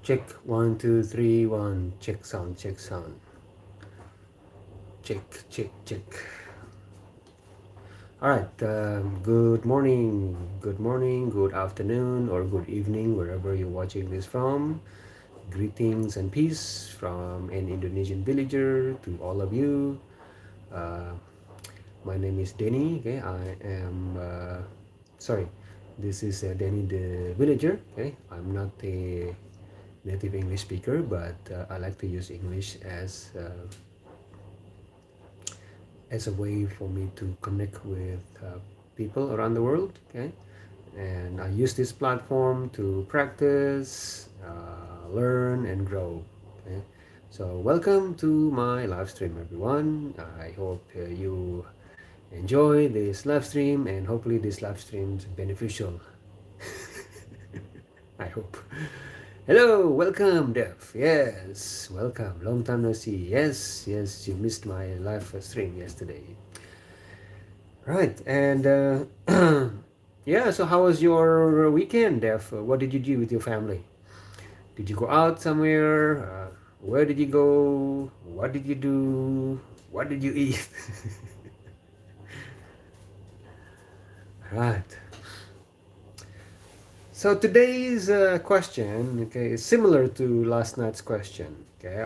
Check 1 2 3 1. Check sound. Check sound. Check check check. All right. Good morning. Good morning. Good afternoon or good evening wherever you're watching this from. Greetings and peace from an Indonesian villager to all of you. Uh, my name is Denny. Okay, I am. Sorry, this is Denny the villager. Okay, I'm not a native English speaker, but I like to use English as a way for me to connect with people around the world. Okay, and I use this platform to practice, learn, and grow. Okay, so welcome to my live stream, everyone. I hope you enjoy this live stream, and hopefully this live stream is beneficial. I hope. Hello, welcome, Dev. Yes, welcome. Long time no see. Yes, yes, you missed my live stream yesterday. Right, and yeah, so how was your weekend, Dev? What did you do with your family? Did you go out somewhere? Where did you go? What did you do? What did you eat? Right. So today's question, okay, is similar to last night's question. Okay.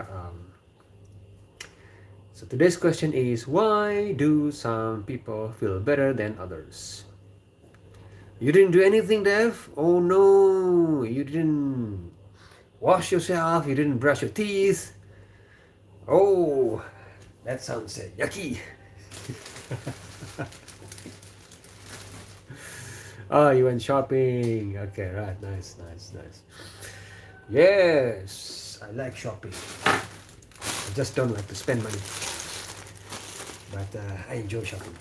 So today's question is, why do some people feel better than others? You didn't do anything, Dev? Oh no, you didn't wash yourself, you didn't brush your teeth. Oh, that sounds yucky. Oh, you went shopping. Okay, right. Nice, nice, nice. Yes, I like shopping. I just don't like to spend money, but I enjoy shopping.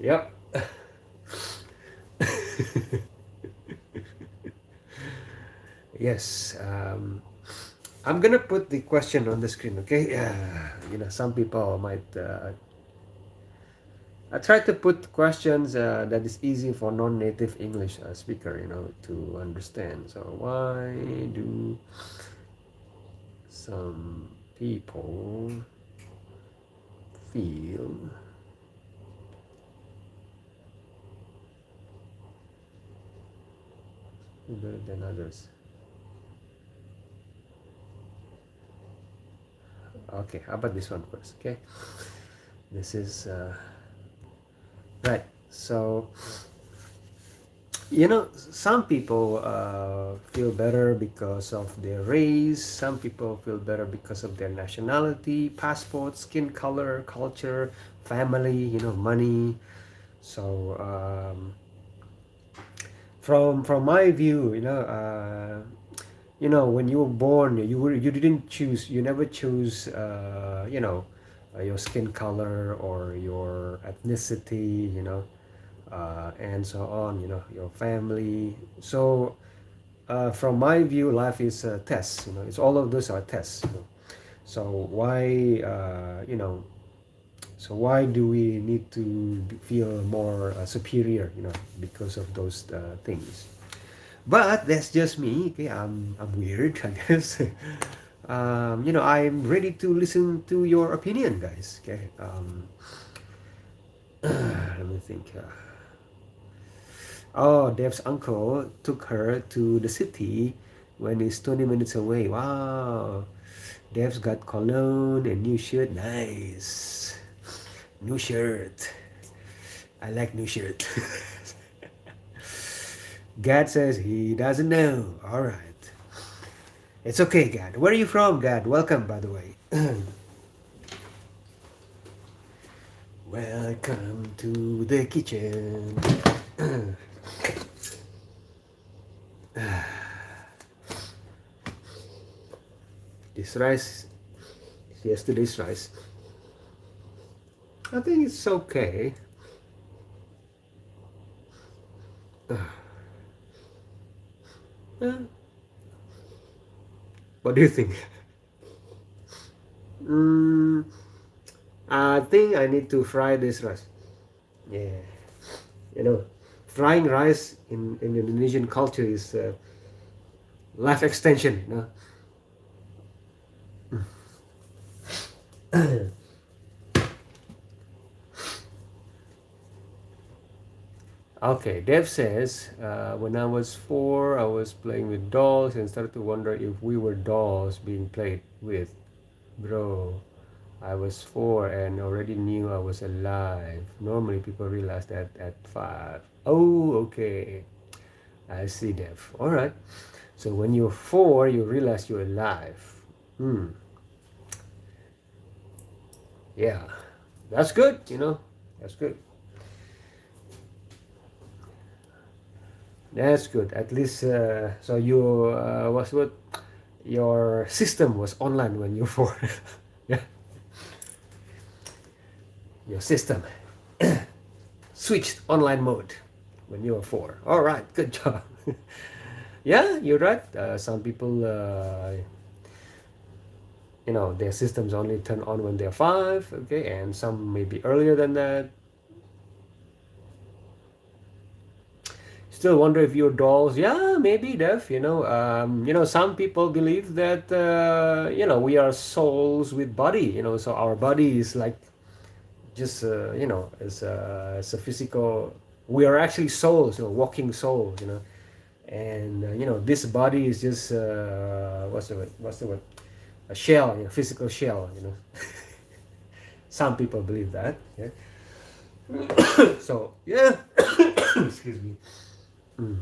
Yep. Yes. I'm gonna put the question on the screen. Okay. Some people might. I try to put questions that is easy for non-native English speaker, to understand. So why do some people feel better than others? Okay, how about this one first? Okay, this is right. So some people feel better because of their race. Some people feel better because of their nationality, passport, skin color, culture, family, money. So from my view, when you were born, you didn't choose. You never choose. Your skin color or your ethnicity. And so on. Your family. So from my view, life is a test. It's all of those are tests. So why so why do we need to feel more superior? Because of those things. But that's just me. Okay, I'm weird, I guess. I'm ready to listen to your opinion, guys. Okay. Let me think. Oh, Dev's uncle took her to the city when he's 20 minutes away. Wow. Dev's got cologne and new shirt. Nice. New shirt. I like new shirt. Gad says he doesn't know. All right. It's okay, Gad. Where are you from, Gad? Welcome, by the way. Welcome to the kitchen. This rice, yesterday's rice, I think it's okay. What do you think? Mm, I think I need to fry this rice. Yeah, you know, frying rice in Indonesian culture is life extension. Okay, Dev says, when I was 4, I was playing with dolls and started to wonder if we were dolls being played with. Bro, I was 4 and already knew I was alive. Normally people realize that at 5. Oh, okay. I see, Dev. All right. So when you're 4, you realize you're alive. Hmm. Yeah. That's good, That's good. That's good. At least, so you was what your system was online when you're 4. Yeah, your system switched online mode when you were 4. All right, good job. Yeah, you're right. Some people, their systems only turn on when they're 5. Okay, and some maybe earlier than that. Still wonder if you're dolls. Yeah, maybe, Dev. Some people believe that we are souls with body. So our body is like just as a physical. We are actually souls, walking souls. And this body is just what's the word? What's the word? A shell, physical shell. Some people believe that. Yeah. So yeah, excuse me. Mm.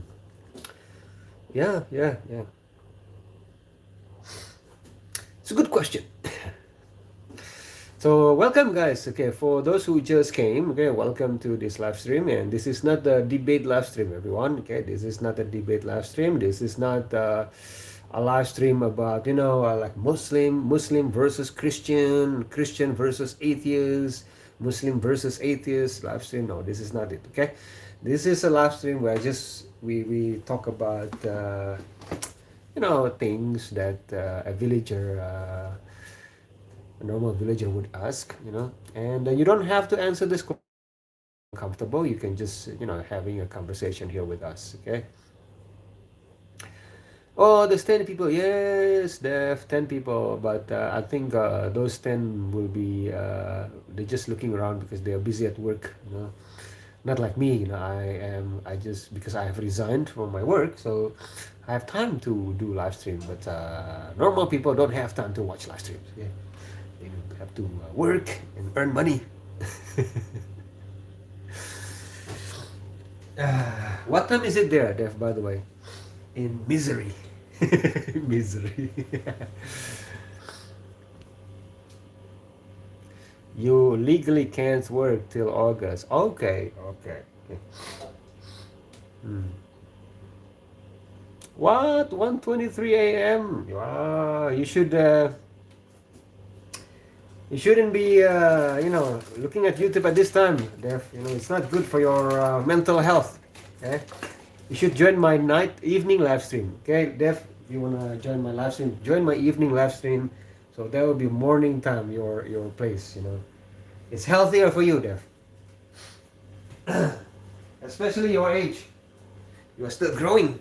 Yeah, yeah, yeah. It's a good question. So welcome, guys. Okay, for those who just came, okay, welcome to this live stream. And this is not the debate live stream, everyone. Okay, this is not a debate live stream. This is not a live stream about like Muslim versus Christian, Christian versus atheist, Muslim versus atheist live stream. No, this is not it. Okay, this is a live stream where just we talk about things that a villager. A normal villager would ask, and you don't have to answer this comfortable. You can just, having a conversation here with us, okay? Oh, there's 10 people. Yes, there's 10 people, but I think those 10 will be, they're just looking around because they're busy at work, Not like me, I just, because I have resigned from my work, so I have time to do live stream, but normal people don't have time to watch live streams, okay? They have to work and earn money. What time is it there, Dev, by the way? In misery. Misery. You legally can't work till August. Okay, okay. What? 1:23 a.m. Wow, you shouldn't be, looking at YouTube at this time, Dev. It's not good for your mental health. Okay? You should join my evening live stream. Okay, Dev, if you wanna join my live stream, join my evening live stream. So that will be morning time, your place. It's healthier for you, Dev. Especially your age. You are still growing.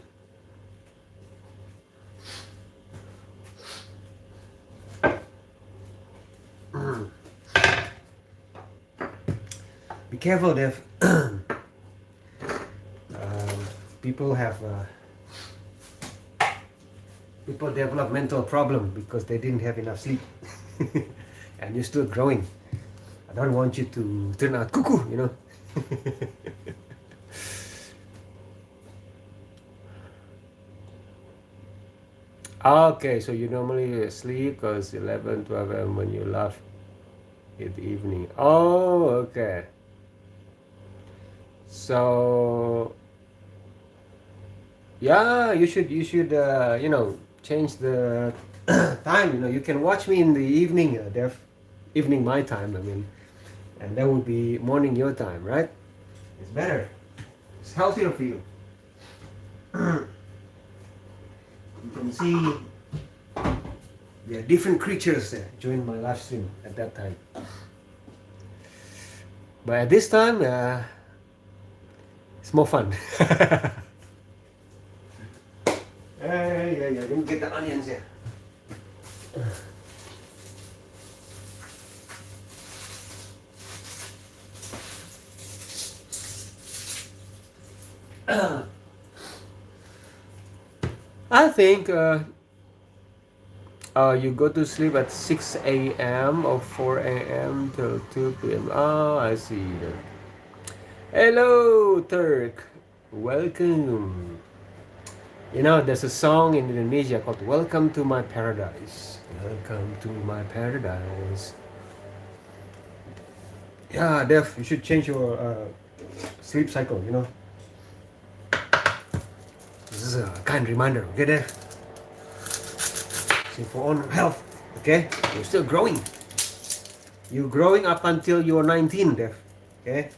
Be careful, Dev. People have people develop mental problem because they didn't have enough sleep, and you're still growing. I don't want you to turn out cuckoo. Okay, so you normally sleep because 11, 12 a.m. when you laugh in the evening. Oh, okay. So yeah, you should change the time. You can watch me in the evening, evening my time. I mean, and that would be morning your time, right? It's better. It's healthier for you. You can see there are different creatures there join my live stream at that time. But at this time, It's more fun. Yeah. Let me get the onions here. I think you go to sleep at 6 a.m. or 4 a.m. till 2 p.m. Oh, I see. Hello, Turk. Welcome. You know, there's a song in Indonesia called Welcome to My Paradise. Welcome to my paradise. Yeah, Dev, you should change your sleep cycle, you know. This is a kind reminder, okay, Dev? See, for own health, okay? You're still growing. You're growing up until you're 19, Dev, okay?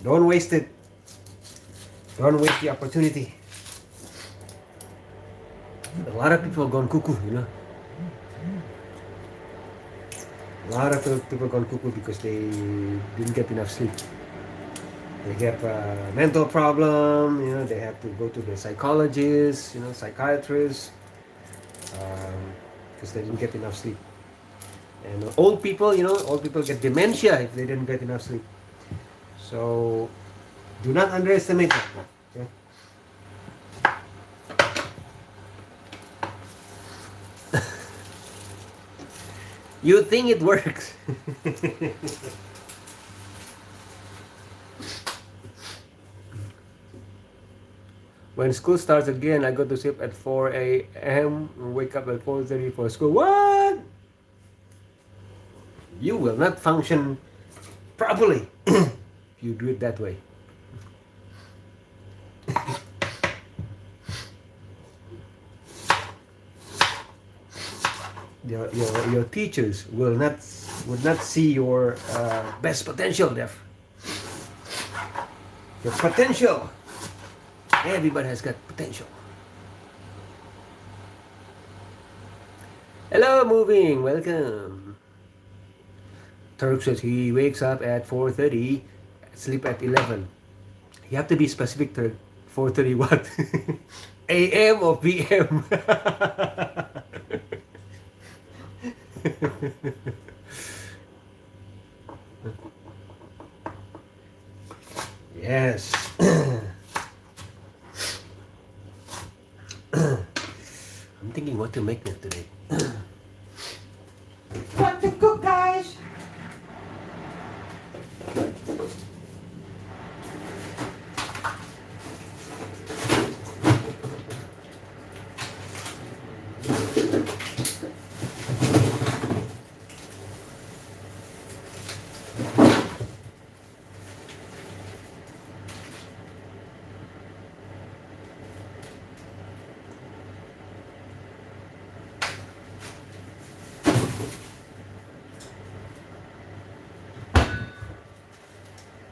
Don't waste it. Don't waste the opportunity. A lot of people gone cuckoo, you know. A lot of people gone cuckoo because they didn't get enough sleep. They get a mental problem, you know, they have to go to the psychologist, you know, psychiatrist, because they didn't get enough sleep. And old people, you know, old people get dementia if they didn't get enough sleep. So do not underestimate that. Okay? You think it works. When school starts again, I go to sleep at 4 a.m. and wake up at 4:30 for school. What? You will not function properly if you do it that way. Your teachers would not see your best potential, Dev. Your potential. Everybody has got potential. Hello, moving. Welcome. Turk says he wakes up at 4:30, sleep at 11. You have to be specific, Turk. 4:30 what? A.M. or P.M.? Yes. I'm thinking what to make now today. What to cook, guys?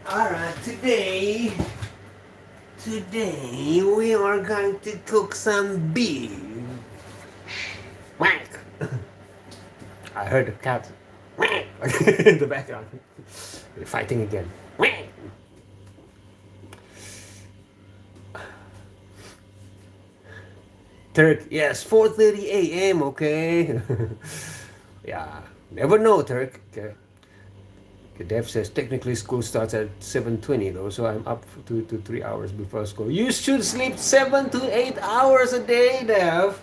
Alright, today we are going to cook some beef. Whack! I heard the cat in the background. They're fighting again. Turk, yes, 4:30 a.m. Okay. Yeah, never know, Turk. Okay. The Dev says technically school starts at 7:20 though, so I'm up to 3 hours before school. You should sleep 7 to 8 hours a day, Dev.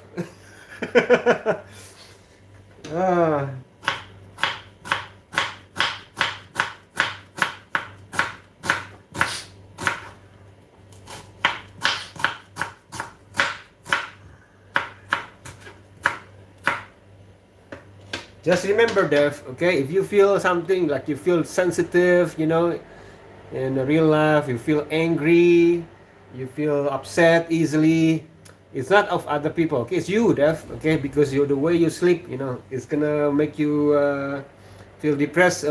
Just remember, Dev, okay, if you feel something like you feel sensitive, you know, in real life, you feel angry, you feel upset easily, it's not of other people, okay, it's you, Dev, okay, because the way you sleep, you know, it's gonna make you feel depressed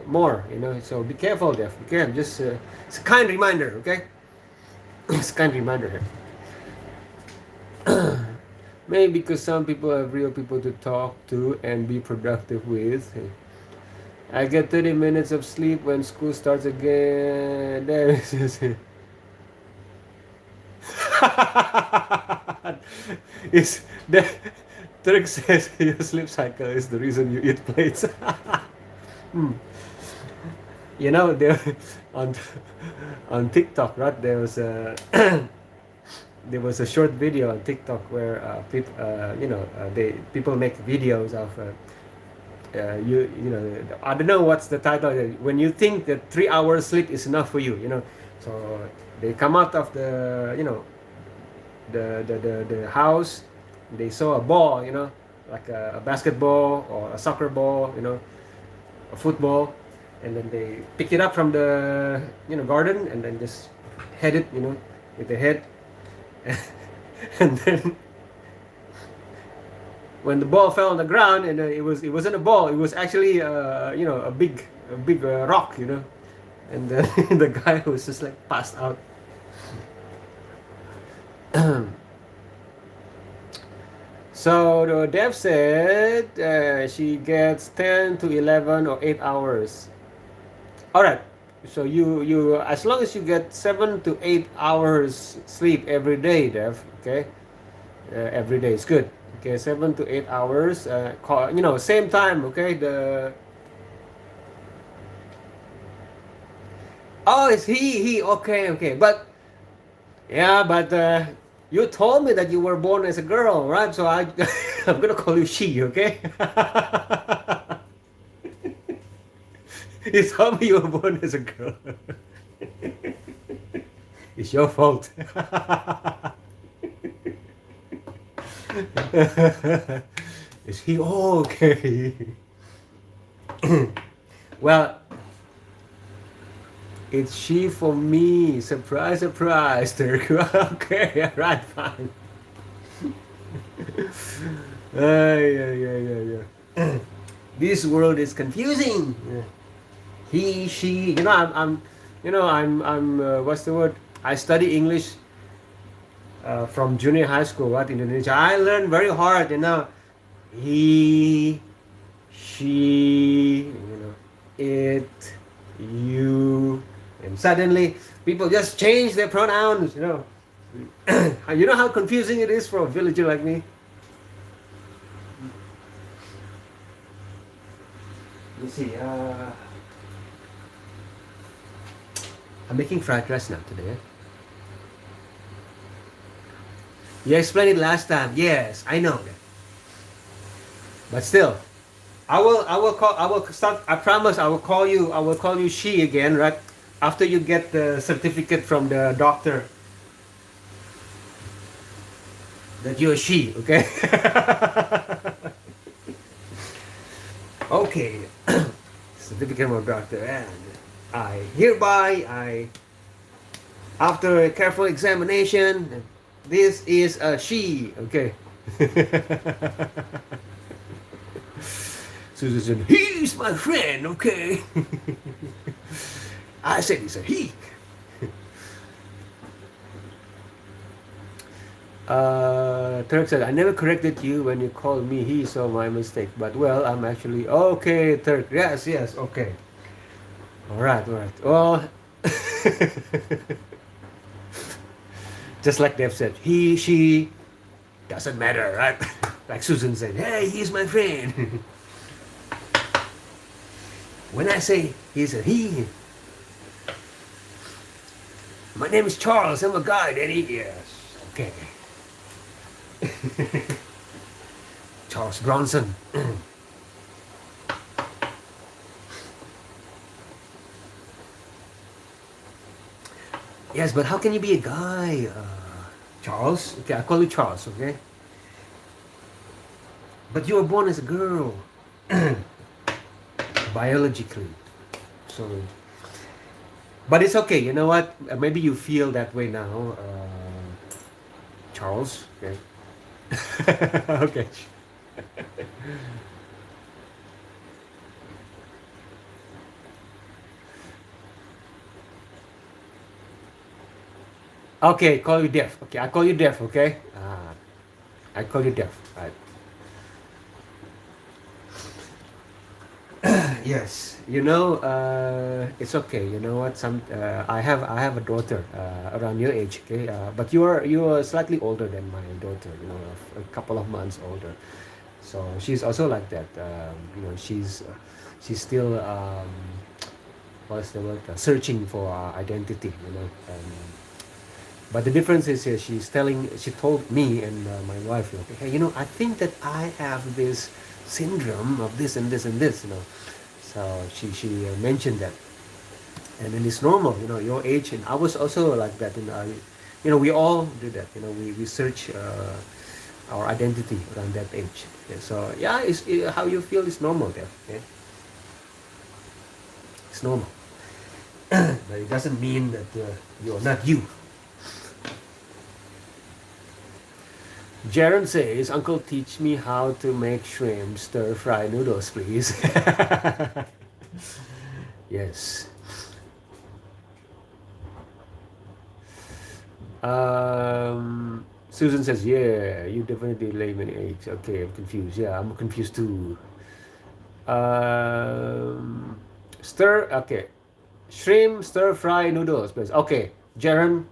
more, you know, so be careful, Dev, okay, just, it's a kind reminder, okay, it's a kind reminder here. Maybe because some people have real people to talk to and be productive with. I get 30 minutes of sleep when school starts again. Is the Turk says your sleep cycle is the reason you eat plates. You know, there on on TikTok, right? There was a short video on TikTok where they people make videos of I don't know what's the title. When you think that 3 hours sleep is enough for you, so they come out of the house, they saw a ball, like a basketball or a soccer ball, a football, and then they pick it up from the garden and then just head it, with the head, and then when the ball fell on the ground, and it wasn't a ball, it was actually a big rock, and then the guy was just like passed out. So the dev said she gets 10 to 11 or 8 hours. All right. So you as long as you get 7 to 8 hours sleep every day, Dev. Okay. Every day is good. Okay, 7 to 8 hours. Same time. Okay. It's he. Okay. But yeah, but you told me that you were born as a girl, right? So I'm gonna call you she, okay? You told me you were born as a girl. It's your fault. Is he okay? Well, it's she for me. Surprise, surprise, Turk. Okay, right, fine. Yeah. This world is confusing. Yeah. He, she. I'm. What's the word? I study English from junior high school, right, in Indonesia. I learned very hard. He, she. It, you. And suddenly, people just change their pronouns, You know how confusing it is for a villager like me? Let me see. I'm making fried rice now today. You explained it last time. Yes, I know that. But still, I will start. I promise I will call you she again, right? After you get the certificate from the doctor that you're she, okay? Okay. Certificate from the doctor, and after a careful examination, this is a she, okay? Susan said, he's my friend, okay? I said it's a he. Turk said, I never corrected you when you called me he, so my mistake. But well, I'm actually okay, Turk. Yes, okay. All right. Well, just like Dev said, he, she, doesn't matter, right? Like Susan said, hey, he's my friend. When I say he's a he, my name is Charles. I'm a guy, Daddy. Yes. Okay. Charles Bronson. Yes, but how can you be a guy, Charles? Okay, I call you Charles, okay? But you were born as a girl. Biologically. So... But it's okay, you know what? Maybe you feel that way now, Charles. Okay. Okay. Okay, call you Deaf. Okay, I call you Deaf, okay? I call you Deaf. Right. Yes, it's okay. You know what? I have a daughter around your age. Okay, but you are slightly older than my daughter. A couple of months older. So she's also like that. She's still what's the word? Searching for identity. But the difference is here. She told me and my wife, like, hey, I think that I have this syndrome of this and this and this. So she mentioned that, and then it's normal, your age, and I was also like that. We all do that. We search our identity around that age. Yeah, so yeah, how you feel is normal there. Okay? It's normal, but it doesn't mean that you're not you. Jaron says, Uncle, teach me how to make shrimp stir fry noodles, please. Yes. Susan says, yeah, you definitely lay many eggs. Okay, I'm confused. Yeah, I'm confused too. Okay. Shrimp stir fry noodles, please. Okay, Jaron,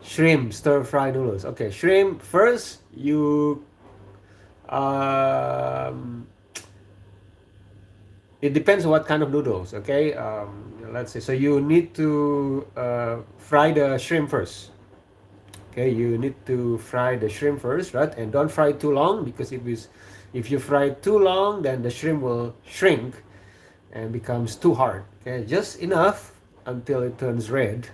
shrimp stir fry noodles. Okay, shrimp first. It depends on what kind of noodles. Okay, let's say, so you need to fry the shrimp first. Okay, you need to fry the shrimp first, right? And don't fry it too long, because if you fry it too long, then the shrimp will shrink and becomes too hard. Okay, just enough until it turns red.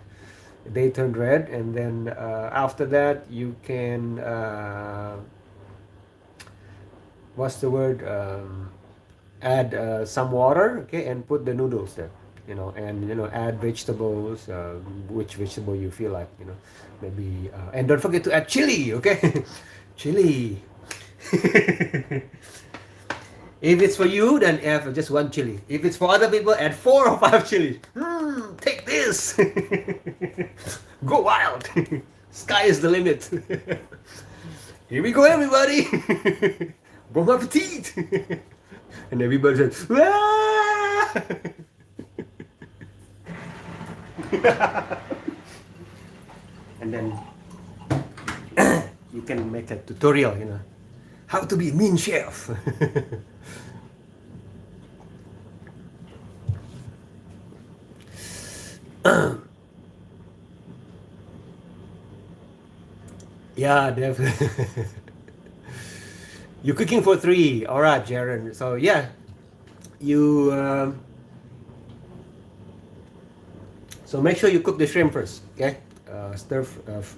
They turn red, and then after that you can what's the word? Add some water, okay, and put the noodles there. And add vegetables, which vegetable you feel like, maybe, and don't forget to add chili, okay? Chili. If it's for you, then add just one chili. If it's for other people, add 4 or 5 chilies. Take this. Go wild. Sky is the limit. Here we go, everybody. Bon appetit. And everybody says, "Ah!" And then you can make a tutorial, how to be a mean chef. Yeah, definitely. You're cooking for 3. All right, Jaron. So yeah, you so make sure you cook the shrimp first. Okay,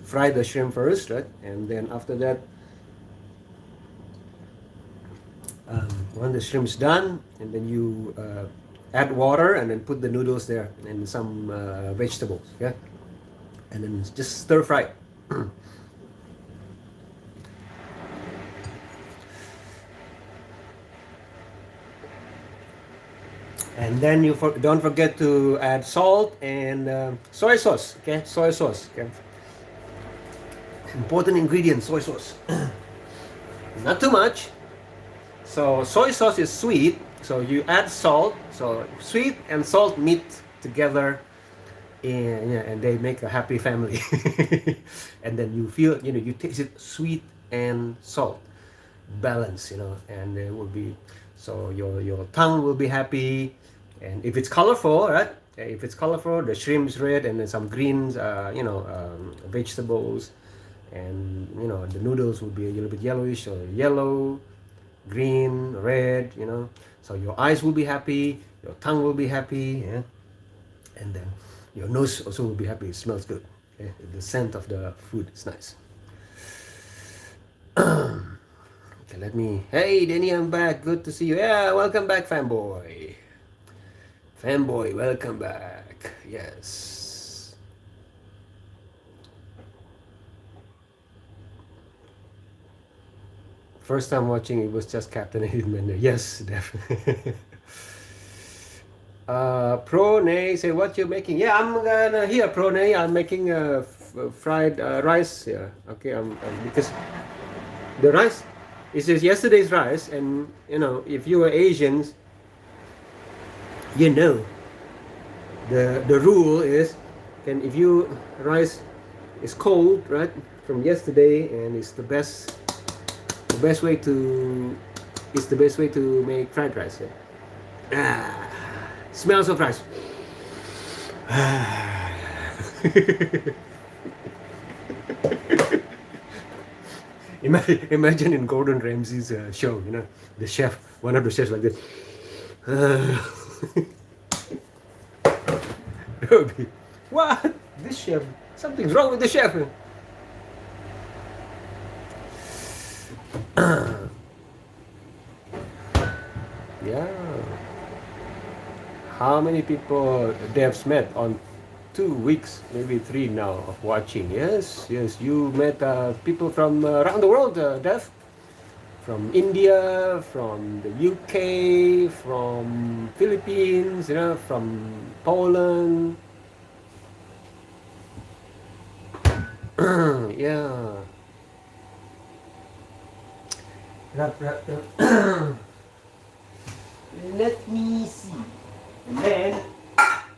fry the shrimp first, right? And then after that, when the shrimp's done, and then you add water, and then put the noodles there, and some vegetables. Yeah, and then just stir fry. And then don't forget to add salt and soy sauce. Okay, soy sauce. Okay, important ingredient, soy sauce. Not too much. So soy sauce is sweet, so you add salt. So sweet and salt meet together, and they make a happy family. And then you feel, you taste it sweet and salt balance, and it will be, so your tongue will be happy. And if it's colorful, right? If it's colorful, the shrimp's red, and then some greens, vegetables, and the noodles will be a little bit yellowish, so yellow, green, red. So your eyes will be happy, your tongue will be happy, yeah? And then your nose also will be happy. It smells good. Okay? The scent of the food is nice. Okay, hey Danny, I'm back. Good to see you. Yeah, welcome back, fanboy. Fanboy, welcome back. Yes. First time watching, it was just Captain Edmund. Yes, definitely. Pro Nay say, what you making? Yeah, I'm gonna here, Pro Nay. I'm making fried rice. Yeah, okay. Because the rice is just yesterday's rice, and if you are Asians, you know, the rule is, and if you rice is cold, right, from yesterday, and it's the best way to make fried rice. Yeah? Smells of rice. Imagine in Gordon Ramsay's show, you know, the chef, one of the chefs like this. That would be, what? This chef, something's wrong with the chef. Yeah. How many people Dev's met on 2 weeks, maybe 3 now of watching? Yes, yes. You met people from around the world, Dev. From India, from the UK, from Philippines, you know, from Poland. Yeah. Let me see. And then,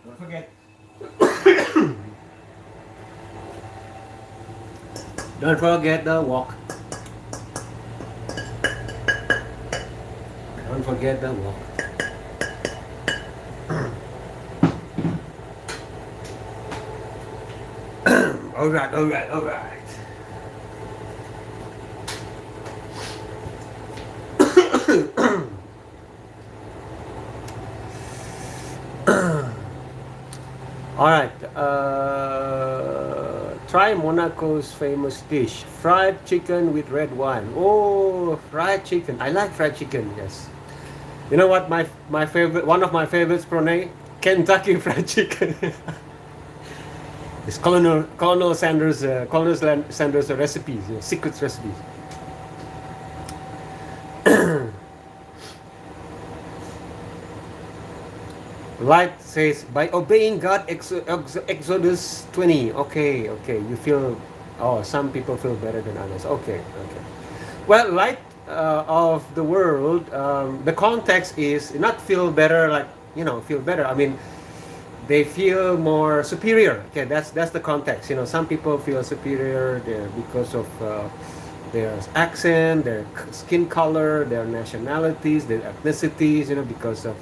don't forget. Don't forget the walk. Don't forget the walk. Alright, alright, alright. Alright, try Monaco's famous dish, fried chicken with red wine. Oh, fried chicken. I like fried chicken, yes. You know what, my favorite, one of my favorites, Pranay? Kentucky Fried Chicken. It's Colonel Sanders' recipes, you know, secret recipes. Light says, by obeying God, Exodus 20. Okay, okay. You feel, oh, some people feel better than others. Okay, okay. Well, light of the world, the context is not feel better, like, you know, feel better. I mean, they feel more superior. Okay, that's the context. You know, some people feel superior because of their accent, their skin color, their nationalities, their ethnicities. You know, because of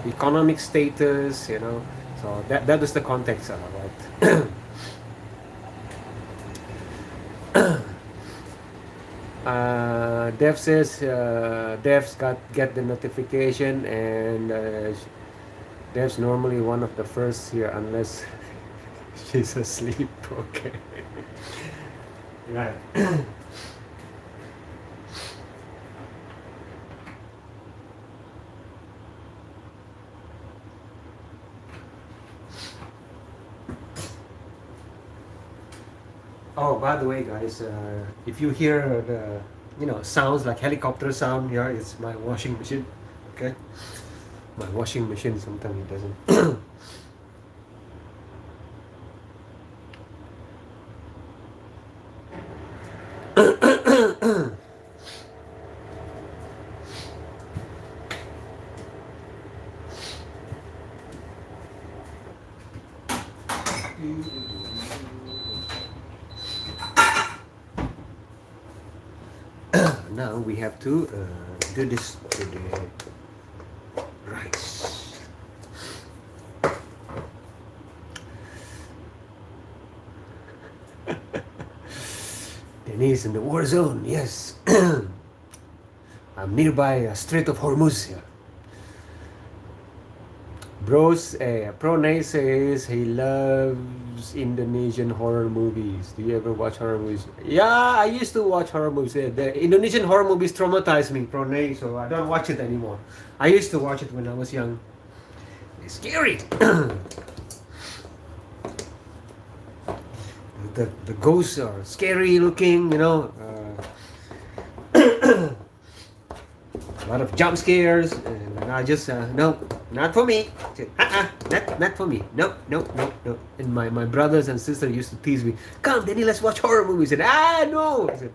economic status. You know, so that is the context, right? Dev says Dev's get the notification, and Dev's normally one of the first here unless she's asleep. Okay. Right. Oh, by the way, guys, if you hear the, you know, sounds like helicopter sound here, it's my washing machine. Okay, my washing machine sometimes it doesn't. Now we have to do this to the rice. Denise in the war zone, yes. I'm nearby Strait of Hormuz here. Bros, Pranay says he loves Indonesian horror movies. Do you ever watch horror movies? Yeah, I used to watch horror movies. The Indonesian horror movies traumatized me, Pranay, so I don't watch it anymore. I used to watch it when I was young. It's scary. The ghosts are scary looking, you know. A lot of jump scares, and I just no, not for me. Not for me. No. And my brothers and sisters used to tease me. Come, Danny, let's watch horror movies. I said, no. I said,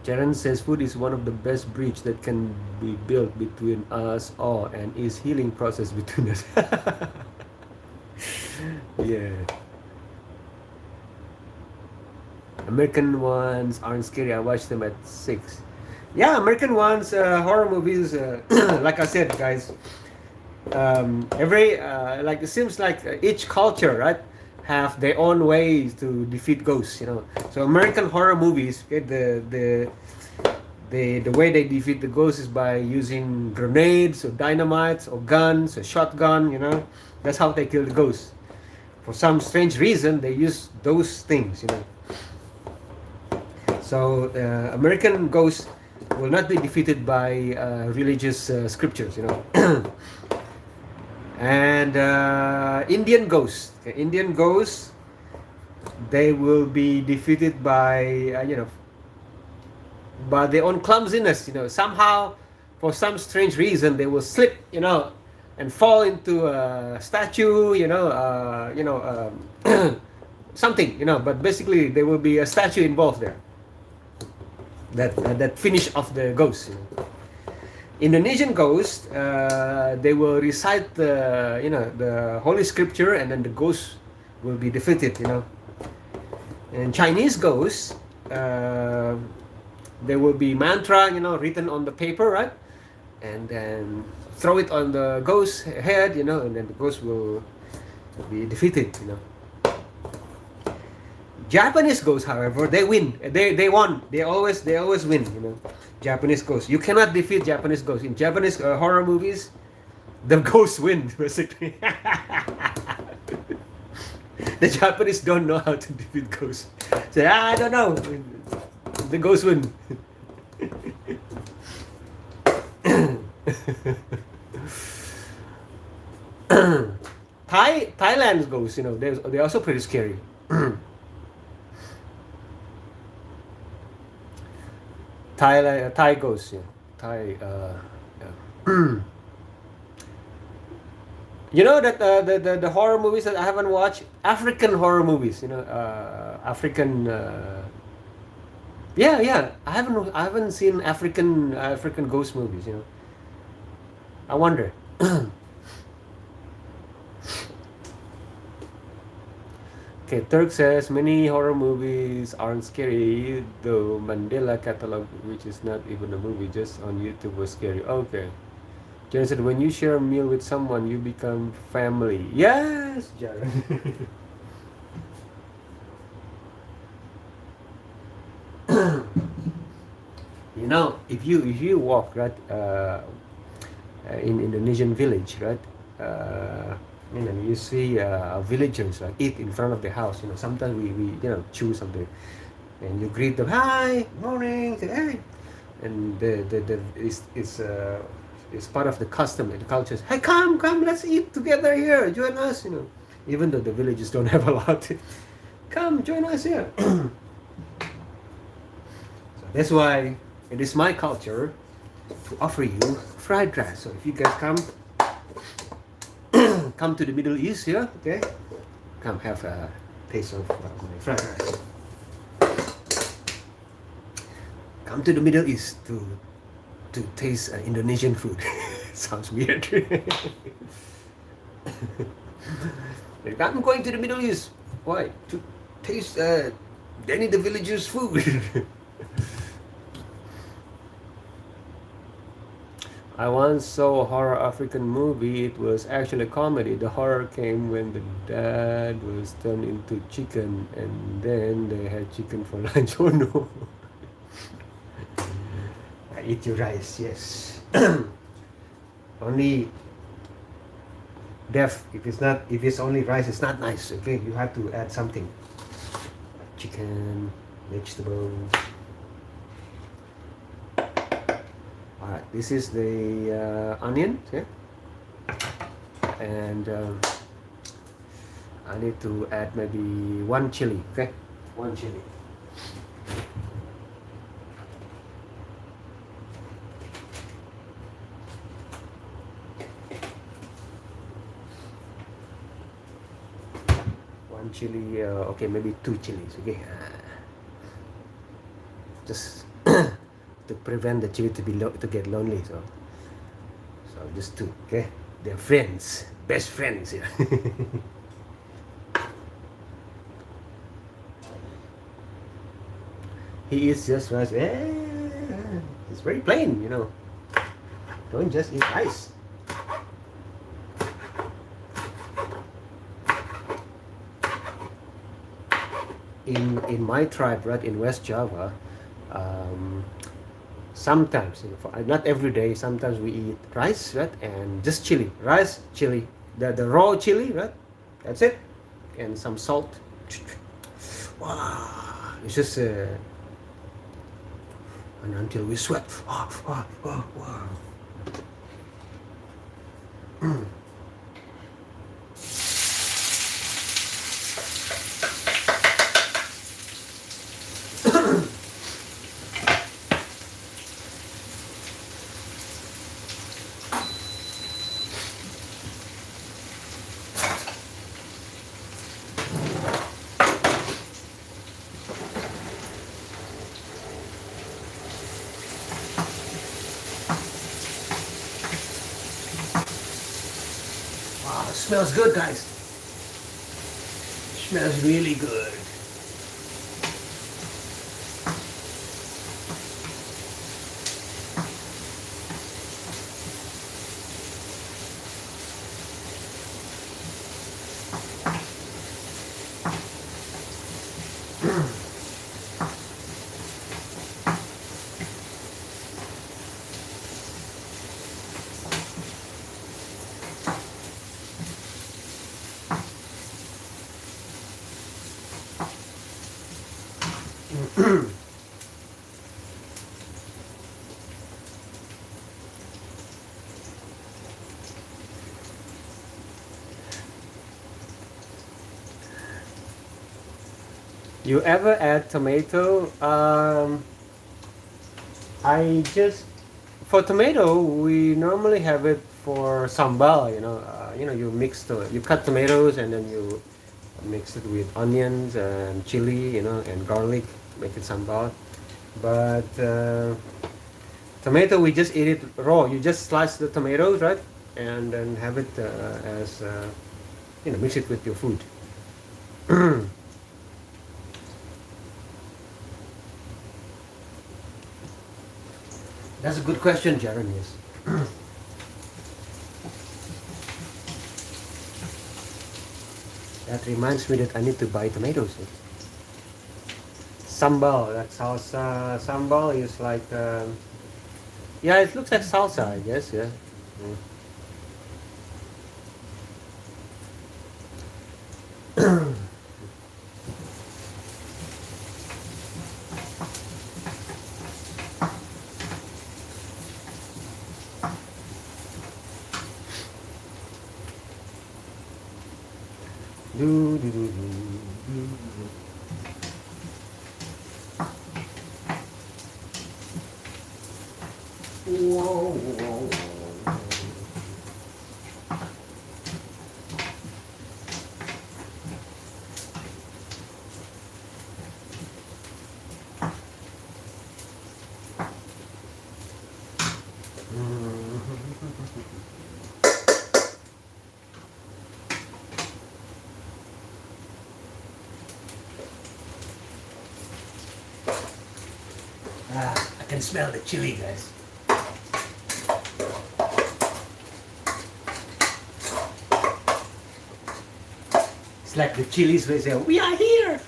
Sharon says food is one of the best bridge that can be built between us all and is healing process between us. Yeah. American ones aren't scary. I watch them at 6. Yeah, American ones, horror movies, like I said, guys, every, like, it seems like each culture, right, have their own ways to defeat ghosts, you know. So American horror movies, okay, the way they defeat the ghosts is by using grenades or dynamites or guns or shotgun, you know. That's how they kill the ghosts. For some strange reason, they use those things, you know. So American ghosts will not be defeated by religious scriptures, you know. And Indian ghosts, okay, Indian ghosts, they will be defeated by you know, by their own clumsiness, you know. Somehow, for some strange reason, they will slip, you know, and fall into a statue, you know, something, you know. But basically, there will be a statue involved there. That finish of the ghost. You know. Indonesian ghosts, they will recite the, you know, the holy scripture, and then the ghost will be defeated. You know. And Chinese ghosts, there will be mantra, you know, written on the paper, right? And then throw it on the ghost's head, you know, and then the ghost will be defeated. You know. Japanese ghosts, however, they win. They won. They always win. You know, Japanese ghosts. You cannot defeat Japanese ghosts in Japanese horror movies. The ghosts win basically. The Japanese don't know how to defeat ghosts. Say, I don't know. The ghosts win. Thailand's ghosts, you know, they're also pretty scary. Thai ghosts, yeah. Yeah. You know that the horror movies that I haven't watched, African horror movies, you know, African. Yeah. I haven't seen African ghost movies. You know, I wonder. Okay, Turk says many horror movies aren't scary, though Mandela Catalog, which is not even a movie, just on YouTube, was scary. Okay. Jaron said, when you share a meal with someone, you become family. Yes, Jaron. You know, if you walk, right, in Indonesian village, right, you know, you see villagers like eat in front of the house. You know, sometimes we you know, chew something, and you greet them, hi, morning, say, hey, and it's part of the custom and the culture. Hey, come, let's eat together here. Join us. You know, even though the villagers don't have a lot, come join us here. So that's why it is my culture to offer you fried rice. So if you guys come to the Middle East here, okay? Come have a taste of my fried rice. Come to the Middle East to taste Indonesian food. Sounds weird. I'm going to the Middle East. Why? To taste Danny the Villager's food. I once saw a horror African movie. It was actually a comedy. The horror came when the dad was turned into chicken, and then they had chicken for lunch. Oh no! I eat your rice, yes. Only if it's only rice, it's not nice. Okay, you have to add something. Chicken, vegetables. Alright, this is the onion, yeah? And I need to add maybe 1 chili, okay? 1 chili. One chili, okay, maybe 2 chilies, okay? Just to prevent the chili to to get lonely. So just two, okay? They're friends, best friends. Yeah. He eats just rice. It's very plain, you know. Don't just eat rice. In my tribe, right, in West Java, um, sometimes, you know, not every day, sometimes we eat rice, right, and just chili, rice, chili, the raw chili, right, that's it, and some salt. Wow, it's just and until we sweat. Wow. Wow, it smells good, guys. It smells really good. You ever add tomato? I just for tomato we normally have it for sambal. You cut tomatoes and then you mix it with onions and chili, and garlic, make it sambal. But tomato we just eat it raw. You just slice the tomatoes, right, and then have it as mix it with your food. That's a good question, Jeremy. That reminds me that I need to buy tomatoes. Sambal, that salsa. Sambal is like, yeah, it looks like salsa, I guess, yeah. Do, do, do, do, do. Whoa, whoa, whoa. I can smell the chili, guys. It's like the chilies will say, "We are here."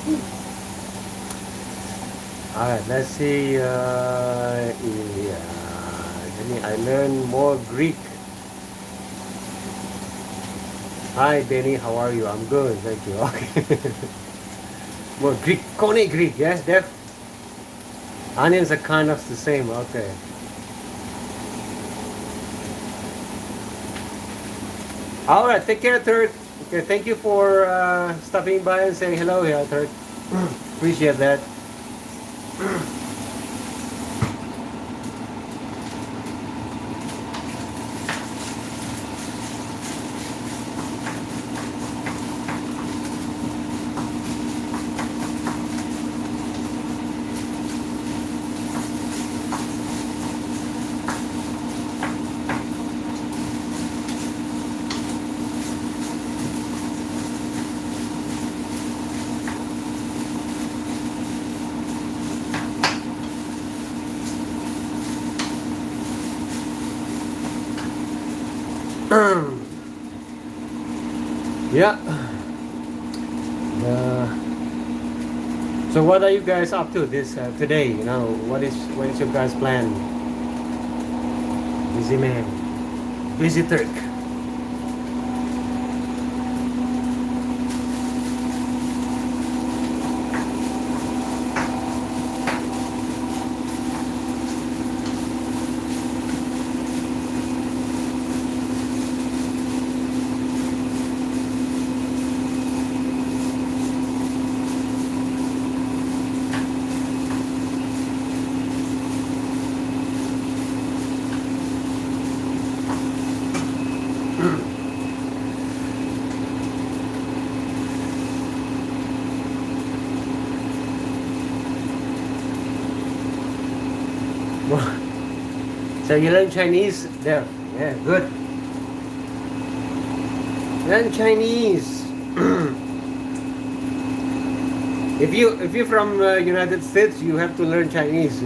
All right, let's see. Yeah, I learn more Greek. Hi, Benny. How are you? I'm good. Thank you. Okay. More Greek. Kone Greek. Yes, Def. Onions are kind of the same. Okay. All right. Take care, Third. Okay. Thank you for stopping by and saying hello here, Third. Appreciate that. Yeah. So what are you guys up to this today? You know, what is your guys' plan? Busy man, busy Turk. So you learn Chinese there? Yeah, good. Learn Chinese. If you're from United States, you have to learn Chinese.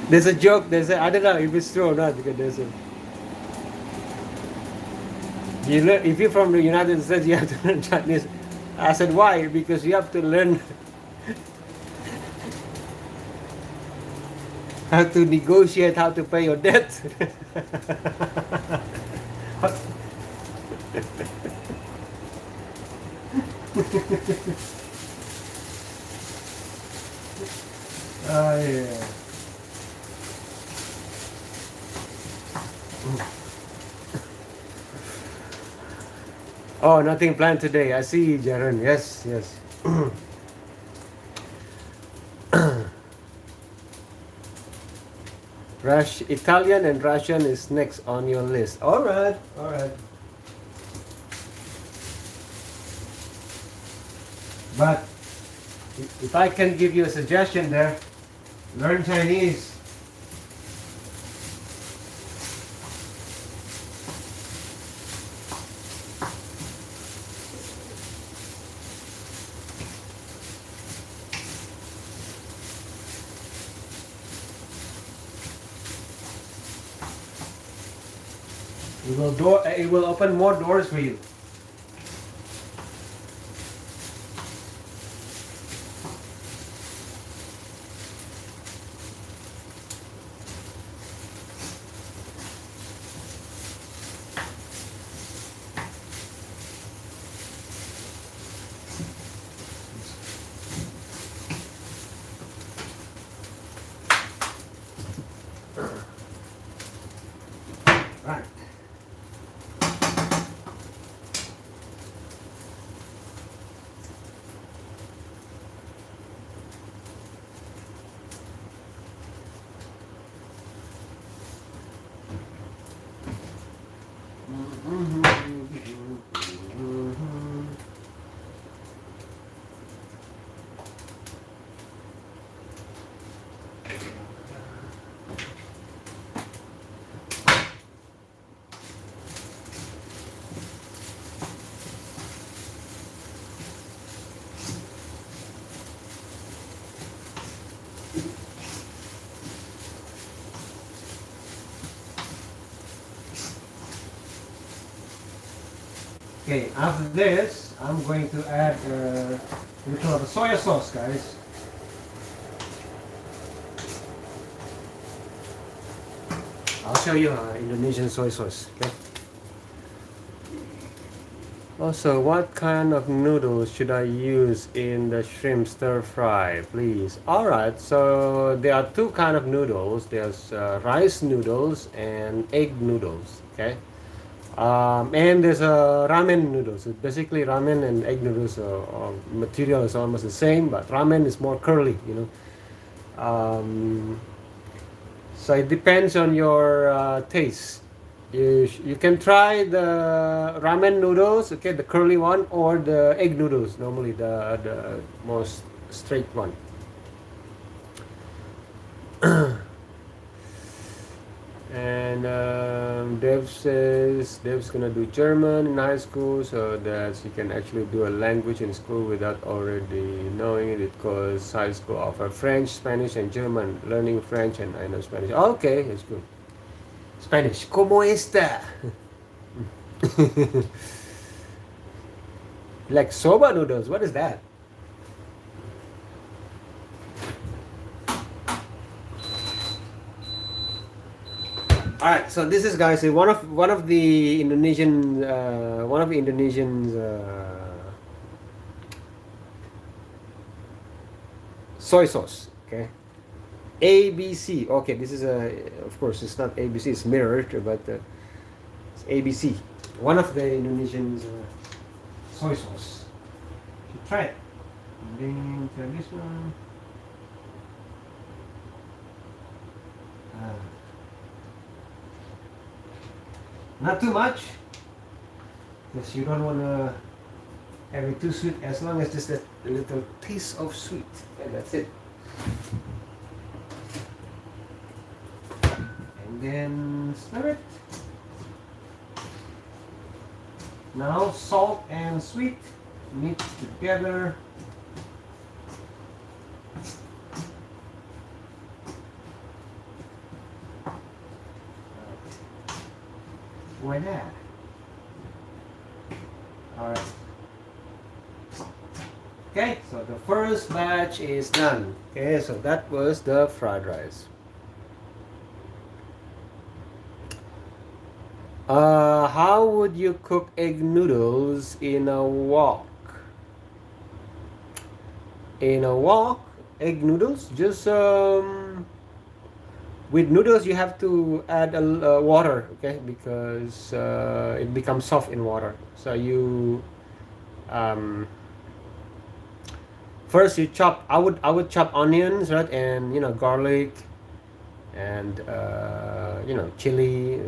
There's a joke. I don't know if it's true or not because there's a. If you're from the United States, you have to learn Chinese. I said why? Because you have to learn how to negotiate, how to pay your debt. Yeah. Oh, nothing planned today. I see, Jaren. Yes, yes. Italian and Russian is next on your list. All right, all right. But if I can give you a suggestion there, learn Chinese. It will open more doors for you. Right. Okay, after this, I'm going to add a little of the soy sauce, guys. I'll show you Indonesian soy sauce. Okay. Also, what kind of noodles should I use in the shrimp stir fry, please? Alright, so there are two kind of noodles. There's rice noodles and egg noodles. Okay. And there's ramen noodles. So basically, ramen and egg noodles material is almost the same, but ramen is more curly, you know. So it depends on your taste. You can try the ramen noodles, okay, the curly one, or the egg noodles, normally the most straight one. And Dev says Dev's gonna do German in high school, so that he can actually do a language in school without already knowing it, because high school offer French, Spanish, and German. Learning French, and I know Spanish. Okay, that's good. Spanish. ¿Cómo está? Like soba noodles. What is that? All right, so this is, guys, one of the Indonesian soy sauce. Okay, ABC. Okay, this is of course it's not ABC, it's mirrored, but it's ABC. One of the Indonesian soy sauce. You try it. And then try this one. Not too much, because you don't want to have it too sweet, as long as just a little taste of sweet, and that's it. And then stir it. Now salt and sweet mix together. Why not? Alright. Okay, so the first batch is done. Okay, so that was the fried rice. How would you cook egg noodles in a wok? In a wok, egg noodles, just with noodles you have to add water, okay, because it becomes soft in water. So you first you chop. I would chop onions, right, and garlic, and chili,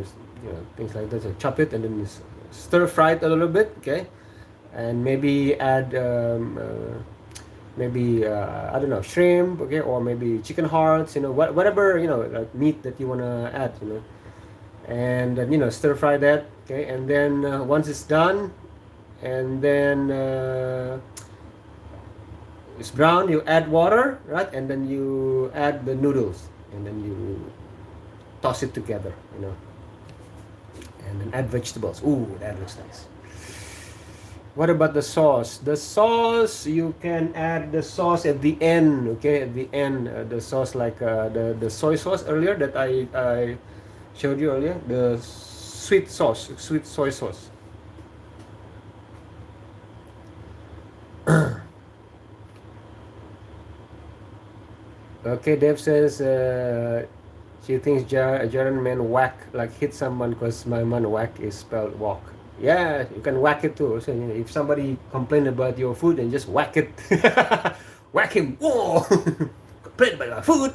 things like that. So chop it and then you stir fry it a little bit, okay, and maybe add maybe I don't know, shrimp, okay, or maybe chicken hearts, whatever, like meat that you want to add, and then stir fry that, okay, and then once it's done, and then it's brown, you add water, right, and then you add the noodles, and then you toss it together, and then add vegetables. Ooh, that looks nice. What about the sauce? The sauce, you can add the sauce at the end, okay? At the end, the sauce, like the soy sauce earlier that I showed you earlier, the sweet sauce, sweet soy sauce. Okay, Dave says she thinks Jaren meant whack, like hit someone, because my man whack is spelled walk. Yeah, you can whack it too. So, if somebody complain about your food, then just whack it. Whack him. Whoa! Complain about my food.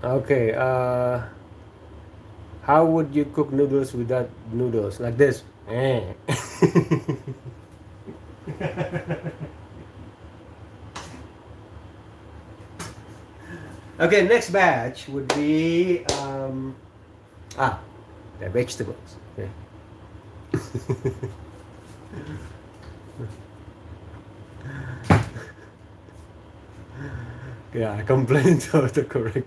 Okay. How would you cook noodles without noodles? Like this. Okay, next batch would be the vegetables. Okay. Yeah, I complain to autocorrect.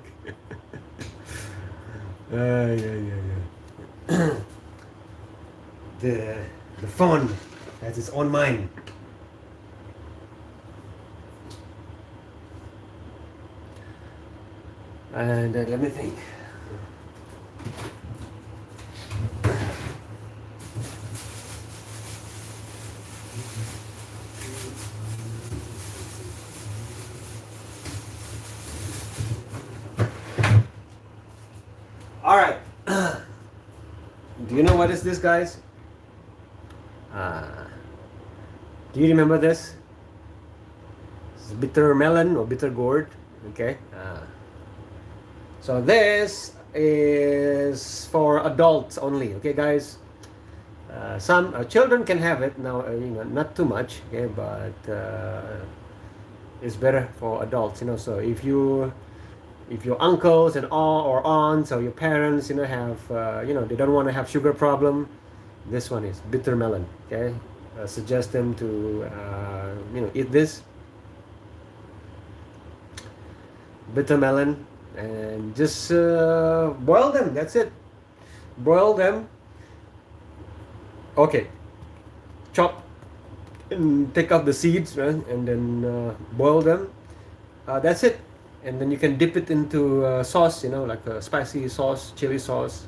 Yeah. The the phone has its own mind. And let me think. All right. Do you know what is this, guys? Uh, do you remember this? This is bitter melon or bitter gourd. Okay. So this is for adults only. Okay, guys. Some children can have it now. Not too much. Okay, but it's better for adults. So if your uncles and all or aunts or your parents have they don't want to have sugar problem, this one is bitter melon. Okay, suggest them to eat this bitter melon and just boil them. That's it. Boil them. Okay, chop and take out the seeds, right? And then boil them. That's it. And then you can dip it into sauce, like a spicy sauce, chili sauce.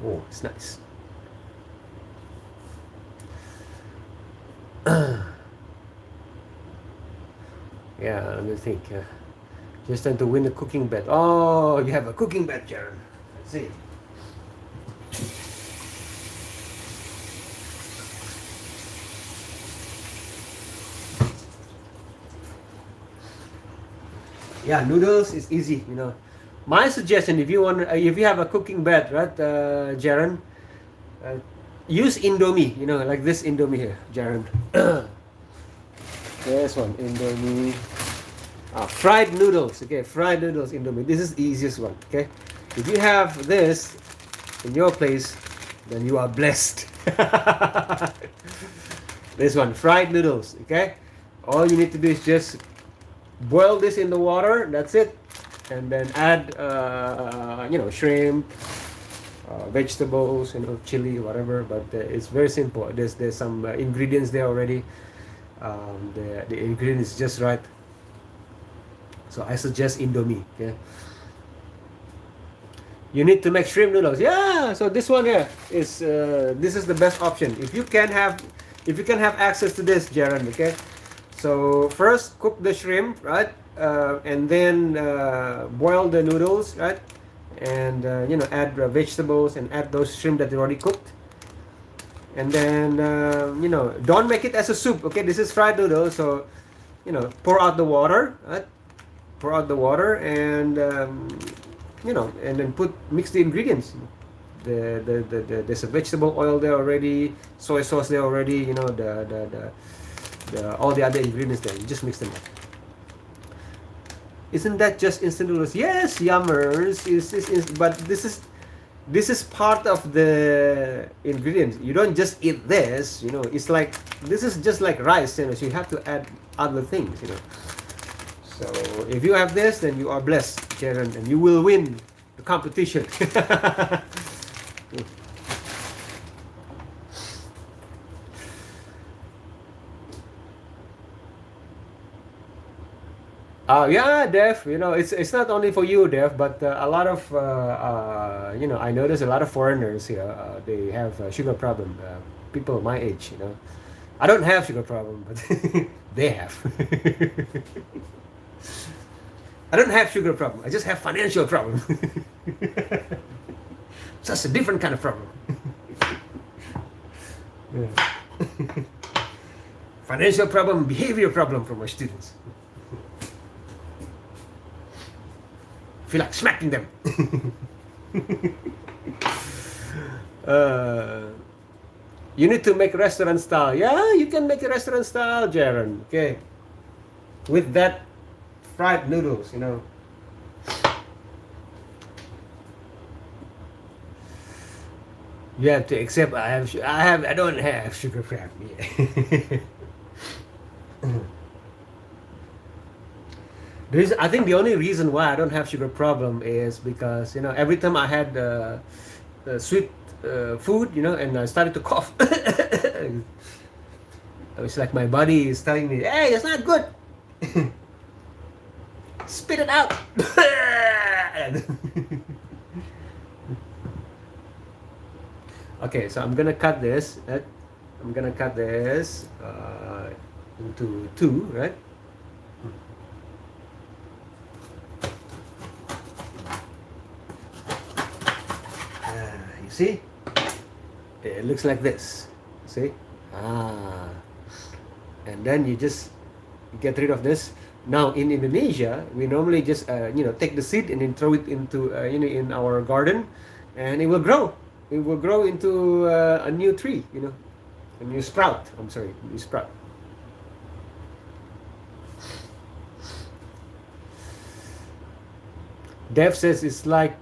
Oh, it's nice. Yeah, let me think. Just trying to win a cooking bet. Oh, you have a cooking bet, Jaron. Let's see. Yeah, noodles is easy. My suggestion, if you have a cooking bet, right, Jaron, use Indomie. Like this Indomie here, Jaron. This one, Indomie. Fried noodles. Okay, fried noodles, Indomie. This is the easiest one. Okay, if you have this in your place, then you are blessed. This one, fried noodles. Okay, all you need to do is just boil this in the water. That's it. And then add shrimp, vegetables, chili, whatever. But it's very simple. There's some ingredients there already. The ingredients is just right. So I suggest Indomie. Okay, you need to make shrimp noodles. Yeah, so this one here is this is the best option if you can have access to this, Jaron. Okay, so first cook the shrimp, right? And then boil the noodles, right? And add vegetables and add those shrimp that you already cooked. And then don't make it as a soup. Okay, this is fried noodles, so pour out the water, right? Pour out the water and and then mix the ingredients. There's a vegetable oil there already, soy sauce there already. All the other ingredients there. You just mix them up. Isn't that just instant noodles? Yes, yummers. But this is part of the ingredients. You don't just eat this. It's like this is just like rice. So you have to add other things. So if you have this, then you are blessed, Jaron, and you will win the competition. Yeah, Dev. It's not only for you, Dev, but a lot of I notice a lot of foreigners here. They have a sugar problem. People my age. I don't have sugar problem, but they have. I don't have sugar problem. I just have financial problem. That's a different kind of problem. Financial problem, behavior problem for my students. Feel like smacking them. You need to make restaurant style. Yeah, you can make a restaurant style, Jaron. Okay, with that fried noodles, You have to accept. I don't have sugar problem. Yeah. I think the only reason why I don't have sugar problem is because every time I had sweet food, and I started to cough. It's like my body is telling me, "Hey, it's not good. Spit it out." Okay, so I'm gonna cut this. I'm gonna cut this into two, right? You see? It looks like this. See? Ah. And then you just get rid of this. Now in Indonesia, we normally just take the seed and then throw it into in our garden, and it will grow. It will grow into a new tree. A new sprout. I'm sorry, new sprout. Dev says it's like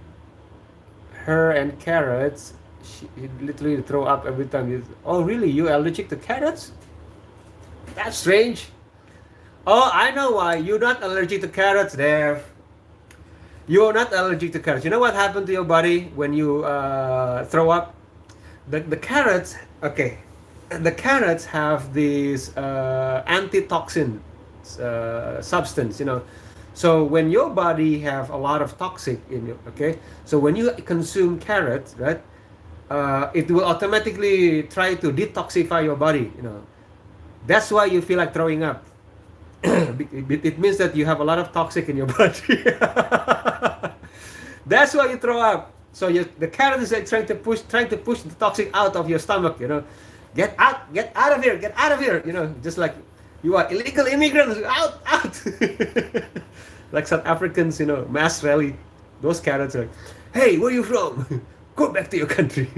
her and carrots. She literally throw up every time. Oh, really? You allergic to carrots? That's strange. Oh, I know why. You're not allergic to carrots, Dev. You're not allergic to carrots. You know what happened to your body when you throw up? The carrots, okay. The carrots have this antitoxin substance, So when your body have a lot of toxic in it, okay. So when you consume carrots, right, it will automatically try to detoxify your body, That's why you feel like throwing up. It means that you have a lot of toxic in your body. That's why you throw up. So the carrot is like trying to push the toxic out of your stomach. Get out of here, get out of here. Just like you are illegal immigrants, out, out. Like South Africans, mass rally. Those carrots are like, hey, where are you from? Go back to your country.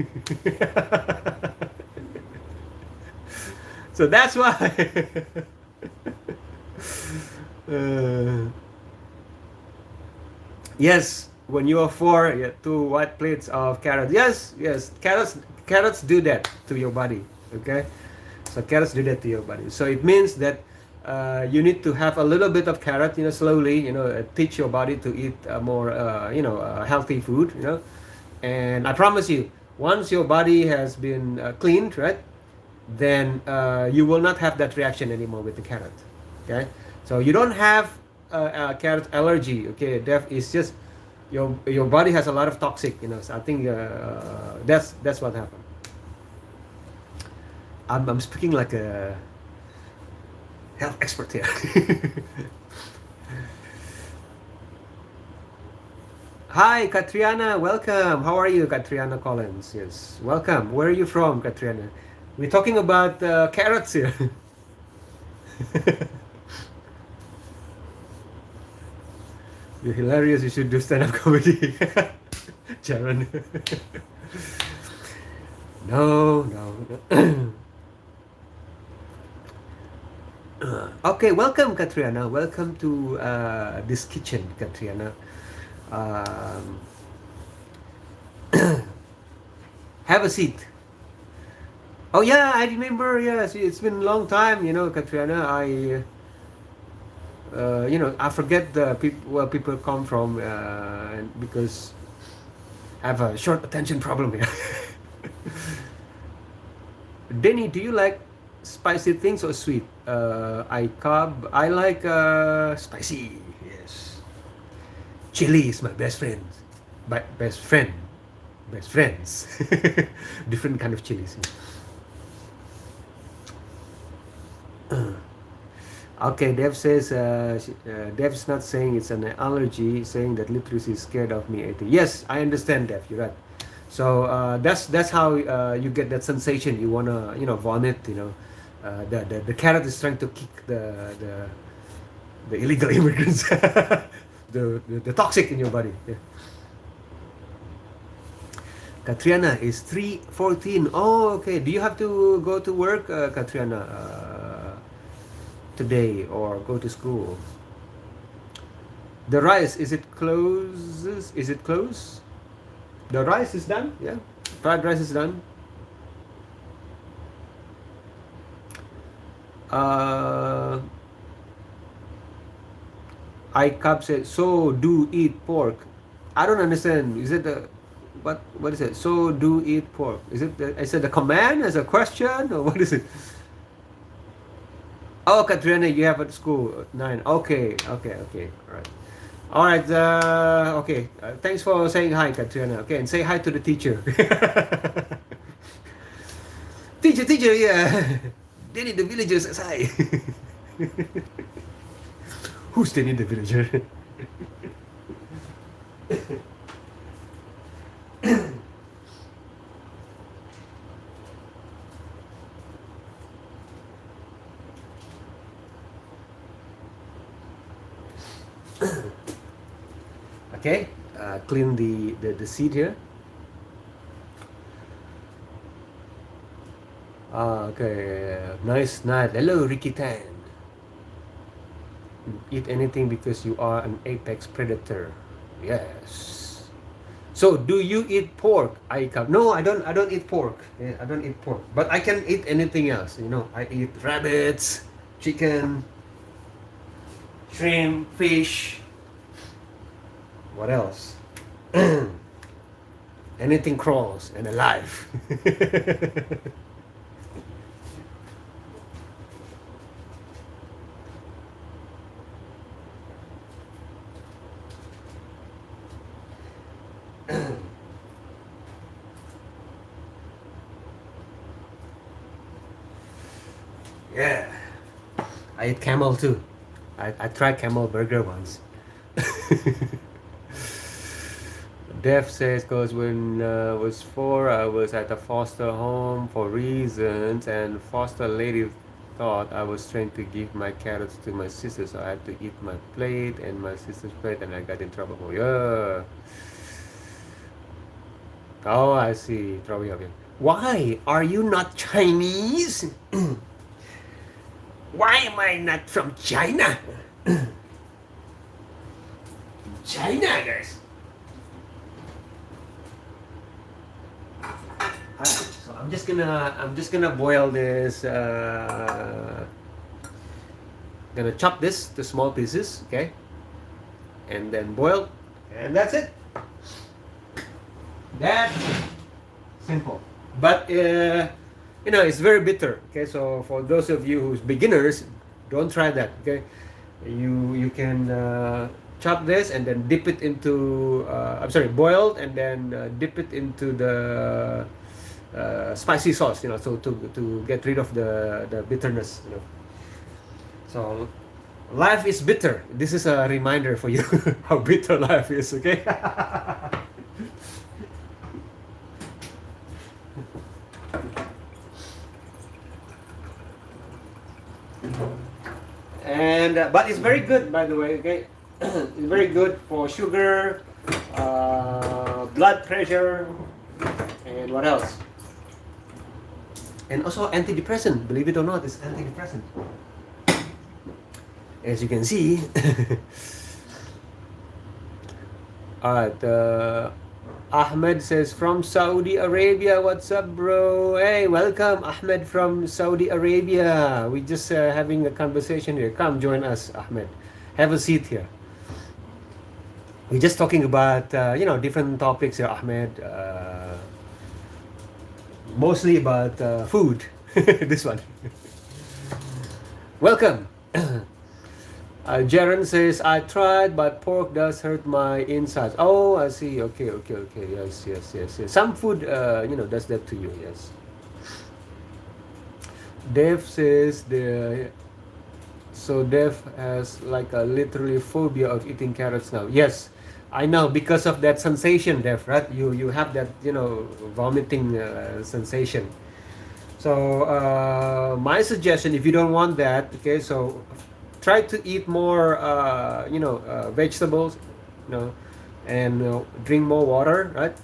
So that's why. Yes, when you are four, yeah, 2 white plates of carrots. Yes, carrots do that to your body. Okay, so carrots do that to your body. So it means that you need to have a little bit of carrot, slowly, teach your body to eat more, healthy food, And I promise you, once your body has been cleaned, right, then you will not have that reaction anymore with the carrot. Okay, so you don't have carrot allergy. Okay, is just your body has a lot of toxic. So I think that's what happened. I'm speaking like a health expert here. Hi, Katriana. Welcome. How are you, Katriana Collins? Yes, welcome. Where are you from, Katriana? We're talking about carrots here. You're hilarious. You should do stand-up comedy. Sharon. No. Okay, welcome, Katriana. Welcome to this kitchen, Katriana. Have a seat. Oh yeah, I remember. Yes, it's been a long time. Katriana. I forget the people where people come from, because I have a short attention problem here. Denny, do you like spicy things or sweet? I like spicy. Yes. Chili is my best friend. Best friends. Different kind of chilies. Okay, Dev says Dev's not saying it's an allergy, saying that literacy is scared of me. Yes, I understand, Dev. You're right. So that's how you get that sensation. You wanna vomit. The carrot is trying to kick the illegal immigrants, the toxic in your body. Yeah. Katriana is 3:14. Oh, okay. Do you have to go to work, Katriana, today, or go to school? The rice, is it closes? Is it close? The rice is done. Yeah, fried rice is done. I Cup said, so do eat pork. I don't understand. Is it the what is it? So do eat pork. Is it is it a command as a question or what is it? Oh, Katrina, you have at school at 9. Okay, okay, okay. All right. All right. Okay. Thanks for saying hi, Katrina. Okay, and say hi to the teacher. Teacher, yeah. Danny the villager says hi. Who's Danny the villager? Okay, clean the seat here. Okay, nice night. Hello, Ricky Tan. Eat anything because you are an apex predator. Yes. So, do you eat pork? I come. No, I don't. I don't eat pork. Yeah, I don't eat pork. But I can eat anything else. You know, I eat rabbits, chicken, shrimp, fish. What else? Anything crawls and alive. Yeah. I eat camel too. I tried camel burger once. Dev says, because when I was 4, I was at a foster home for reasons, and foster lady thought I was trying to give my carrots to my sister, so I had to eat my plate and my sister's plate, and I got in trouble for yeah. Oh, I see. Trouble. Why are you not Chinese? Why am I not from China? China, guys. So I'm just gonna boil this. Gonna chop this to small pieces, okay, and then boil, and that's it. That's simple, but it's very bitter. Okay, so for those of you who's beginners, don't try that. Okay, you can chop this and then dip it into boiled, and then dip it into the spicy sauce, so to get rid of the bitterness, So life is bitter. This is a reminder for you how bitter life is, okay? And but it's very good, by the way, okay? It's very good for sugar, blood pressure, and what else? And also antidepressant, believe it or not, it's antidepressant. As you can see. Alright, Ahmed says, from Saudi Arabia, what's up, bro? Hey, welcome, Ahmed from Saudi Arabia. We just having a conversation here. Come join us, Ahmed. Have a seat here. We're just talking about, different topics here, Ahmed. Mostly about food. This one. Welcome. Jaren says, I tried, but pork does hurt my insides. Oh, I see. Okay. Yes. Some food, does that to you, yes. Dev says, so Dev has like a literally phobia of eating carrots now. Yes, I know, because of that sensation, Dev, right? You have that, vomiting sensation. So my suggestion, if you don't want that, okay, so try to eat more, vegetables, and drink more water, right?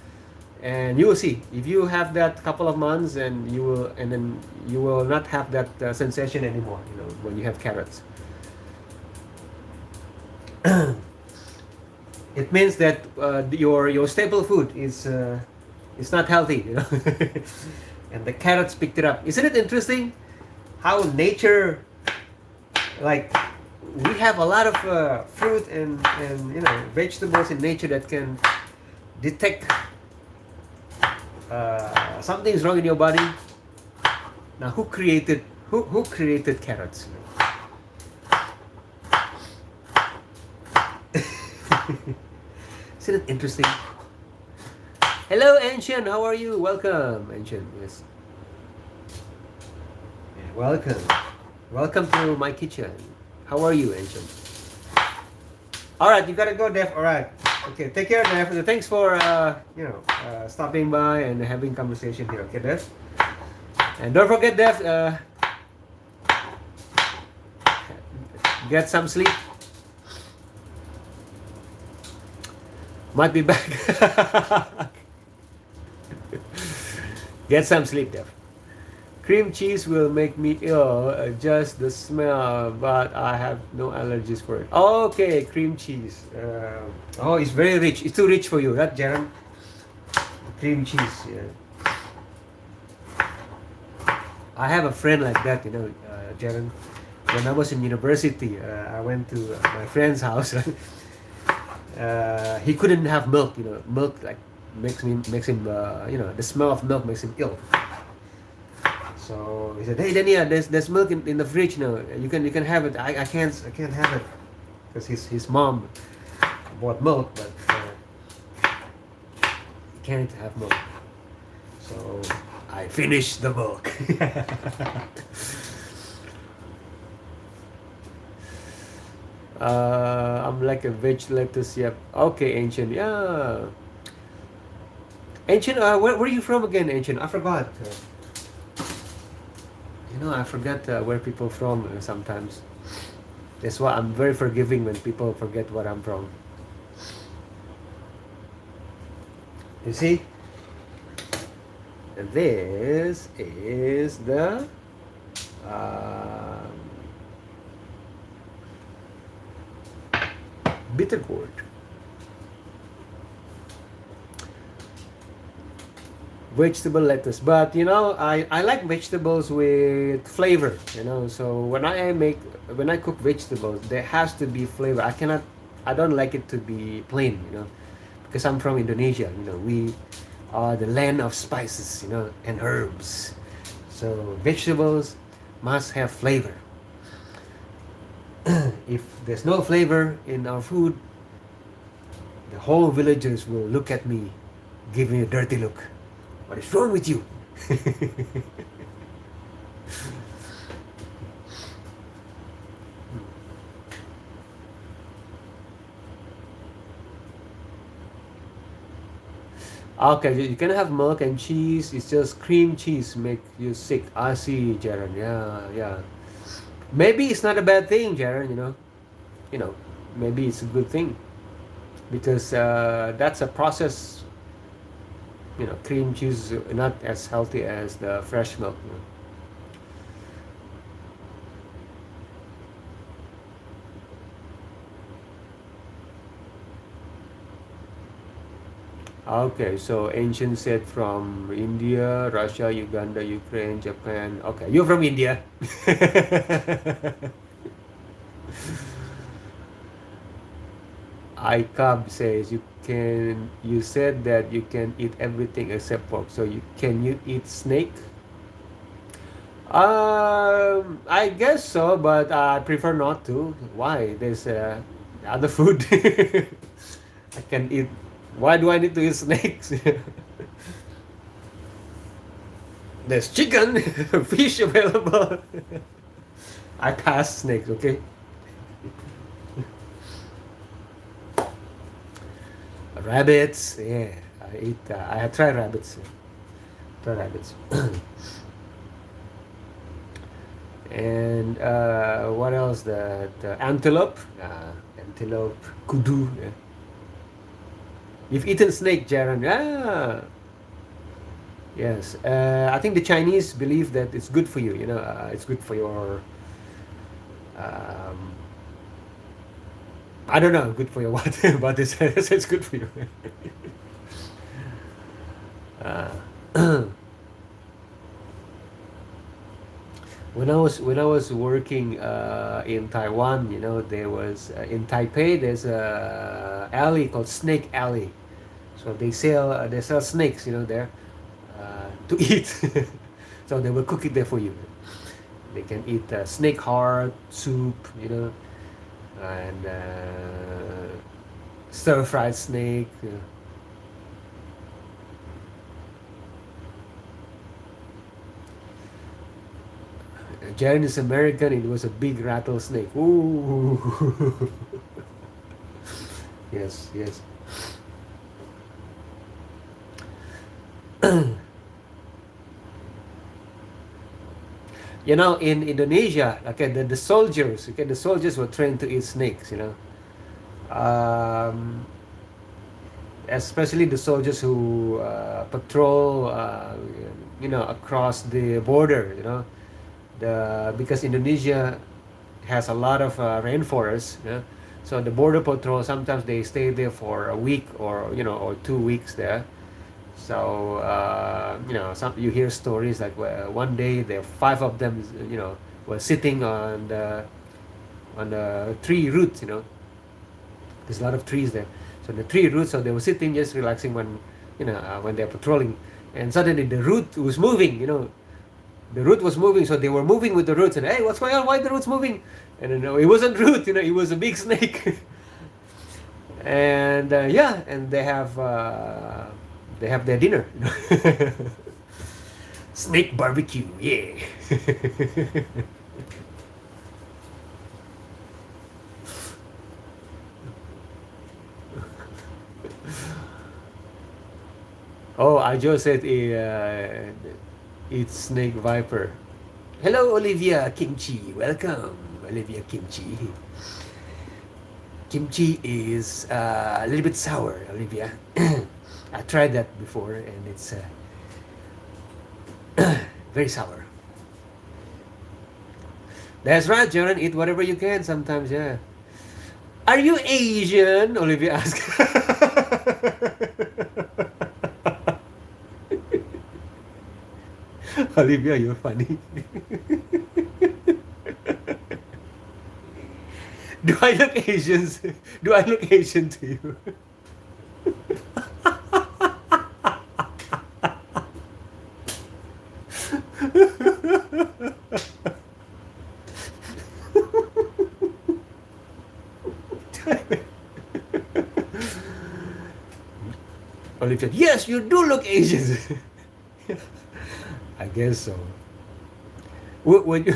And you will see, if you have that couple of months, and then you will not have that sensation anymore, when you have carrots. It means that your staple food is not healthy, and the carrots picked it up. Isn't it interesting how nature, like, we have a lot of fruit and vegetables in nature that can detect something is wrong in your body. Now, who created carrots? Isn't it interesting? Hello, Ancient. How are you? Welcome, Ancient. Yes. Yeah, welcome. Welcome to my kitchen. How are you, Ancient? All right, you gotta go, Def. All right. Okay, take care, Def. Thanks for stopping by and having conversation here. Okay, Def. And don't forget, Def. Get some sleep. Might be back. Get some sleep, Def. Cream cheese will make me ill, just the smell, but I have no allergies for it. Okay, cream cheese. Oh, it's very rich. It's too rich for you, right, Jaron? Cream cheese, yeah. I have a friend like that, Jaron. When I was in university, I went to my friend's house. He couldn't have milk, milk like makes him the smell of milk makes him ill. So he said, "Hey, Dania, there's milk in the fridge now. You can have it. I can't have it because his mom bought milk, but he can't have milk. So I finished the milk." I'm like a veg lettuce. Yep. Okay, Ancient. Yeah. Ancient. Where are you from again, Ancient? I forgot. I forget where people from sometimes. That's why I'm very forgiving when people forget where I'm from. You see? And this is the bitter gourd. Vegetable lettuce, but I like vegetables with flavor, so when I cook vegetables, there has to be flavor. I don't like it to be plain, because I'm from Indonesia. We are the land of spices, and herbs, so vegetables must have flavor. If there's no flavor in our food, the whole villagers will look at me, give me a dirty look. What is wrong with you? Okay, you can have milk and cheese. It's just cream cheese make you sick. I see, Jaron. Yeah. Maybe it's not a bad thing, Jaron. Maybe it's a good thing because that's a process. Cream cheese is not as healthy as the fresh milk. Okay, so Ancient said from India, Russia, Uganda, Ukraine, Japan. Okay, you're from India. ICAB says you said that you can eat everything except pork. So can you eat snake? I guess so, but I prefer not to. Why? There's other food I can eat. Why do I need to eat snakes? There's chicken, fish available. I pass snakes, okay? Rabbits, yeah. I had tried rabbits. And what else? The antelope. Antelope, kudu. Yeah. You've eaten snake, Jaron. Yeah. Yes. I think the Chinese believe that it's good for you. It's good for your. Um, I don't know, good for your what, but it's good for you. When I was working in Taiwan, there was in Taipei. There's a alley called Snake Alley. So they sell snakes, there to eat. So they will cook it there for you. They can eat snake heart soup, and stir fried snake. Chinese American, it was a big rattlesnake. Ooh. Yes, yes. In Indonesia, okay, the soldiers were trained to eat snakes. Um, Especially the soldiers who patrol, across the border. Because Indonesia has a lot of rainforests. So the border patrol, sometimes they stay there for a week, or 2 weeks there. So you hear stories like one day there 5 of them, were sitting on the tree roots. There's a lot of trees there. So the tree roots, so they were sitting just relaxing when they're patrolling, and suddenly the root was moving. The root was moving, so they were moving with the roots. And hey, what's going on? Why the roots moving? And then, no, it wasn't root. It was a big snake. And yeah, and they have their dinner. Snake barbecue, yeah. Oh, Ajo said it's snake viper. Hello, Olivia Kimchi. Welcome, Olivia Kimchi. Kimchi is a little bit sour, Olivia. I tried that before, and it's very sour. That's right, Jordan. Eat whatever you can sometimes, yeah. Are you Asian? Olivia asked. Olivia, you're funny. Do I look Asian? Do I look Asian to you? Olivia, yes, you do look Asian. I guess so. Would you,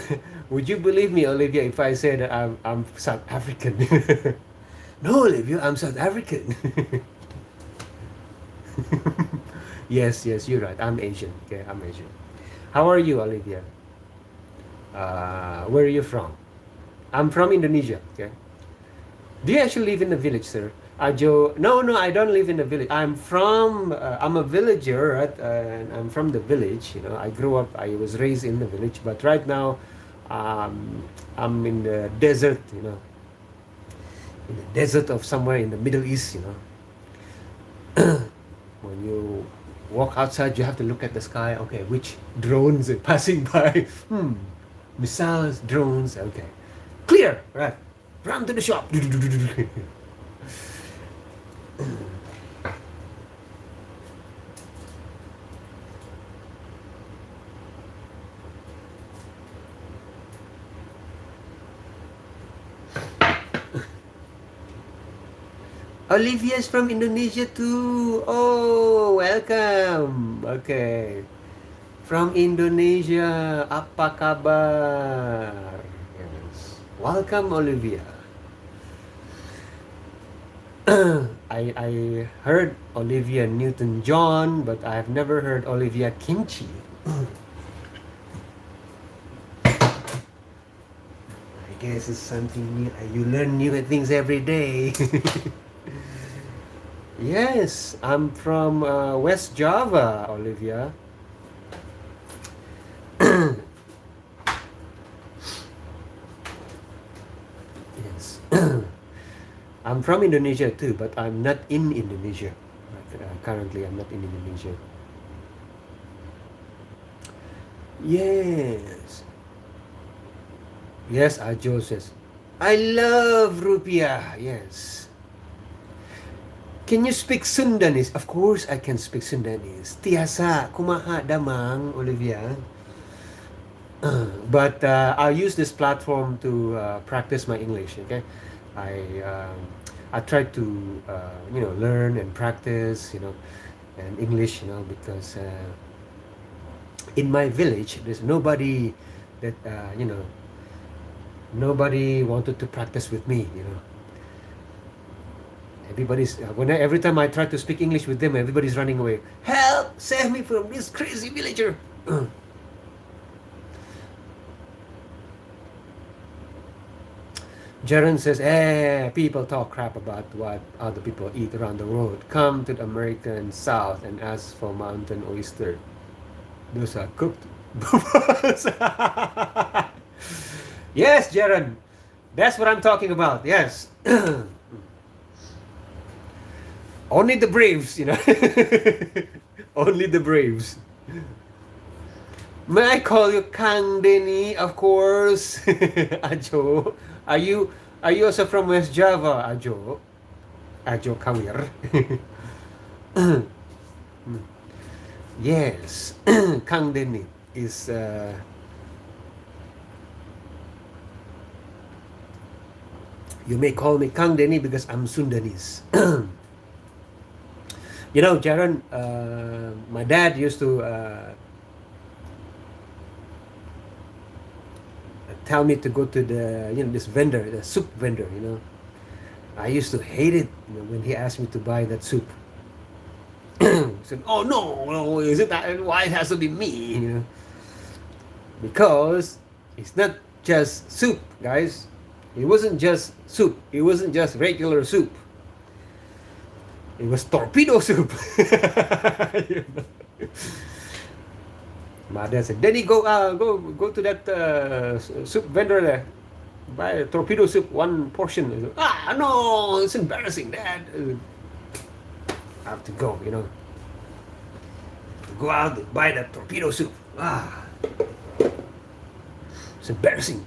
would you believe me, Olivia, if I say that I'm South African? No, Olivia, I'm South African. Yes, yes, you're right. I'm Asian. Okay, I'm Asian. How are you, Olivia? Where are you from? I'm from Indonesia. Okay. Do you actually live in the village, sir? Joe, no, no, I don't live in the village. I'm a villager, right? And I'm from the village. I grew up, I was raised in the village, but right now, I'm in the desert. In the desert of somewhere in the Middle East. When you walk outside, you have to look at the sky. Okay, which drones are passing by? Missiles, drones. Okay, clear. Right, run to the shop. Olivia's from Indonesia too. Oh, welcome. Okay. From Indonesia, apa kabar? Yes. Welcome, Olivia. I heard Olivia Newton-John, but I have never heard Olivia Kimchi. I guess it's something new. You learn new things every day. Yes, I'm from West Java, Olivia. Yes. I'm from Indonesia too, but I'm not in Indonesia. Currently, I'm not in Indonesia. Yes. Yes, Ajo says, I love rupiah. Yes. Can you speak Sundanese? Of course I can speak Sundanese. Tiasa, kumaha damang, Olivia. But I'll use this platform to practice my English. Okay, I um, I try to learn and practice and English because in my village there's nobody that nobody wanted to practice with me. Everybody's every time I try to speak English with them, everybody's running away. Help! Save me from this crazy villager. Jaron says, people talk crap about what other people eat around the world. Come to the American South and ask for mountain oyster. Those are cooked. Yes, Jaron. That's what I'm talking about. Yes. Only the braves, Only the braves. May I call you Kang Denny, of course. Ajo. Are you also from West Java, Ajo? Ajo Kawir. Yes. Kang Denny is you may call me Kang Denny because I'm Sundanese. Jaron, my dad used to tell me to go to this vendor, the soup vendor. I used to hate it when he asked me to buy that soup. He said, "Oh no, is it that? Why it has to be me?" Because it's not just soup, guys. It wasn't just soup. It wasn't just regular soup. It was torpedo soup. My dad said, "Daddy, go to that soup vendor there. Buy a torpedo soup, one portion." I said, no, it's embarrassing, Dad. I have to go, Go out and buy that torpedo soup. It's embarrassing.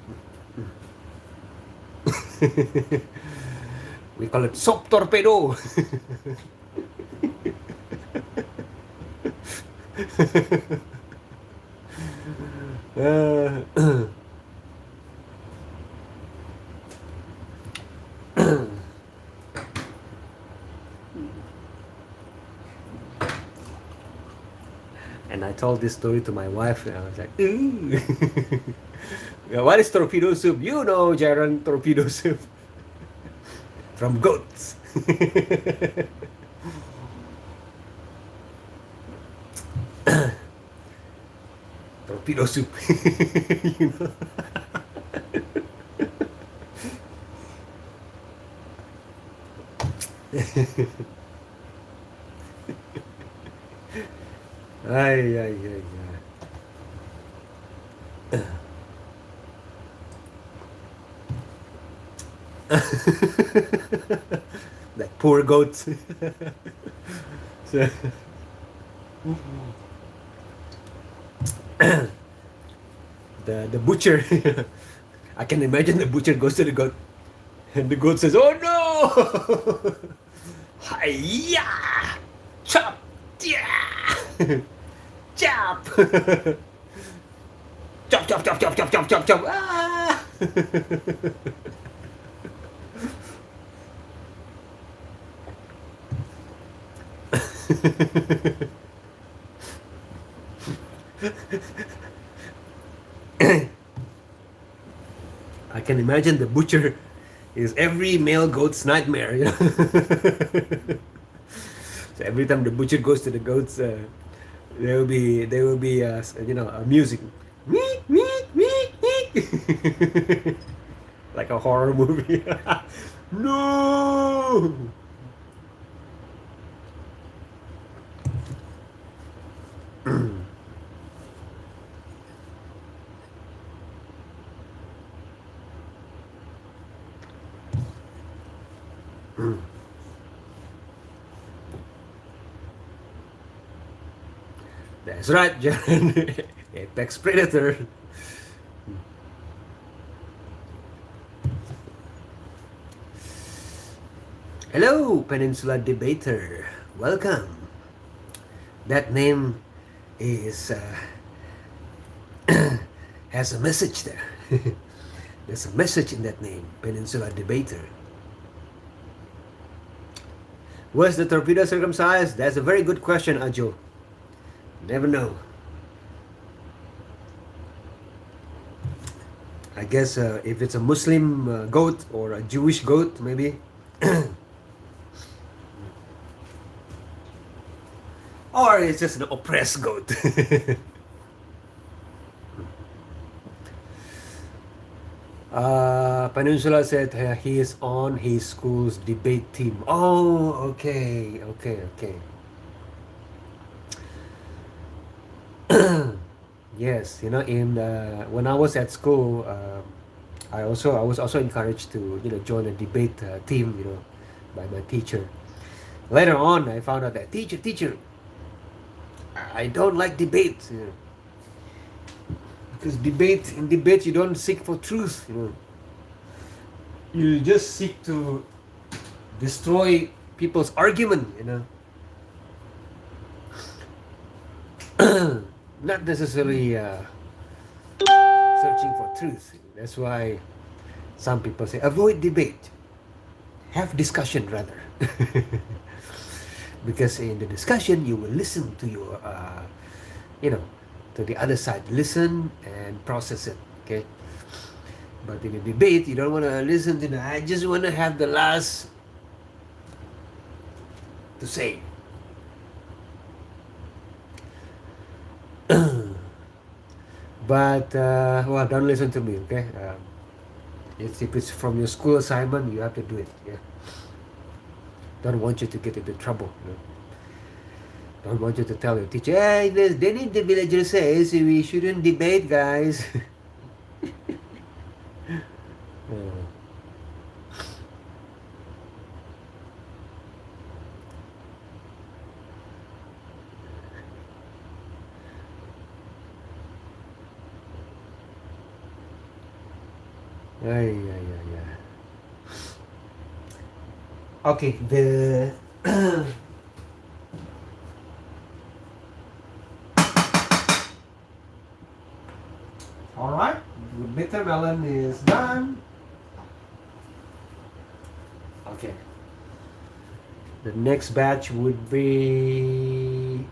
We call it soap torpedo. And I told this story to my wife, and I was like, ooh. What is torpedo soup? Jaron, torpedo soup. From goats. Torpedo soup. Ay, ay, ay, ay. Like poor goats. So, the butcher. I can imagine the butcher goes to the goat, and the goat says, "Oh no! Hiya! Chop! Yeah! Chop! Chop! Chop! Chop! Chop! Chop! Chop! Chop! Chop! Ah!" I can imagine the butcher is every male goat's nightmare. So every time the butcher goes to the goats, there will be music, like a horror movie. No. That's right, John. Apex predator. Hello, Peninsula Debater. Welcome. That name is has a message there. There's a message in that name, Peninsula Debater. Was the torpedo circumcised? That's a very good question, Ajo. Never know. I guess if it's a Muslim goat or a Jewish goat, maybe. Or it's just an oppressed goat. Peninsula said he is on his school's debate team. Oh, okay. Yes, in when I was at school, I was also encouraged to join a debate team, by my teacher. Later on, I found out that teacher, I don't like debates, because in debate you don't seek for truth, you just seek to destroy people's argument, not necessarily searching for truth. That's why some people say avoid debate, have discussion rather. Because in the discussion you will listen to your to the other side, listen and process it, okay? But in a debate you don't want to listen to I just want to have the last to say. But well, don't listen to me, okay? If it's from your school assignment, you have to do it. Yeah. Don't want you to get into trouble. Don't want you to tell your teacher, hey, Danny the villager says we shouldn't debate, guys. Yeah. Okay, the all right, the bitter melon is done. Okay, the next batch would be,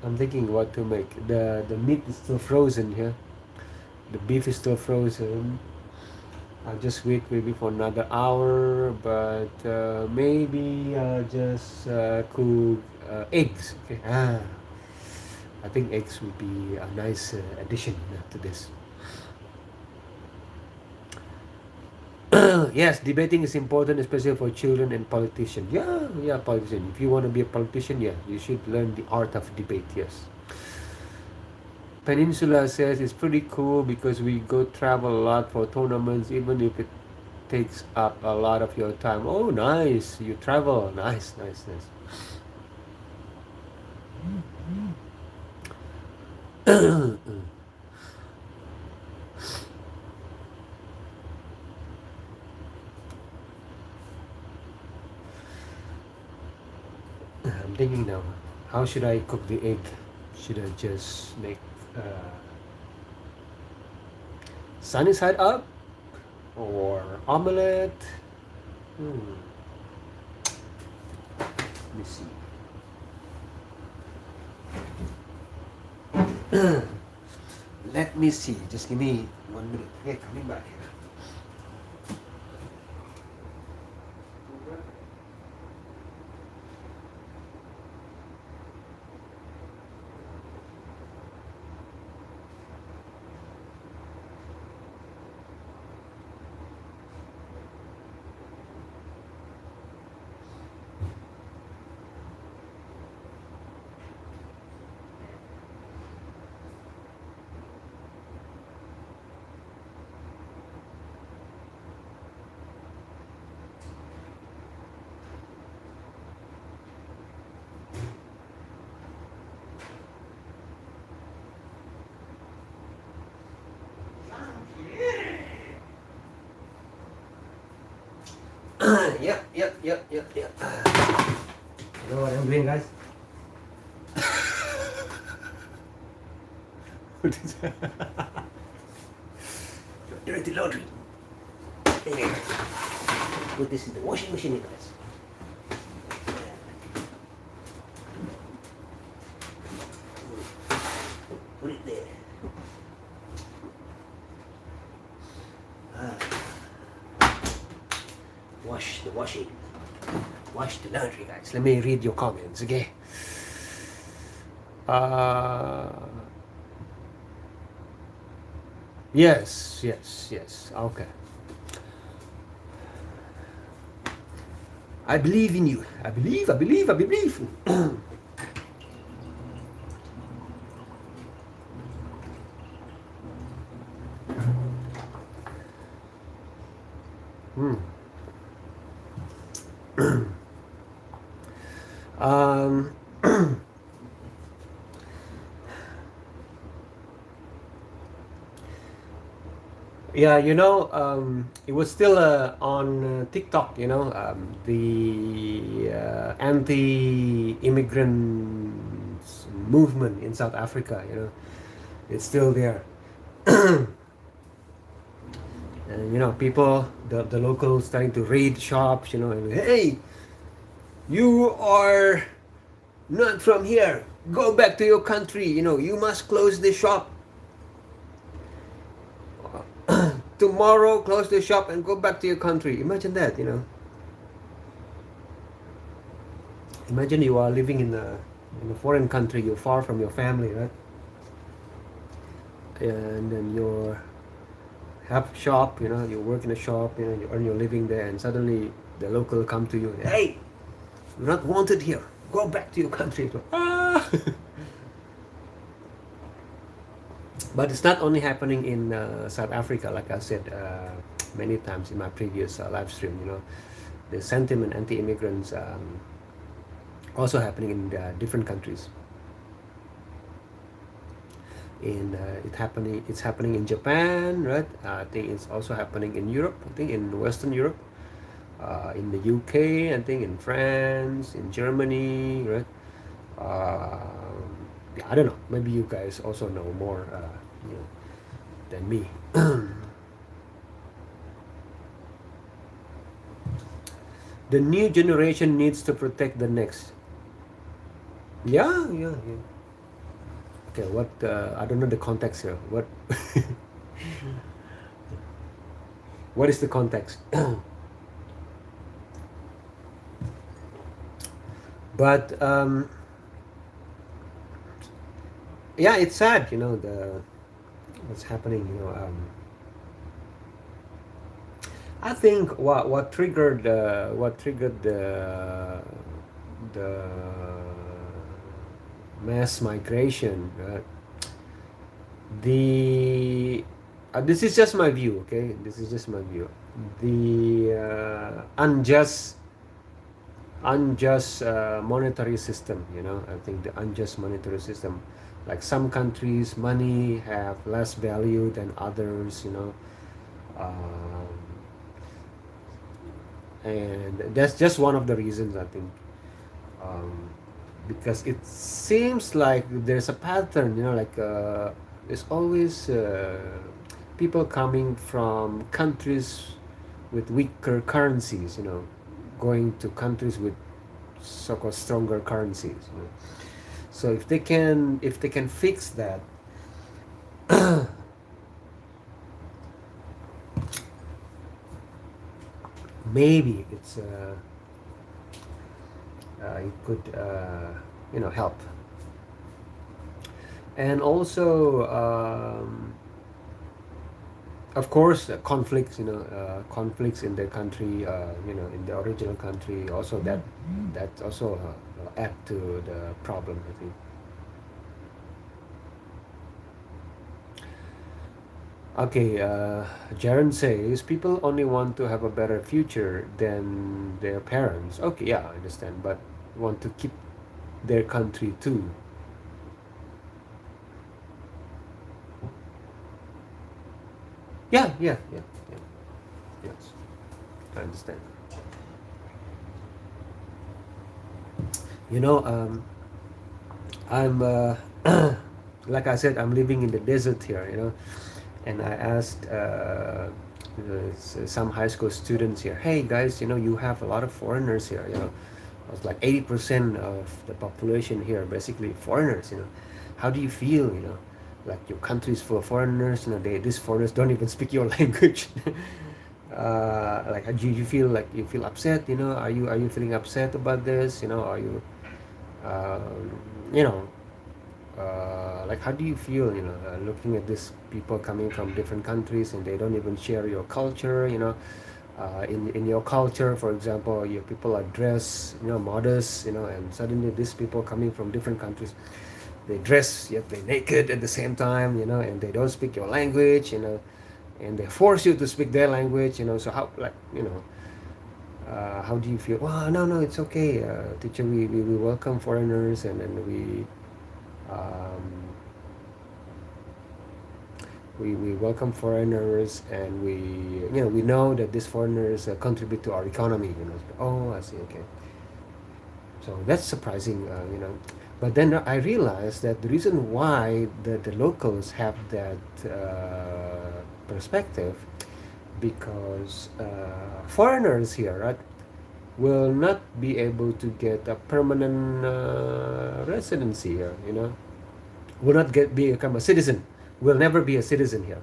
I'm thinking what to make. The meat is still frozen here. The beef is still frozen. I'll just wait maybe for another hour, but maybe I'll just cook eggs. Okay. I think eggs would be a nice addition to this. Yes, debating is important, especially for children and politicians. Yeah, politician. If you want to be a politician, yeah, you should learn the art of debate. Yes. Peninsula says it's pretty cool because we go travel a lot for tournaments, even if it takes up a lot of your time. Oh, nice! You travel. Nice. I'm thinking now, how should I cook the egg? Should I just make sunny side up or omelette? Let me see. Let me see. Just give me 1 minute. Okay, coming back here. Yep. You know what I'm doing, guys? Dirty laundry. Anyway, put this in the washing machine, guys. Put it there. Wash the washing. Wash the laundry, guys. Let me read your comments, okay? Yes. Okay. I believe in you. I believe. um, yeah, it was still on TikTok, the anti-immigrant movement in South Africa, it's still there. And people, the locals starting to raid shops, and, hey, you are not from here, go back to your country, you must close the shop tomorrow, close the shop and go back to your country. Imagine that. Imagine you are living in a foreign country, you're far from your family, right? And then you have shop, you work in a shop, you earn your living there, and suddenly the local come to you, hey, you're not wanted here, go back to your country. But it's not only happening in South Africa, like I said many times in my previous live stream. The sentiment anti-immigrants also happening in different countries. It's happening in Japan, right? I think it's also happening in Europe. I think in Western Europe, in the UK. I think in France, in Germany, right? I don't know. Maybe you guys also know more than me. The new generation needs to protect the next. Yeah. Okay, what? I don't know the context here. What? What is the context? But yeah, it's sad, what's happening. I think what triggered the mass migration. This is just my view, okay? This is just my view. The unjust monetary system. I think the unjust monetary system, like some countries, money have less value than others. And that's just one of the reasons, I think, because it seems like there's a pattern. There's always people coming from countries with weaker currencies, going to countries with so-called stronger currencies. So if they can fix that, maybe it could help. And also of course conflicts in their country, in the original country, also that also add to the problem, I think. Okay, Jaren says people only want to have a better future than their parents. Okay, yeah, I understand, but want to keep their country too. Yeah. Yes, I understand. You know, I'm like I said, I'm living in the desert here. And I asked some high school students here, hey guys, you have a lot of foreigners here. It's like 80% of the population here, basically foreigners. How do you feel? Like your country is full of foreigners. These foreigners don't even speak your language. Like, do you feel like you feel upset? Are you feeling upset about this? Are you, um, you know, like how do you feel? Looking at these people coming from different countries and they don't even share your culture. In your culture, for example, your people are dressed, modest, and suddenly these people coming from different countries, they dress yet they're naked at the same time, and they don't speak your language, and they force you to speak their language, so how, like, how do you feel? Well, no, no, it's okay, teacher, we welcome foreigners, and then um, we welcome foreigners, and we know that these foreigners contribute to our economy. Oh, I see, okay. So that's surprising, but then I realized that the reason why the locals have that perspective, because foreigners here, right, will not be able to get a permanent residency here, will not become a citizen, will never be a citizen here.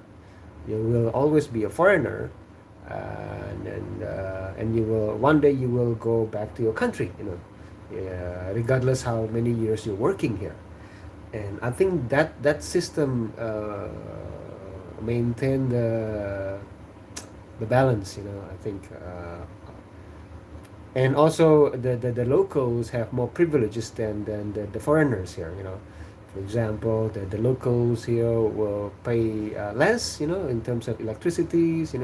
You will always be a foreigner, and you will one day you will go back to your country, regardless how many years you're working here. And I think that system maintain the balance. I think, and also the locals have more privileges than the foreigners here. For example, the locals here will pay less, in terms of electricities.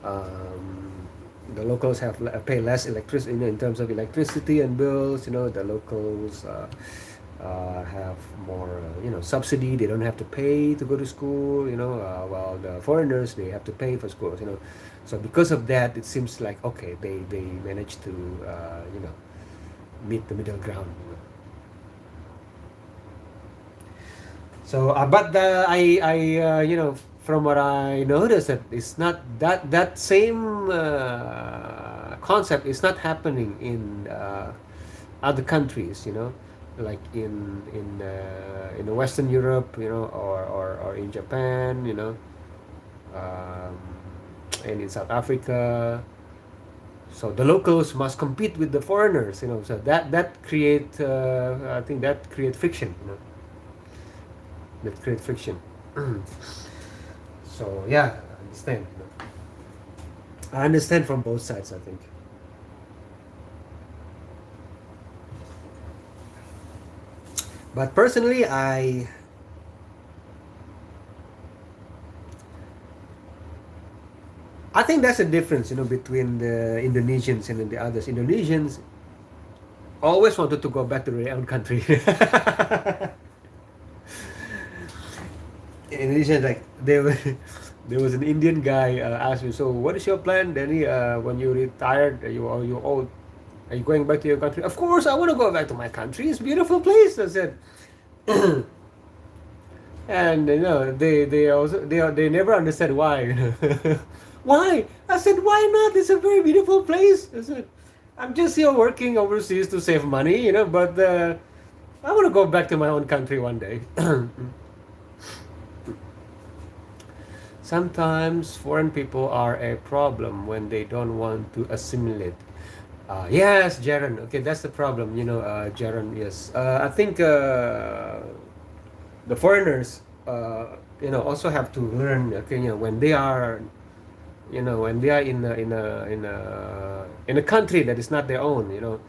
um, the locals pay less electricity, in terms of electricity and bills. The locals have more, subsidy. They don't have to pay to go to school. While the foreigners, they have to pay for schools. So because of that, it seems like, okay, they manage to meet the middle ground. So, but from what I noticed, that it's not that same concept is not happening in other countries. Like in the Western Europe, or in Japan, um, and in South Africa. So the locals must compete with the foreigners. So that create, I think that create friction. That create friction. So yeah, I understand. I understand from both sides, I think. But personally, I think that's a difference, between the Indonesians and the others. Indonesians always wanted to go back to their own country. Indonesians, like, there was an Indian guy asked me, so what is your plan, Danny? When you retired, you old, are you going back to your country? Of course, I want to go back to my country. It's a beautiful place. I said, and they also they never understand why. Why? I said, why not? It's a very beautiful place. I said, I'm just here working overseas to save money, but I want to go back to my own country one day. Sometimes foreign people are a problem when they don't want to assimilate. Yes, Jaron. Okay, that's the problem. Jaron. Yes. I think the foreigners, also have to learn. Okay, when they are in a country that is not their own.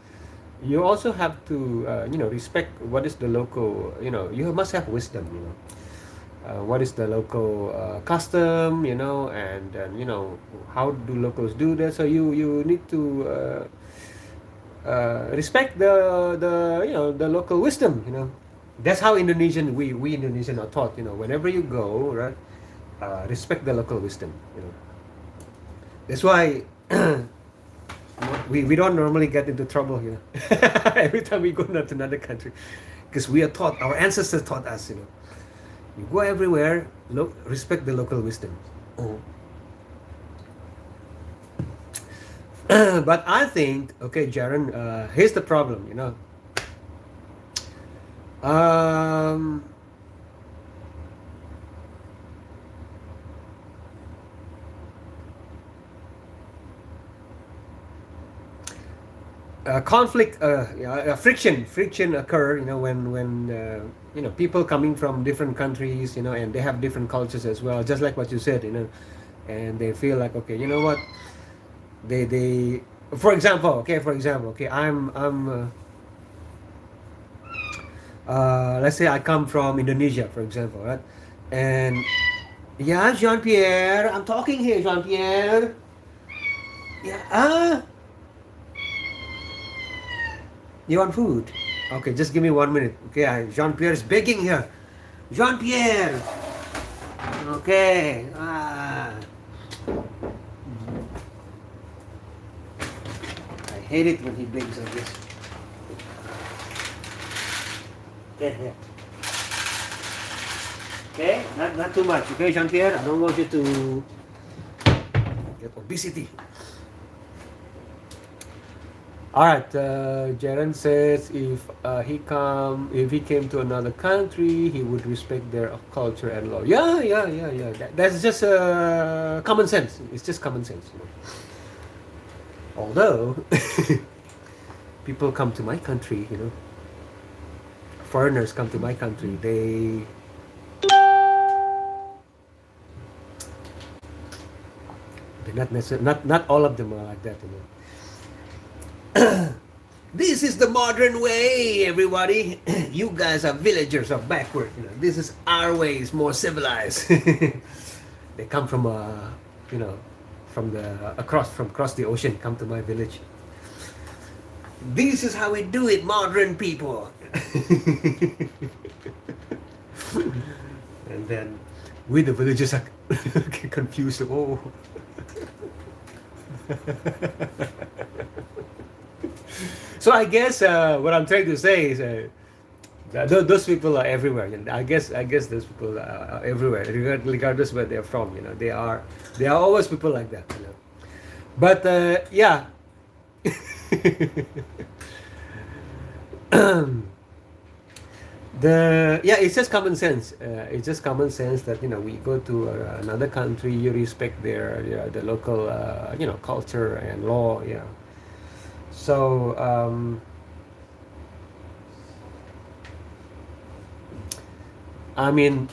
You also have to respect what is the local. You must have wisdom. What is the local custom, and how do locals do that. So you need to respect the local wisdom. That's how we Indonesian are taught. Whenever you go, right, respect the local wisdom. That's why We don't normally get into trouble, you know, every time we go to another country, because we are taught, our ancestors taught us, you know, you go everywhere, respect the local wisdom. Oh. But I think, okay, Jaron, here's the problem, you know. Um, conflict, friction occur, you know, when you know, people coming from different countries, you know, and they have different cultures as well, just like what you said, you know, and they feel like, okay, you know what, they for example, okay, I'm let's say I come from Indonesia, for example, right? And yeah, Jean Pierre, I'm talking here, Jean Pierre. Yeah, you want food? Okay, just give me 1 minute. Okay, Jean Pierre is begging here. Jean Pierre. Okay. I hate it when he begs like this. Okay, yeah. Okay, not too much. Okay, Jean Pierre, I don't want you to get obesity. All right, Jaren says if he came to another country, he would respect their culture and law. Yeah. That's just common sense. It's just common sense. You know? Although people come to my country, you know, foreigners come to my country, they're not necessarily, not all of them are like that, you know. This is the modern way, everybody. You guys are villagers are backward. You know, this is our way. It's more civilized. They come from you know, from across the ocean. Come to my village. This is how we do it, modern people. And then we the villagers are confused. Oh. So I guess what I'm trying to say is those people are everywhere. You know, I guess those people are everywhere, regardless where they're from. You know, they are always people like that. You know, but yeah. It's just common sense. It's just common sense that, you know, we go to another country, you respect their the local you know, culture and law. Yeah. So I mean,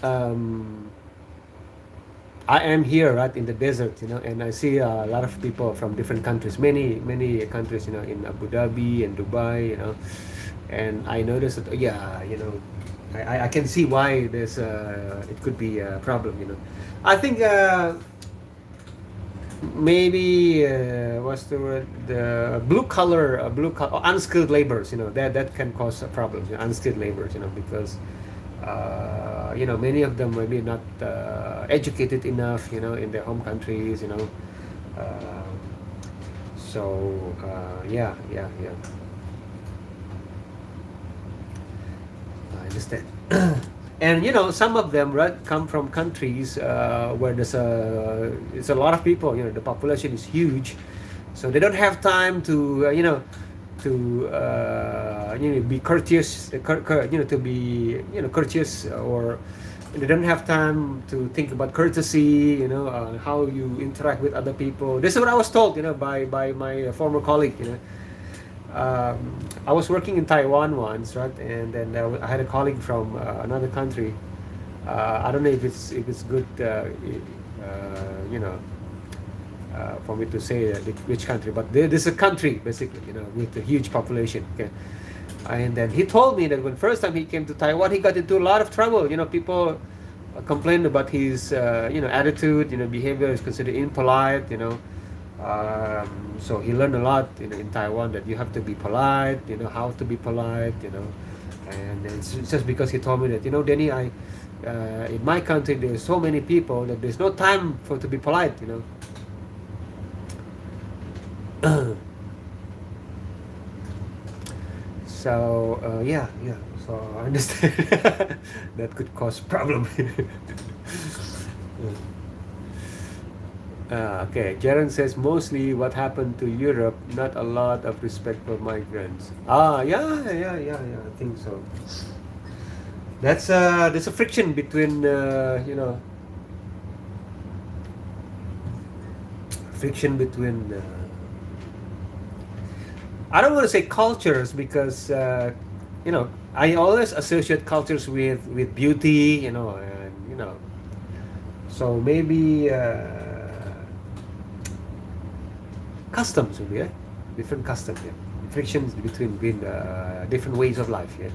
I am here, right, in the desert, you know, and I see a lot of people from different countries, many countries, you know, in Abu Dhabi and Dubai, you know, and I noticed that, yeah, you know, I can see why there's it could be a problem, you know. I think maybe what's the word, the blue collar unskilled laborers, you know, that can cause problems, you know, unskilled laborers, you know, because you know, many of them maybe not educated enough, you know, in their home countries, you know. So yeah, I understand. And you know, some of them, right, come from countries where it's a lot of people. You know, the population is huge, so they don't have time to you know, to you know, be courteous, you know, to be, you know, courteous, or they don't have time to think about courtesy, you know, how you interact with other people. This is what I was told, you know, by my former colleague, you know. I was working in Taiwan once, right, and then I had a colleague from another country. I don't know if it's good, you know, for me to say which country, but this is a country basically, you know, with a huge population. Okay, and then he told me that when first time he came to Taiwan, he got into a lot of trouble. You know, people complained about his you know, attitude, you know, behavior is considered impolite, you know. So he learned a lot, you know, in Taiwan, that you have to be polite, you know, how to be polite, you know. And it's just because he told me that, you know, Denny, in my country there's so many people that there's no time to be polite, you know. So yeah. So I understand that could cause problem. Okay, Jaren says mostly what happened to Europe, not a lot of respect for migrants. Yeah. I think so. That's there's a friction between friction between I don't want to say cultures because I always associate cultures with beauty, and so maybe customs will be different customs, yeah. Frictions between different ways of life, yeah.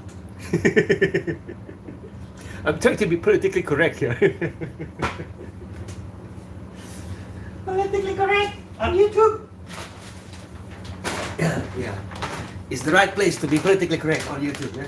I'm trying to be politically correct here. Politically correct on YouTube. Yeah, it's the right place to be politically correct on YouTube, yeah.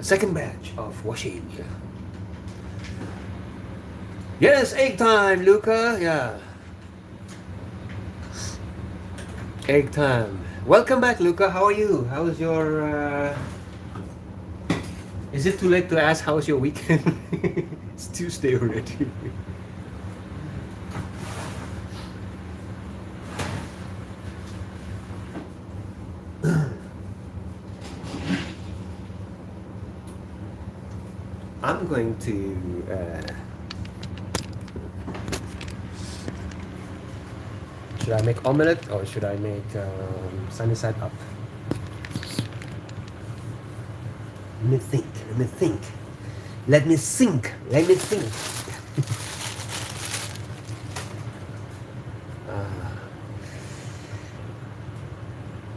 Second batch of washing. Yes, egg time, Luca. Yeah, egg time. Welcome back, Luca. How are you? How's your? Is it too late to ask how's your weekend? It's Tuesday already. I'm going to. Should I make omelette or should I make sunny side up? Let me think. Let me think. Let me think. Let me think.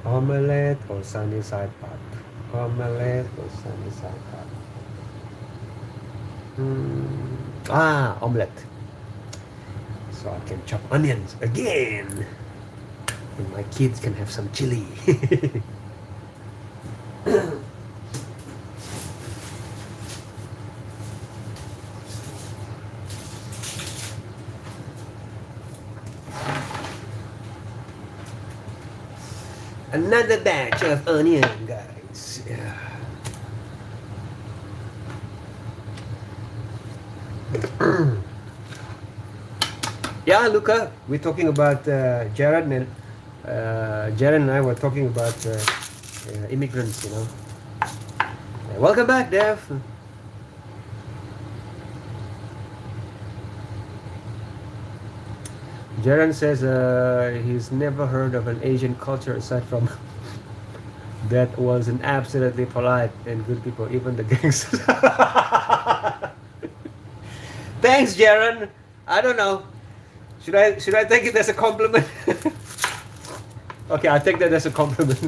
Omelette or sunny side up? Omelette or sunny side up? Omelette. So I can chop onions again. And my kids can have some chili. Another batch of onion, guys. Yeah. Yeah, Luca, we're talking about Jared and I were talking about immigrants, Welcome back, Dev. Jaron says he's never heard of an Asian culture aside from that was an absolutely polite and good people, even the gangsters. Thanks, Jaron. I don't know. Should I take it as a compliment? Okay, I'll take that as a compliment.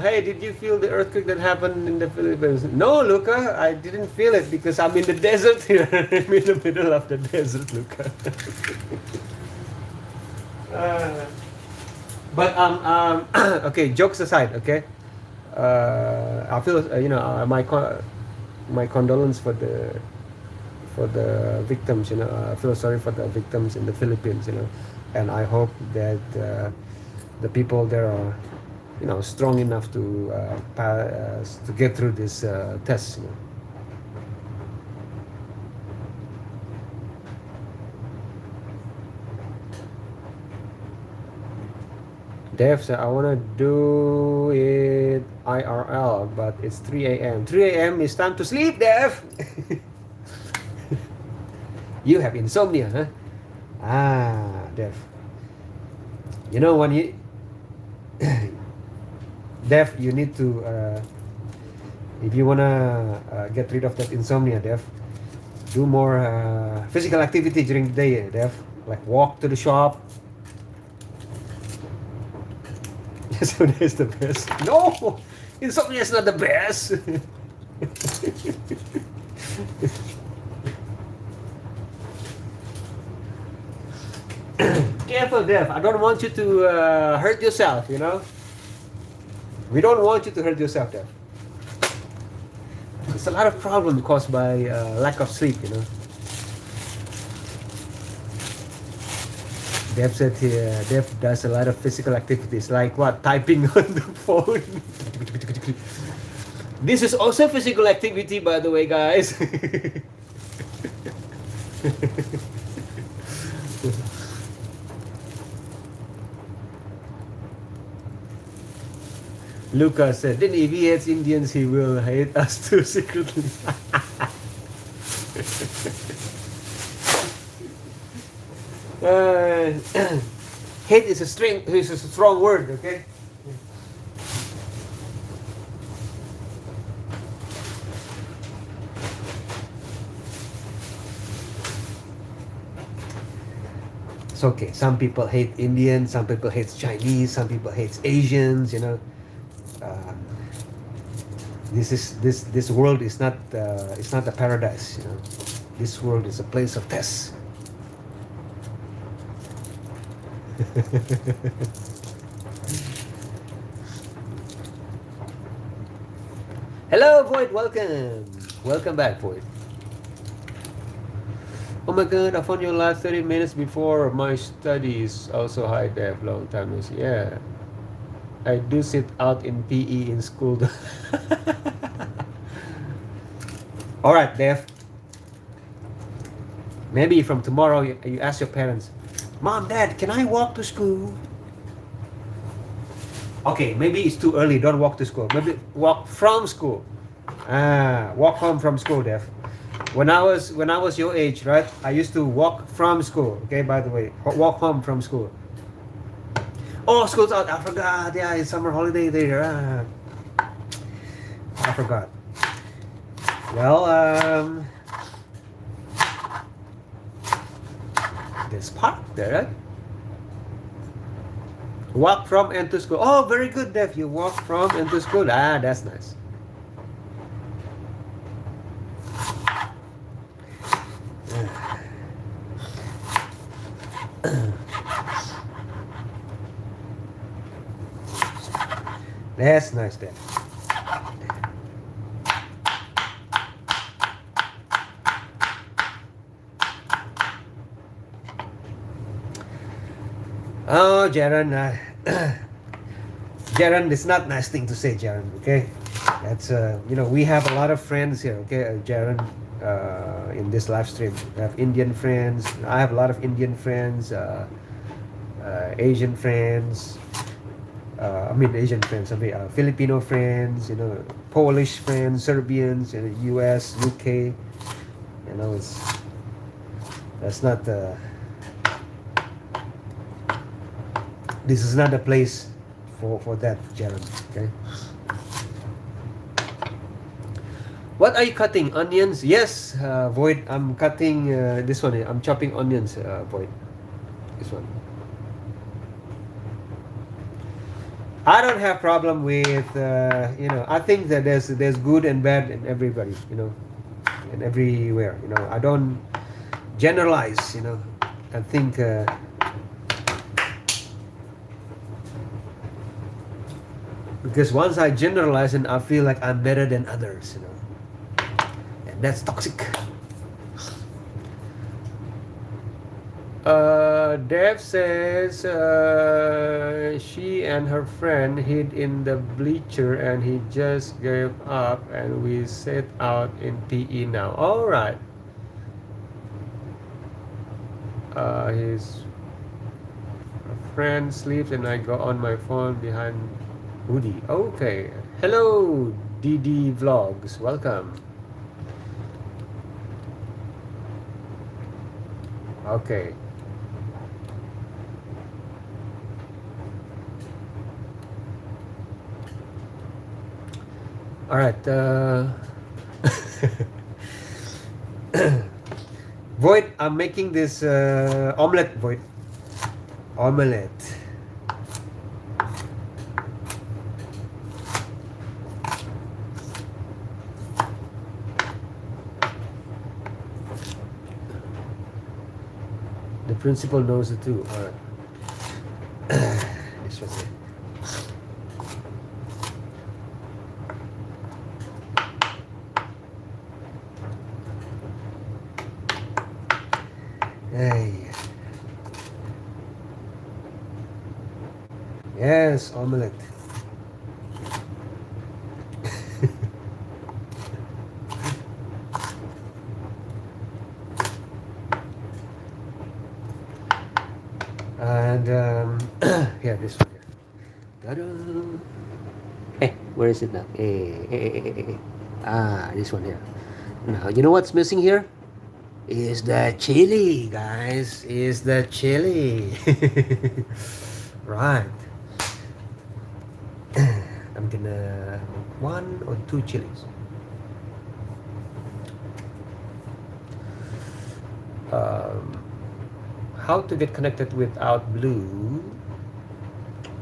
Hey, did you feel the earthquake that happened in the Philippines? No, Luca, I didn't feel it because I'm in the desert here. I'm in the middle of the desert, Luca. But okay, jokes aside, okay. I feel my condolence for the victims. I feel sorry for the victims in the Philippines. And I hope that the people there are strong enough to get through this test. Dave said, I want to do it IRL, but it's 3 a.m. 3 a.m. is time to sleep, Dave. You have insomnia, huh? Dave. When you... Dev, you need to, if you want to get rid of that insomnia, Dev, Do more physical activity during the day, Dev. Like walk to the shop. So that's the best. No, insomnia is not the best. Careful, Dev. I don't want you to hurt yourself. You know, we don't want you to hurt yourself, Dev. It's a lot of problems caused by lack of sleep. You know. Dev said Dev does a lot of physical activities, like what? Typing on the phone. This is also physical activity, by the way, guys. Lucas said, then if he hates Indians, he will hate us too secretly. Hate is a strong word, okay? It's okay. Some people hate Indians, some people hate Chinese, some people hate Asians, you know. This world is not it's not a paradise, you know. This world is a place of tests. Hello, Void. Welcome back, Void. Oh my God, I found your last 30 minutes before my studies. Also, hi, Dev. Long time no see. Yeah, I do sit out in PE in school. All right, Dev. Maybe from tomorrow you ask your parents, Mom, Dad, can I walk to school? Okay, maybe it's too early. Don't walk to school. Maybe walk from school. Walk home from school, Dev. When I was your age, right? I used to walk from school. Okay, by the way, walk home from school. Oh, school's out. I forgot. Yeah, it's summer holiday there. I forgot. Well, there's park there, right? Walk from and to school. Oh, very good, Dev. You walk from and to school. That's nice. That's nice, Dev. Oh, Jaron, Jaron, it's not a nice thing to say, Jaron. Okay, that's we have a lot of friends here. Okay, Jaron, in this live stream, we have Indian friends. I have a lot of Indian friends, Asian friends. Asian friends. Filipino friends. Polish friends, Serbians, U.S., UK. That's not. This is not a place for that, Jaron. Okay. What are you cutting? Onions? Yes, Void. I'm cutting this one. I'm chopping onions, Void. This one. I don't have problem with I think that there's good and bad in everybody, and everywhere. I don't generalize. I think. Because once I generalize and I feel like I'm better than others, and that's toxic. Dev says she and her friend hid in the bleacher and he just gave up and we set out in PE now. All right. His friend sleeps and I go on my phone behind Woody. Okay. Hello, DD Vlogs. Welcome. Okay. All right. Void, I'm making this omelette, Void. Omelette. The principal knows it too. All right. This was it. Hey. Yes, omelette. And yeah, this one here. Ta-da! Hey, where is it now? Hey. Ah, this one here. Now, you know what's missing here? Is the chili, guys. Is the chili. Right. I'm gonna one or two chilies. How to get connected without blue?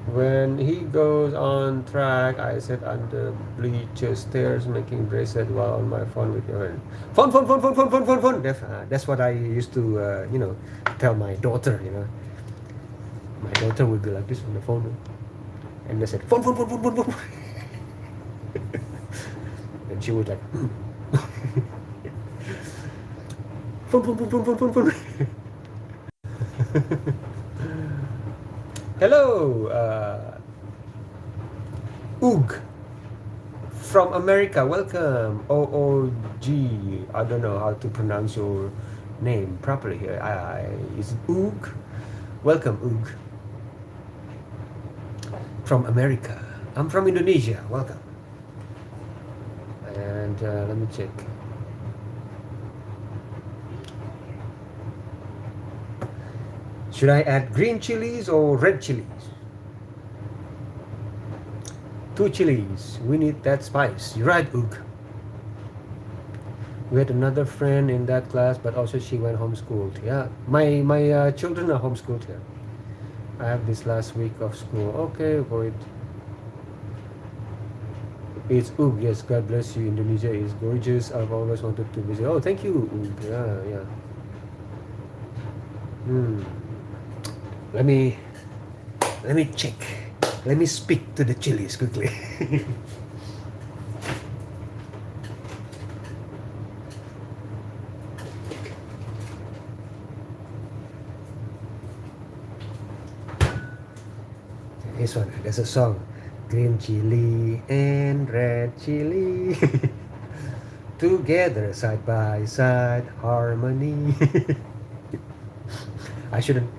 When he goes on track, I sit under bleachers stairs making bracelet while on my phone with your phone. That's what I used to, tell my daughter. My daughter would be like this on the phone, and they said phone. And she would like phone. Hello, Oog from America. Welcome, OOG. I don't know how to pronounce your name properly here. Is it Oog? Welcome, Oog from America. I'm from Indonesia. Welcome. And let me check. Should I add green chilies or red chilies? 2 chilies. We need that spice. You're right, Oog. We had another friend in that class, but also she went homeschooled. Yeah, my children are homeschooled here. I have this last week of school. Okay, Void. It's Oog. Yes, God bless you. Indonesia is gorgeous. I've always wanted to visit. Oh, thank you, Oog. Yeah. Let me check. Let me speak to the chilies quickly. This one, there's a song. Green chili and red chili. Together, side by side, harmony. I shouldn't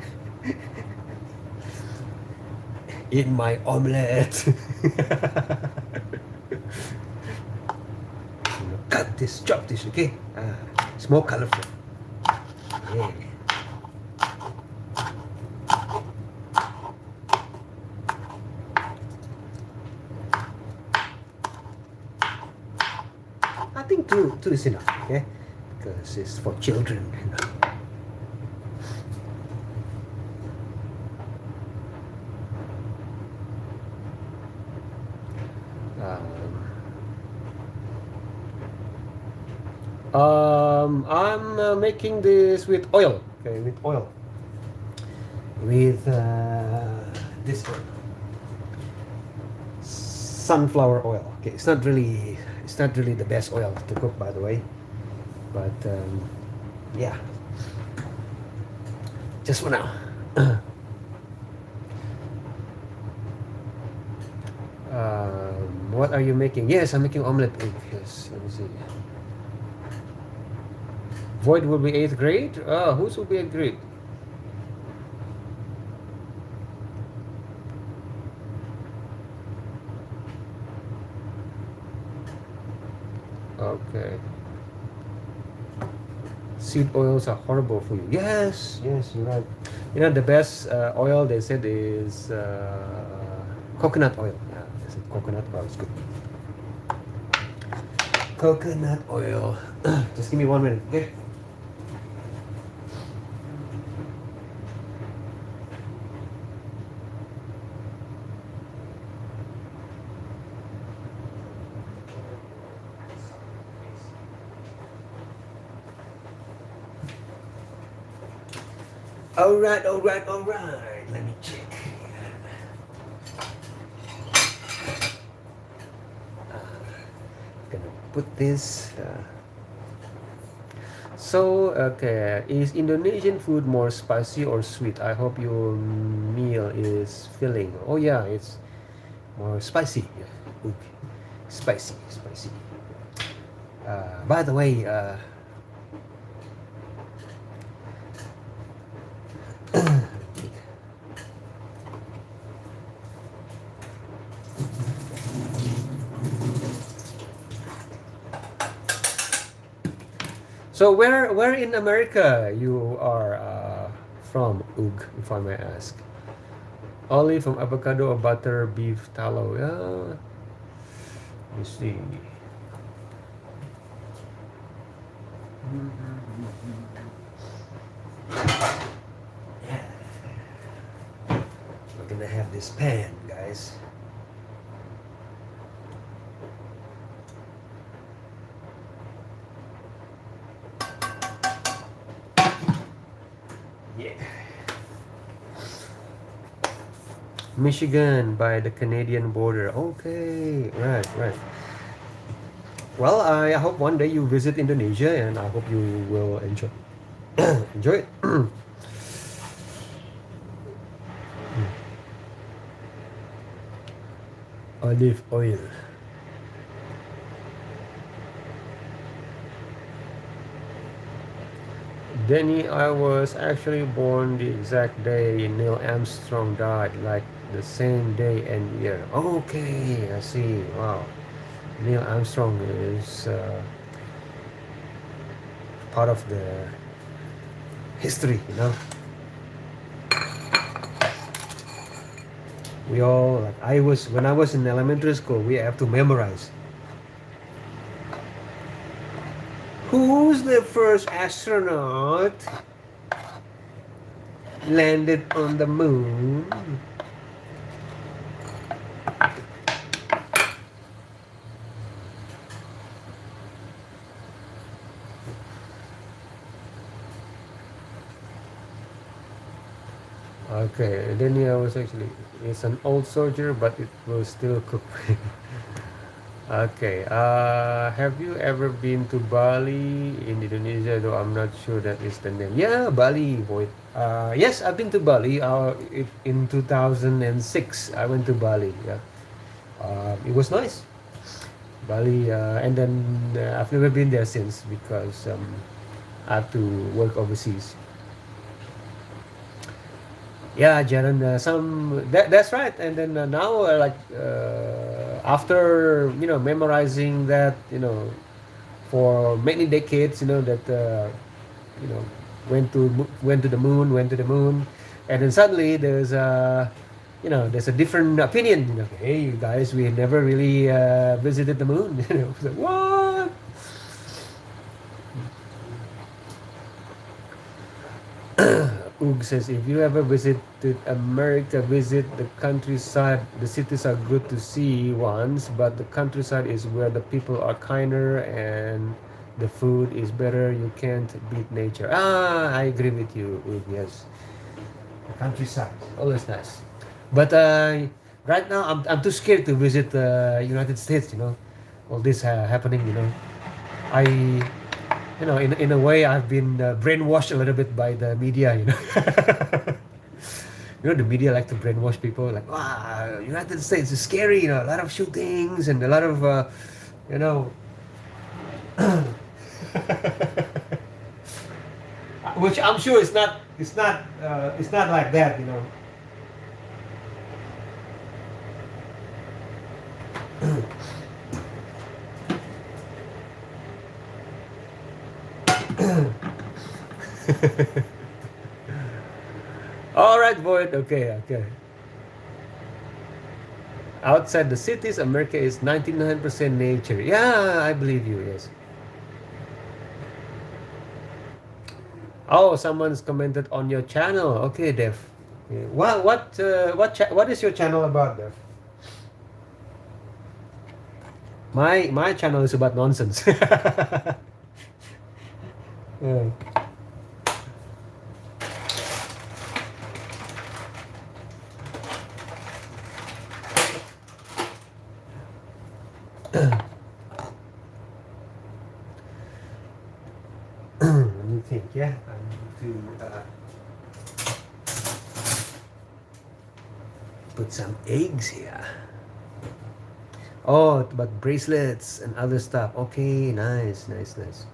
eat my omelette. Cut this, chop this, okay? It's more colorful. Yeah. I think two is enough, okay? Because it's for children, I'm making this with oil. Okay, with oil. With this one, sunflower oil. Okay, it's not really the best oil to cook, by the way. But yeah, just for now. What are you making? Yes, I'm making omelette egg. Yes, let me see. Void will be 8th grade? Whose will be 8th grade? Okay. Seed oils are horrible for you. Yes, you're right. The best oil they said is coconut oil. Yeah, they said coconut oil is good. Coconut oil. Just give me 1 minute, okay? Alright, alright, alright. Let me check. Gonna put this. So, okay, is Indonesian food more spicy or sweet? I hope your meal is filling. Oh yeah, it's more spicy. Yeah. Okay. Spicy, spicy. By the way, so where in America you are from, Ug, if I may ask? Olive from avocado or butter, beef tallow. Yeah. Let me see. Yeah. We're gonna have this pan, guys. Yeah. Michigan by the Canadian border. Okay, right, right. Well, I hope one day you visit Indonesia, and I hope you will enjoy enjoy it. Olive oil. Denny, I was actually born the exact day Neil Armstrong died, like the same day and year. Okay, I see. Wow. Neil Armstrong is part of the history, you know. We all, like when I was in elementary school, we have to memorize. Who's the first astronaut landed on the moon? Okay, then yeah, was actually, it's an old soldier, but it will still cook. Okay, have you ever been to Bali in Indonesia? Though I'm not sure that is the name. Yeah, Bali, boy. Yes, I've been to Bali. In 2006, I went to Bali. Yeah, it was nice. Bali, and then I've never been there since because I have to work overseas. Yeah, Jaron, that's right. And then now, after memorizing that, for many decades, that you know went to the moon, and then suddenly there's a different opinion. Hey, you guys, we never really visited the moon. It's like, what? Ug says, if you ever visited America, visit the countryside. The cities are good to see once, but the countryside is where the people are kinder and the food is better. You can't beat nature. I agree with you, Ug, yes. The countryside, always nice. But right now, I'm too scared to visit the United States, all this happening, I in a way, I've been brainwashed a little bit by the media. The media like to brainwash people. Like, wow, United States is scary. A lot of shootings and a lot of, you know, which I'm sure it's not. It's not like that. All right, Void. Okay, okay. Outside the cities, America is 99% nature. Yeah, I believe you. Yes. Oh, someone's commented on your channel. Okay, Dev. Yeah. What is your channel about, Dev? My channel is about nonsense. Yeah. Let me think. Yeah, I need to put some eggs here. Oh, but bracelets and other stuff. Okay, nice, nice, nice.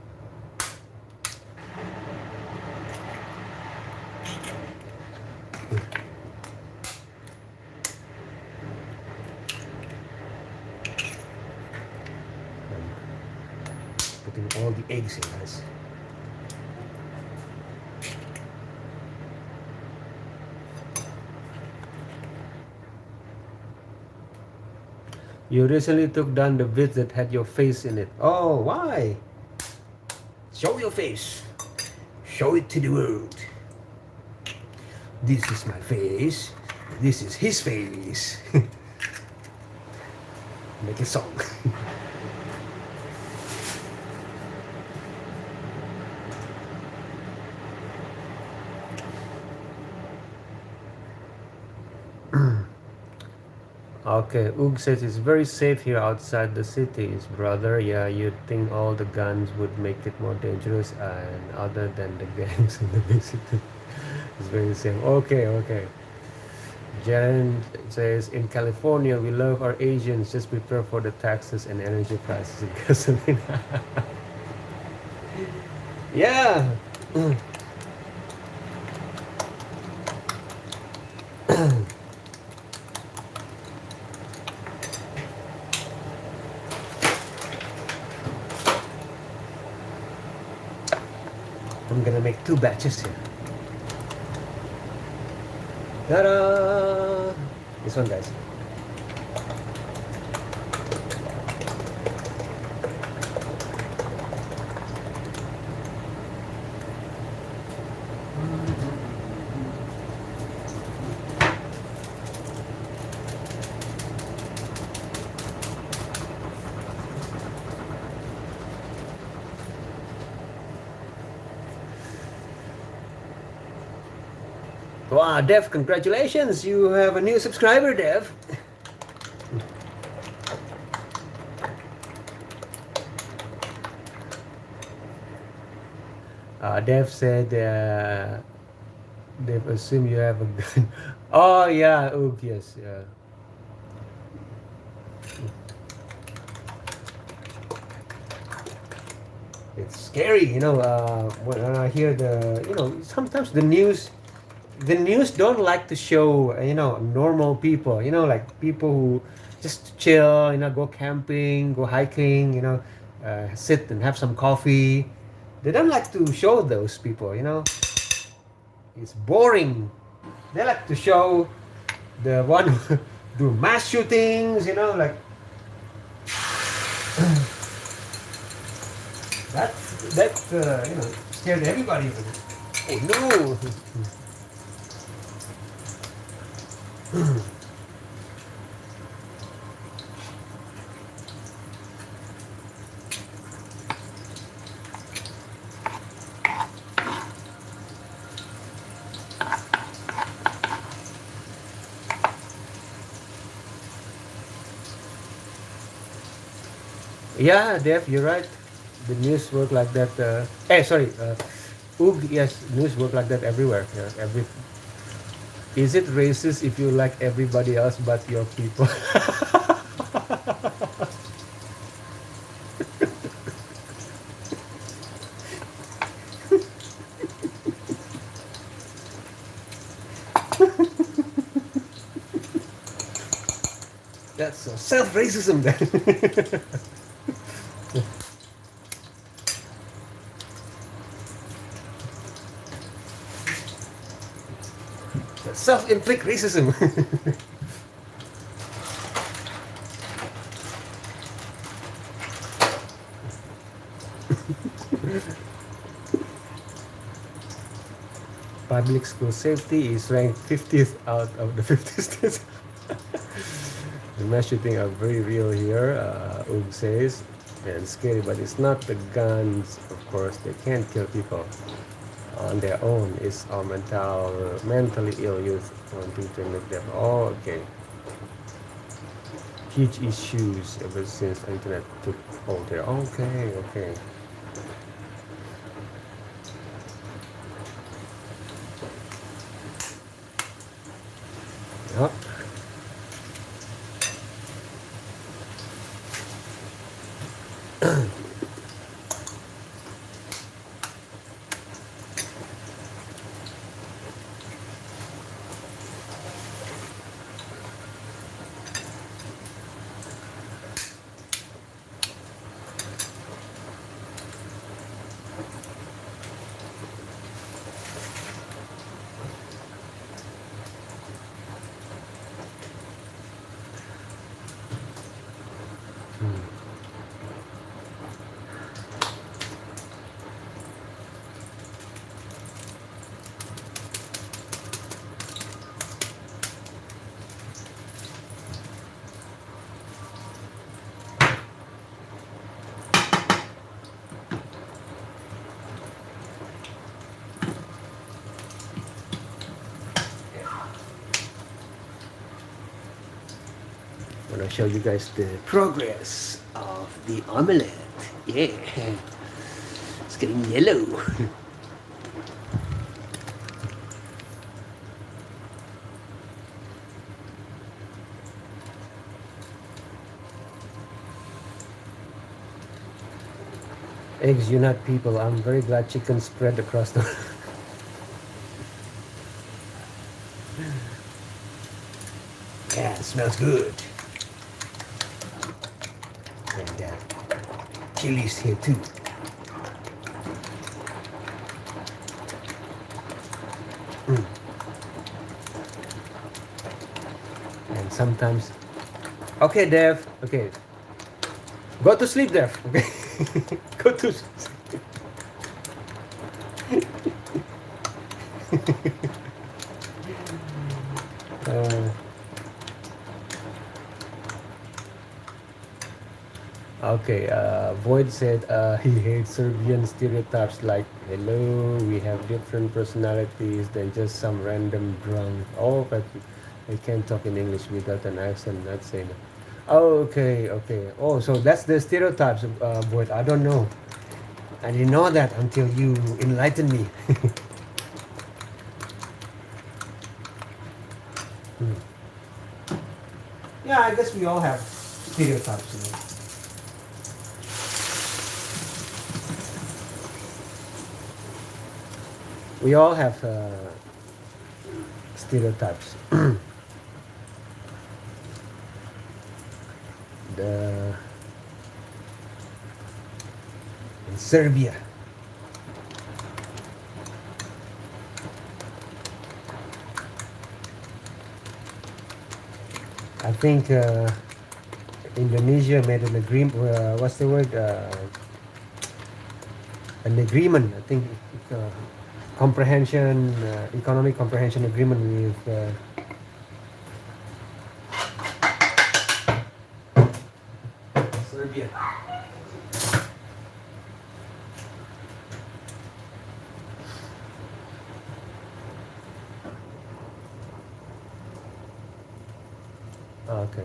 Putting all the eggs in, guys. You recently took down the bit that had your face in it. Oh, why? Show your face. Show it to the world. This is my face. This is his face. Make a song. Okay, Oog says it's very safe here outside the cities, brother. Yeah, you'd think all the guns would make it more dangerous, and other than the gangs in the big city, it's very safe. Okay, okay. Jaren says, in California, we love our Asians. Just prepare for the taxes and energy prices and gasoline. Yeah. I'm gonna make 2 batches here. Ta-da! This one, guys. Wow, Dev, congratulations! You have a new subscriber, Dev. Dev said Dev assume you have a gun. Oh yeah, Oog, yes, yeah. It's scary, when I hear sometimes the news don't like to show, normal people, like people who just chill, go camping, go hiking, sit and have some coffee. They don't like to show those people, It's boring. They like to show the one who do mass shootings, like that scared everybody. Oh no! Yeah, Dev, you're right. The news work like that. Sorry. Oog, yes, news work like that everywhere. Yeah, Is it racist if you like everybody else but your people? That's self-racism then. Self-inflict racism. Public school safety is ranked 50th out of the 50 states. The mass shooting are very real here, Oog says. And scary, but it's not the guns, of course. They can't kill people on their own. It's our mentally ill youth wanting to make them. Oh, okay. huge issues ever since the internet took hold there. Okay, okay. Yep. I'm gonna show you guys the progress of the omelette. Yeah, it's getting yellow. Eggs unite people. I'm very glad chicken spread across the. Yeah, it smells good. And chilies here too. Mm. And sometimes. Okay, Dev. Okay. Go to sleep, Dev. Okay. Go to sleep. uh, Okay, Void said he hates Serbian stereotypes like, hello, we have different personalities than just some random drunk. Oh, but I can't talk in English without an accent, not saying that. Oh, okay, okay. Oh, so that's the stereotypes, Void. I don't know. I didn't know that until you enlightened me. Hmm. Yeah, I guess we all have stereotypes, you know. We all have stereotypes. The in Serbia. I think Indonesia made an agreement. What's the word? An agreement. I think comprehension, economic comprehension agreement with Serbia. Okay.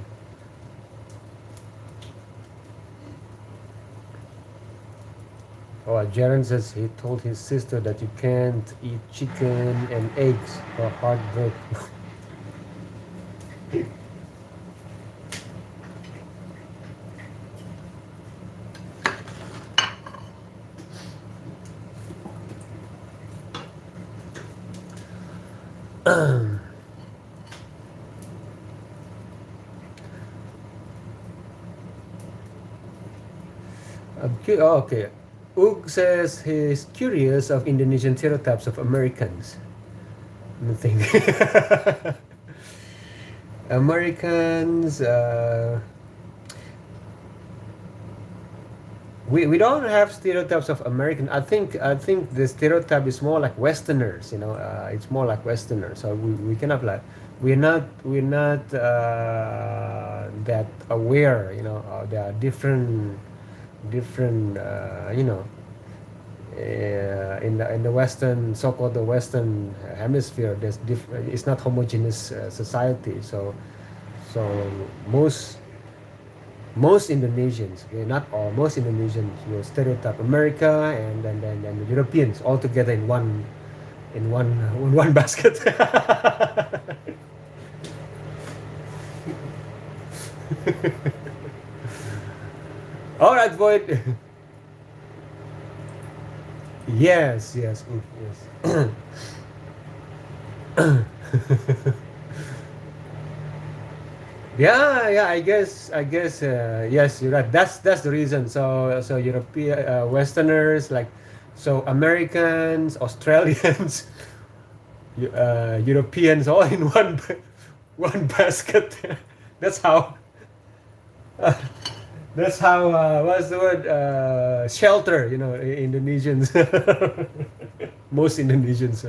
Oh, Jaren says he told his sister that you can't eat chicken and eggs for heartbreak. Oh, okay. Ug says he's curious of Indonesian stereotypes of Americans. Nothing. Americans, we don't have stereotypes of American. I think the stereotype is more like Westerners. You know, it's more like Westerners. So we cannot like we're not that aware. You know, there are different in the Western, so-called the Western hemisphere. There's different. It's not homogeneous society. So most most Indonesians, okay, not all, most Indonesians, stereotype America and the Europeans all together in one basket. All right, Void. Yes, yes, yes. Yeah, yeah. I guess. Yes, you're right. That's the reason. So European Westerners like, so Americans, Australians, Europeans, all in one basket. That's how. That's how. What's the word? Shelter. Indonesians. Most Indonesians.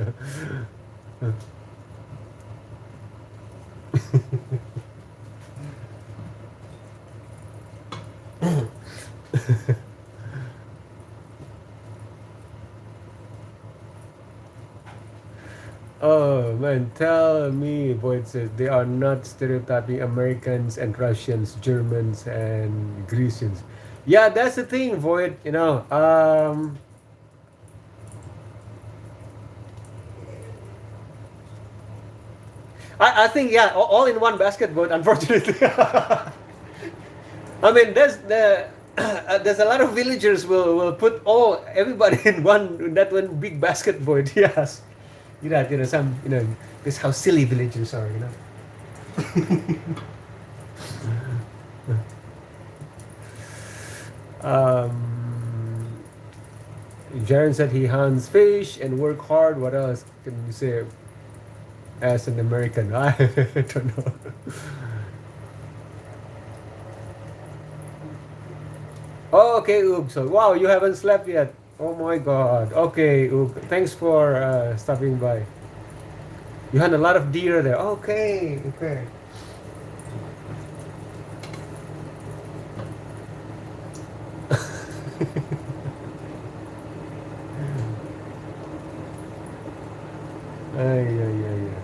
Oh man, tell me, Boyd says they are not stereotyping Americans and Russians, Germans and Grecians. Yeah, that's the thing, Void. I think yeah, all in one basket, Void. Unfortunately, I mean, there's a lot of villagers will put all everybody in that one big basket, Void. Yes, some this how silly villagers are. Um, Jaren said he hunts fish and work hard. What else can you say as an American? I don't know. Oh, okay, Oog. So, wow, you haven't slept yet. Oh my God. Okay, Oog. Thanks for stopping by. You had a lot of deer there. Okay, okay. Ay, ay, ay, ay.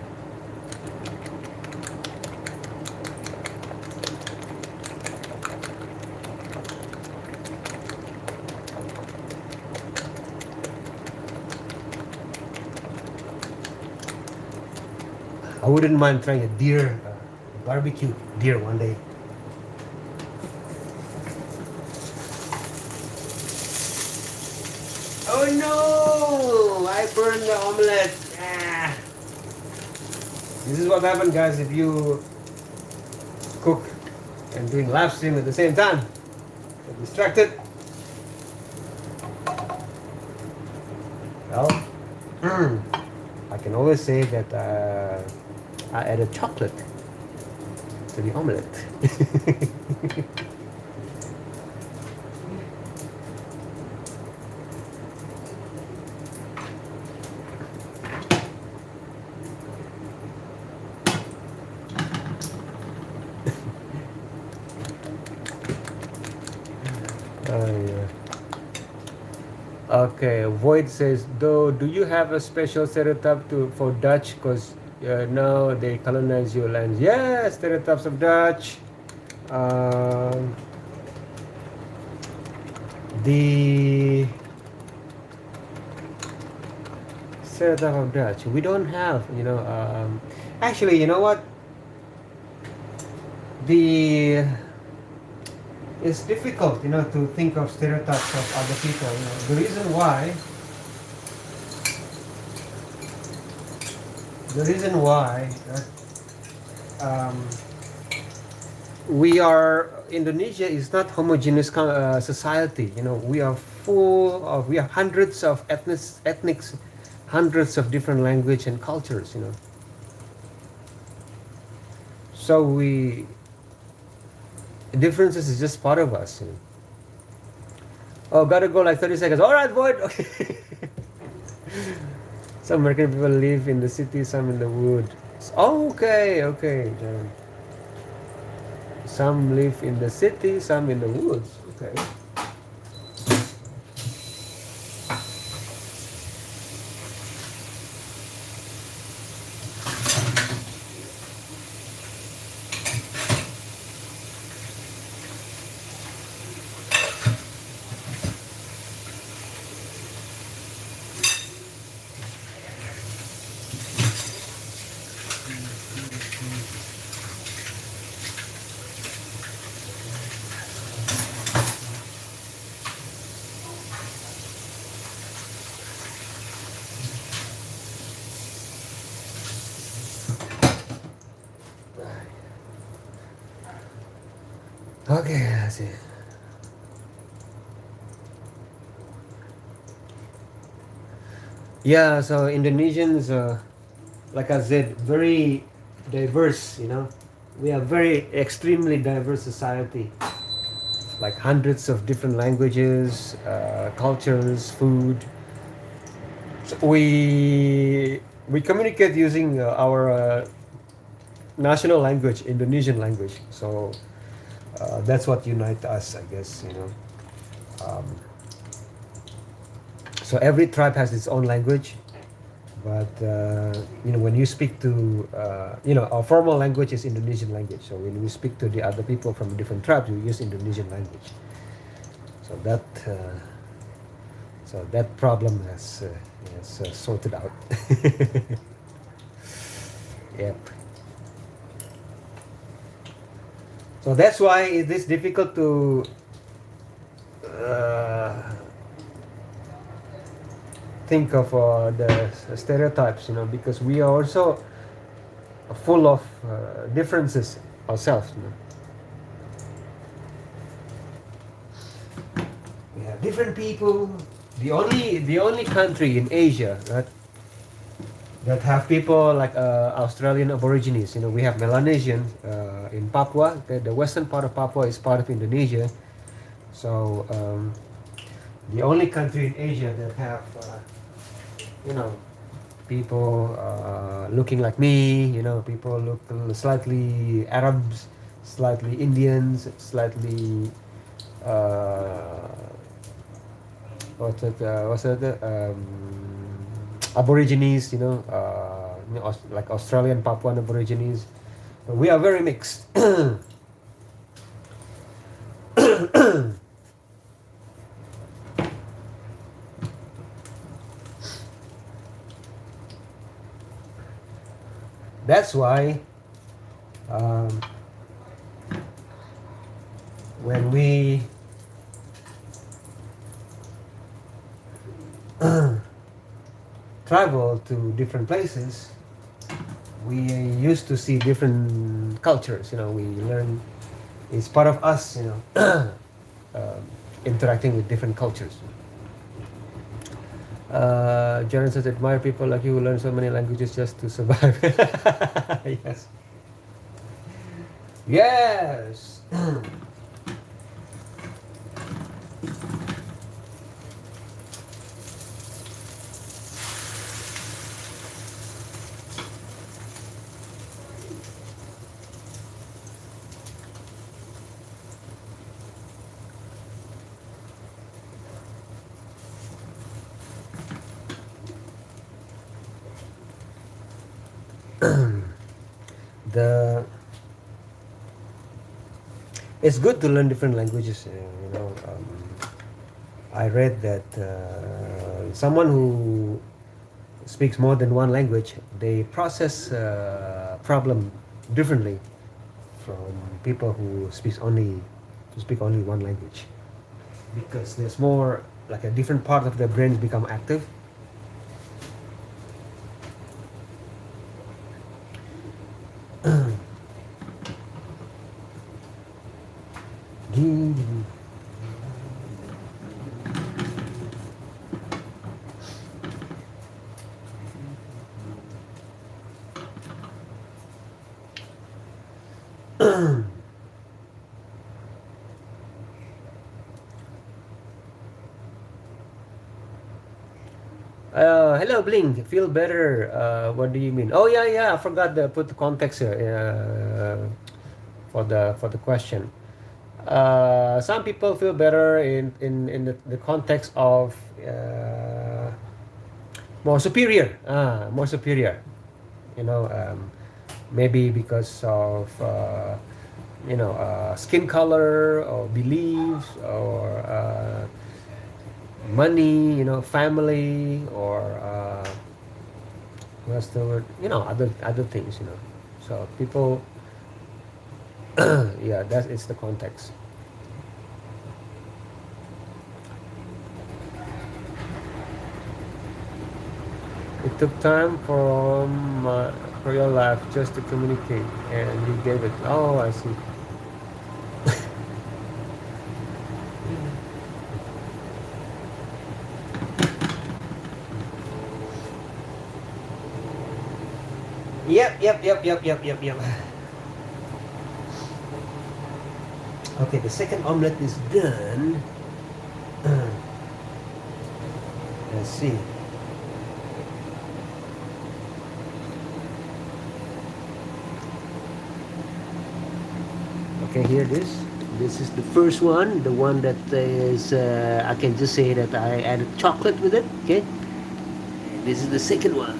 I wouldn't mind trying a deer barbecue deer one day. Oh no! I burned the omelette. Ah. This is what happens, guys, if you cook and doing live stream at the same time. Get distracted. Well, I can always say that I added chocolate to the omelette. Yeah. Okay, Void says, though, do you have a special stereotype for Dutch? Because now they colonize your lands. Yeah, stereotypes of Dutch. The stereotype of Dutch. We don't have, actually, you know what? It's difficult, to think of stereotypes of other people. The reason why we are Indonesia is not homogeneous society. We are we have hundreds of ethnics, hundreds of different language and cultures. So differences is just part of us. Oh, gotta go like 30 seconds. All right, Void. Okay. Some American people live in the city, some in the woods. Oh, okay, okay, John. Some live in the city, some in the woods. Okay. Okay, let's see. Yeah, so Indonesians, like I said, very diverse. We are very extremely diverse society. Like hundreds of different languages, cultures, food. So we communicate using our national language, Indonesian language. So that's what unites us, I guess. Um, so every tribe has its own language, but when you speak to our formal language is Indonesian language. So when we speak to the other people from different tribes, we use Indonesian language. So that problem has sorted out. Yep. So that's why it is difficult to uh, think of the stereotypes, because we are also full of differences ourselves. We have different people. The only country in Asia that have people like Australian Aborigines. We have Melanesian in Papua. The western part of Papua is part of Indonesia. So the only country in Asia that have you know people looking like me. People look slightly Arabs, slightly Indians, slightly uh, what's it? Aborigines. Like Australian Papuan Aborigines. We are very mixed. That's why um, when we travel to different places, we used to see different cultures. We learn, it's part of us. Um, interacting with different cultures. Jaren says, admire people like you who learn so many languages just to survive. Yes. Yes. the It's good to learn different languages. I read that someone who speaks more than one language, they process problem differently from people who speak only one language, because there's more like a different part of their brains become active. Hello, Bling. Feel better. What do you mean? Oh, yeah, yeah. I forgot to put the context here for the question. Some people feel better in the context of more superior. More superior. You know, maybe because of skin color or beliefs or money, family, or what's the word? Other things. So people, yeah, that is the context. It took time for your life just to communicate, and you gave it. Oh, I see. Yep. Okay, the second omelette is done. Let's see. Okay, here it is. This is the first one, the one that is, I can just say that I added chocolate with it, okay? And this is the second one.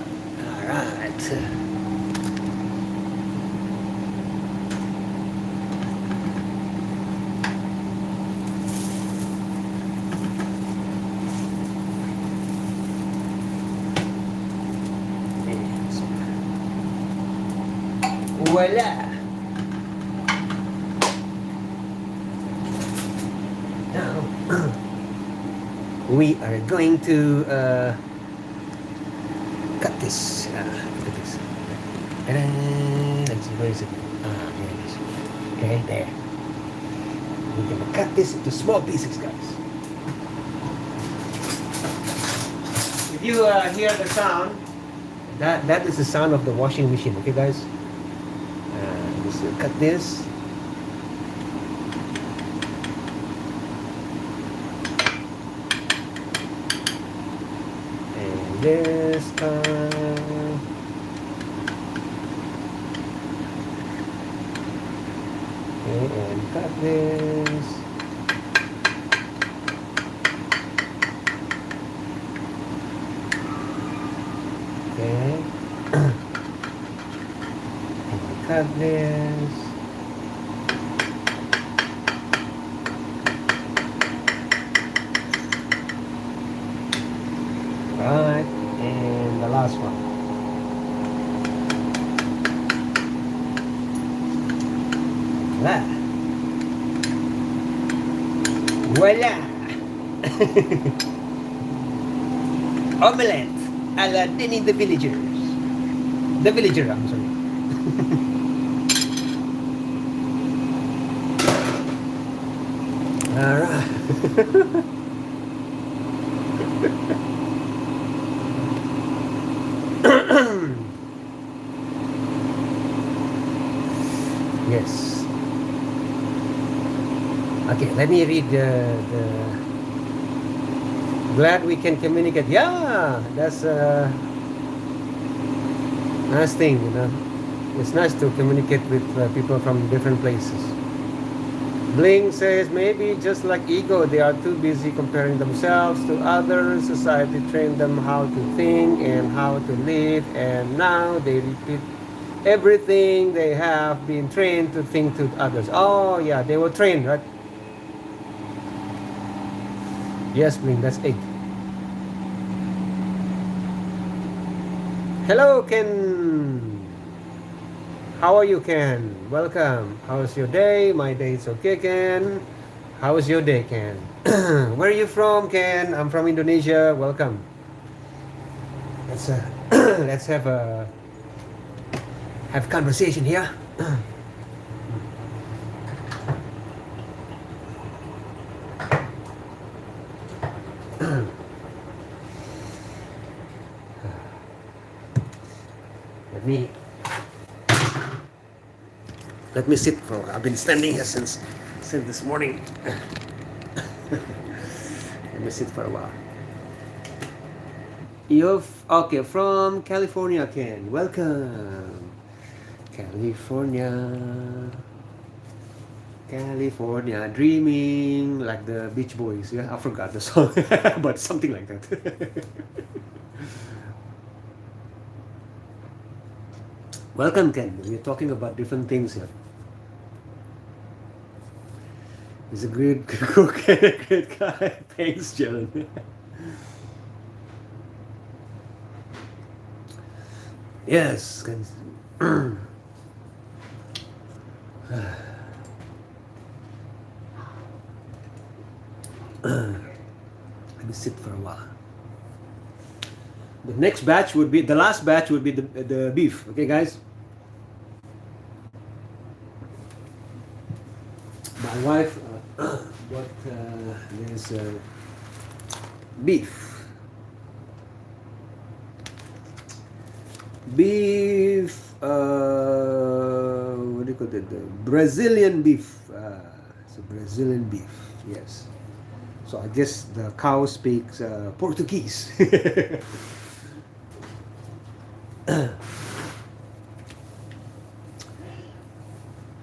All right. Voila! Now, we are going to cut this. Look at this. Let's see, where is it? There it is. Okay, there. We're gonna cut this into small pieces, guys. If you hear the sound, that is the sound of the washing machine. Okay, guys. Just cut this. And this time. Okay, and cut this. Okay. Cut this. Right, and the last one. Voila! Voila! Omelette à la Denny the Villagers. The Villager, I'm sorry. All right. Yes. Okay, let me read the glad we can communicate. Yeah, that's a nice thing, you know. It's nice to communicate with people from different places. Bling says maybe just like ego, they are too busy comparing themselves to others. Society trained them how to think and how to live, and now they repeat everything they have been trained to think to others. Oh yeah, they were trained, right? Yes, Bling, that's 8. Hello, Ken. How are you, Ken? Welcome. How's your day? My day is okay, Ken. How is your day, Ken? Where are you from, Ken? I'm from Indonesia. Welcome. Let's let's have conversation here. Let me sit for a while. I've been standing here since this morning. Let me sit for a while. You're okay from California, Ken. Welcome, California. California, dreaming like the Beach Boys. Yeah, I forgot the song, but something like that. Welcome, Ken. We're talking about different things here. He's a great cook and a great guy. Thanks, John. Yes. Let me sit for a while. The next batch would be, the last batch would be the beef. Okay, guys? My wife bought this beef what do you call it? The Brazilian beef. It's a Brazilian beef. Yes. So I guess the cow speaks Portuguese.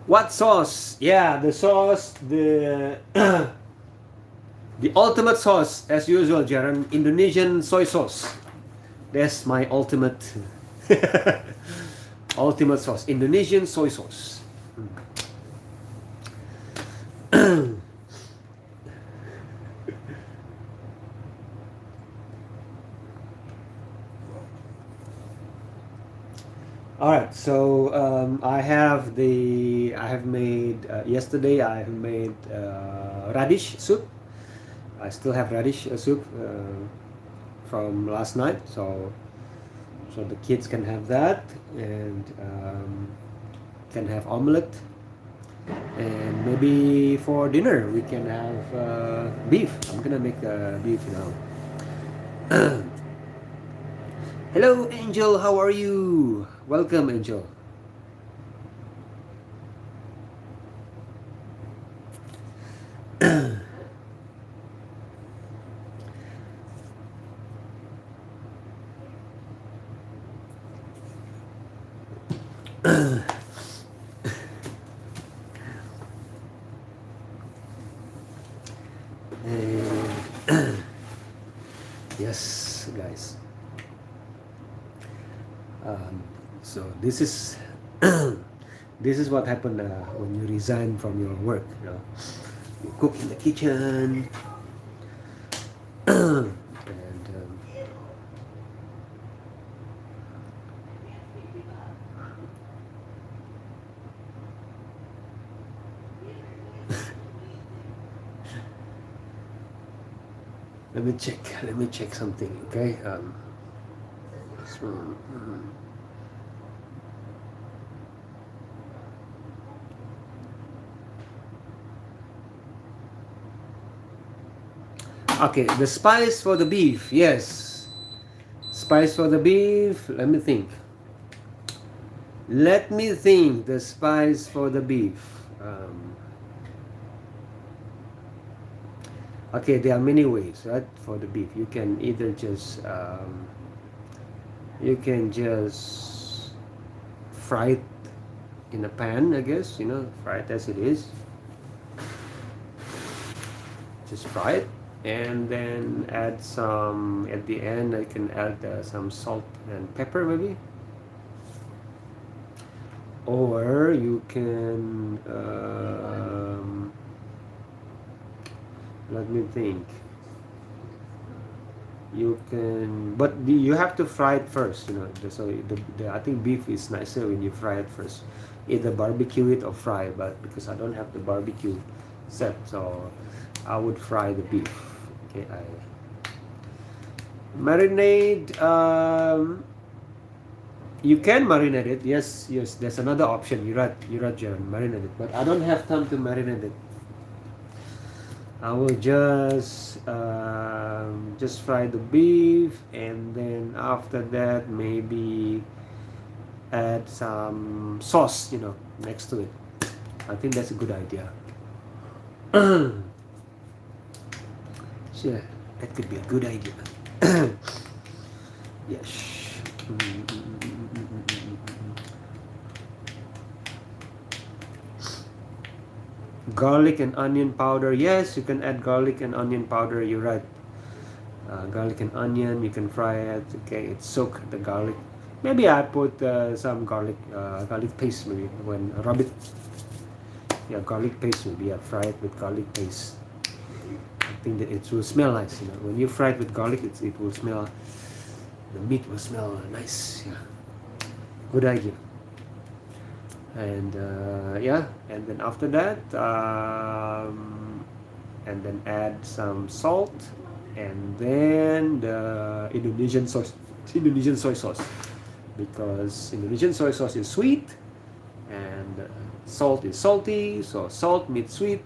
What sauce? Yeah, the sauce, the the ultimate sauce, as usual, Jaran, Indonesian soy sauce. That's my ultimate ultimate sauce, Indonesian soy sauce. All right, so I have made yesterday. I have made radish soup. I still have radish soup from last night, so the kids can have that, and can have omelette, and maybe for dinner we can have beef. I'm gonna make beef now. Hello, Angel. How are you? Welcome, Angel. Yes, guys. So this is this is what happened when you resign from your work. You know, you cook in the kitchen, and let me check something. Okay. So, okay, the spice for the beef. Yes, spice for the beef. Let me think. The spice for the beef. Okay, there are many ways, right? For the beef, you can either just fry it in a pan, I guess. You know, fry it as it is. Just fry it, and then add some at the end. I can add some salt and pepper, maybe. Or you can let me think. You can, but you have to fry it first. You know, so I think beef is nicer when you fry it first. Either barbecue it or fry. But because I don't have the barbecue set, so I would fry the beef. Okay, I marinate. You can marinate it. Yes, there's another option. You're right, Jaron. Marinate it, but I don't have time to marinate it. I will just fry the beef, and then after that maybe add some sauce, you know, next to it. I think that's a good idea. Yeah, that could be a good idea. Yes. Garlic and onion powder. Yes, you can add garlic and onion powder. You're right. Garlic and onion, you can fry it. Okay, it soak the garlic. Maybe I put some garlic paste, maybe when rub it. Yeah, garlic paste, maybe I fry it with garlic paste. I think that it will smell nice. You know, when you fry it with garlic, it will smell. The meat will smell nice. Yeah, good idea. And yeah, and then after that, and then add some salt, and then the Indonesian soy sauce, because Indonesian soy sauce is sweet, and salt is salty. So salt meets sweet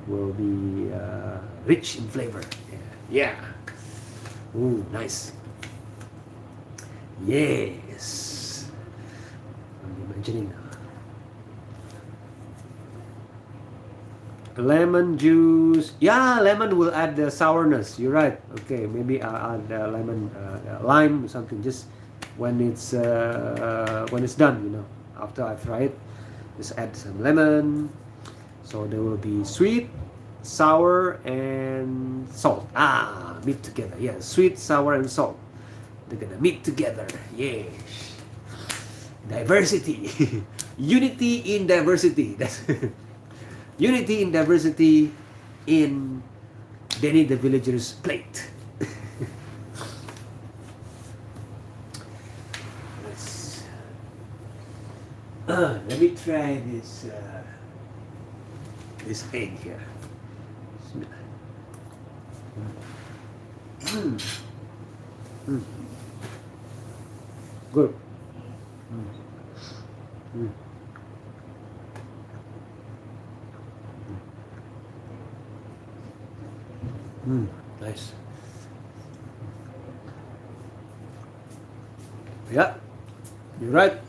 will be rich in flavor. Yeah. Ooh, nice. Yes. Janine. Lemon juice. Yeah, lemon will add the sourness. You're right. Okay, maybe I'll add lemon, lime or something. Just when it's done, after I fry it, just add some lemon. So there will be sweet, sour, and salt. Meet together. Yeah, sweet, sour, and salt. They're gonna meet together. Yes. Diversity. Unity in diversity. That's unity in diversity in Danny the Villager's plate. Let's, let me try this egg here. Good. Nice. Yeah, you're right.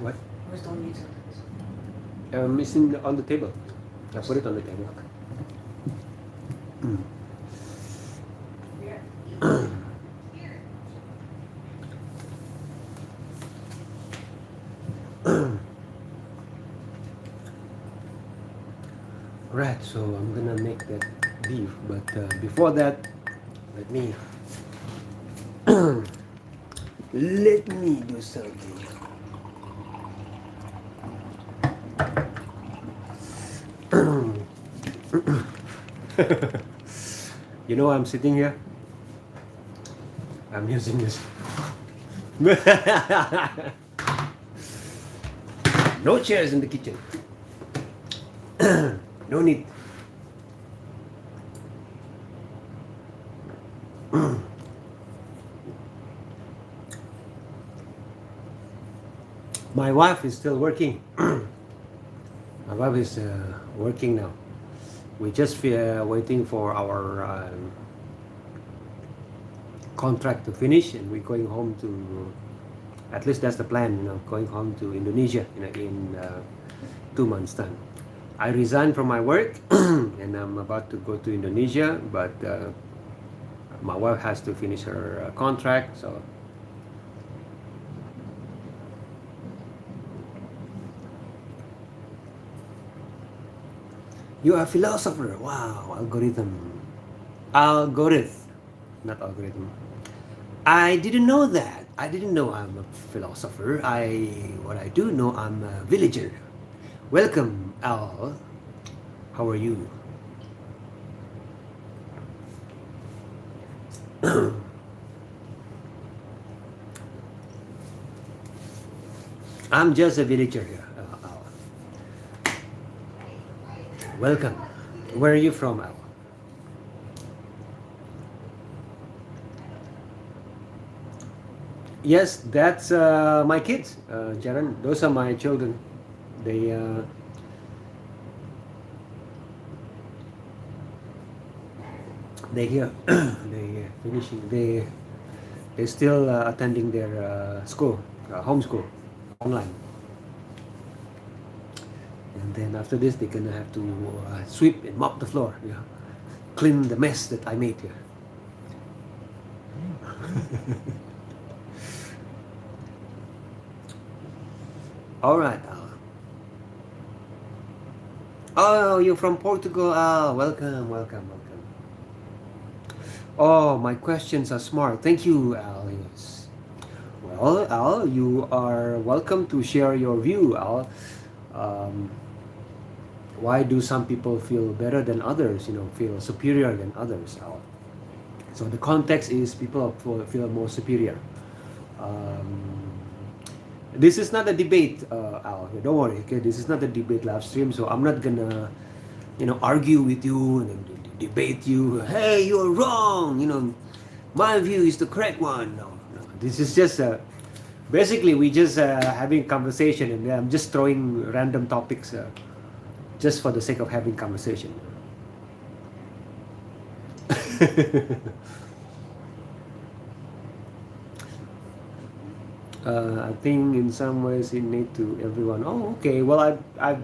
What? It's on the table. I put it on the table. Right, so I'm gonna make that beef, but before that, let me let me do something. I'm sitting here. I'm using this. No chairs in the kitchen. No need. My wife is still working. My wife is working now. We just waiting for our contract to finish, and we're going home to. At least that's the plan. Going home to Indonesia in 2 months' time. I resigned from my work and I'm about to go to Indonesia, but my wife has to finish her contract, so you are a philosopher. Wow, algorithm, not algorithm. I didn't know that. I didn't know I'm a philosopher. What I do know, I'm a villager. Welcome, Al. How are you? I'm just a villager here, Al. Welcome. Where are you from, Al? Yes, that's my kids, Jaran. Those are my children. They here. They finishing. They still attending their school, homeschool, online. And then after this, they're gonna have to sweep and mop the floor. Clean the mess that I made here. All right. Oh, you're from Portugal. Welcome, welcome, welcome. Oh, my questions are smart. Thank you, Al. Yes. Well, Al, you are welcome to share your view, Al. Why do some people feel better than others? Feel superior than others, Al. So the context is people feel more superior. This is not a debate, Al. Don't worry, okay? This is not a debate live stream, so I'm not gonna, argue with you and debate you. Hey, you're wrong. My view is the correct one. No. This is just basically we just having conversation, and I'm just throwing random topics, just for the sake of having conversation. I think in some ways it need to everyone. Oh, okay. Well, I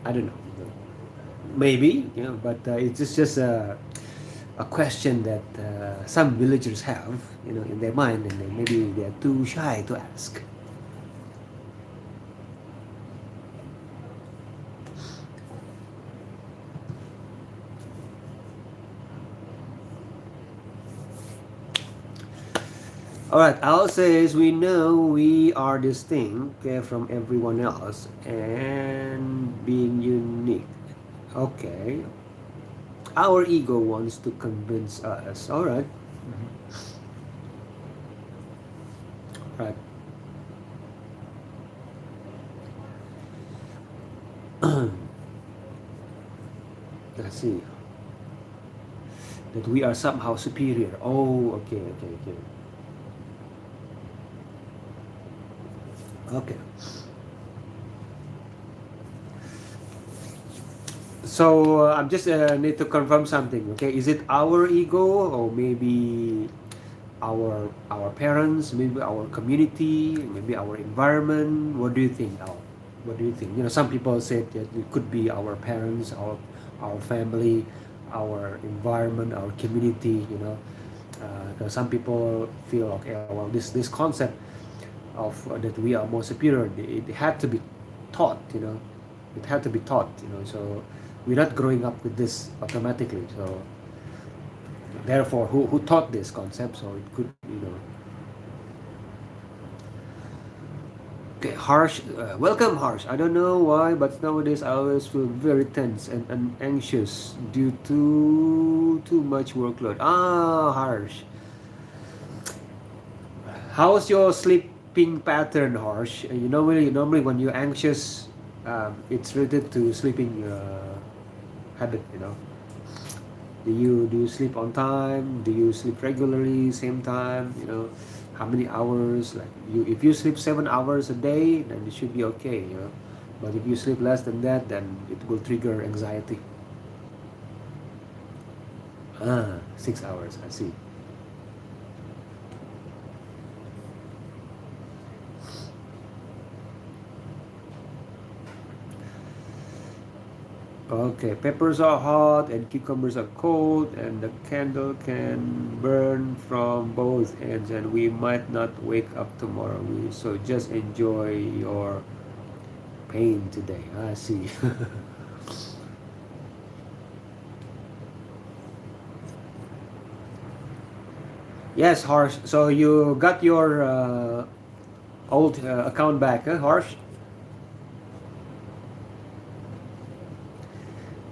don't know. Maybe but it's just a question that some villagers have, in their mind, and then maybe they're too shy to ask. All right, Al says we know we are distinct from everyone else and being unique. Okay, our ego wants to convince us. All right, right. Let's see that we are somehow superior. Oh, okay, okay, okay, okay. So I'm just need to confirm something. Okay, is it our ego or maybe our parents, maybe our community, maybe our environment? What do you think, Al? What do you think? Some people said that it could be our parents, our family, our environment, our community. 'Cause some people feel, okay, well, this concept of that we are more superior, it had to be taught. It had to be taught. So we're not growing up with this automatically. So therefore, who taught this concept? So it could, okay, Harsh, welcome, Harsh. I don't know why, but nowadays I always feel very tense and anxious due to too much workload. Ah, Harsh, how's your sleeping pattern, Harsh? Normally when you're anxious, it's related to sleeping habit. Do you sleep on time? Do you sleep regularly, same time? How many hours? Like if you sleep 7 hours a day, then it should be okay. But if you sleep less than that, then it will trigger anxiety. 6 hours. I see. Okay, peppers are hot and cucumbers are cold, and the candle can burn from both ends, and we might not wake up tomorrow. So just enjoy your pain today. I see. Yes, Harsh. So you got your old account back, huh, Harsh?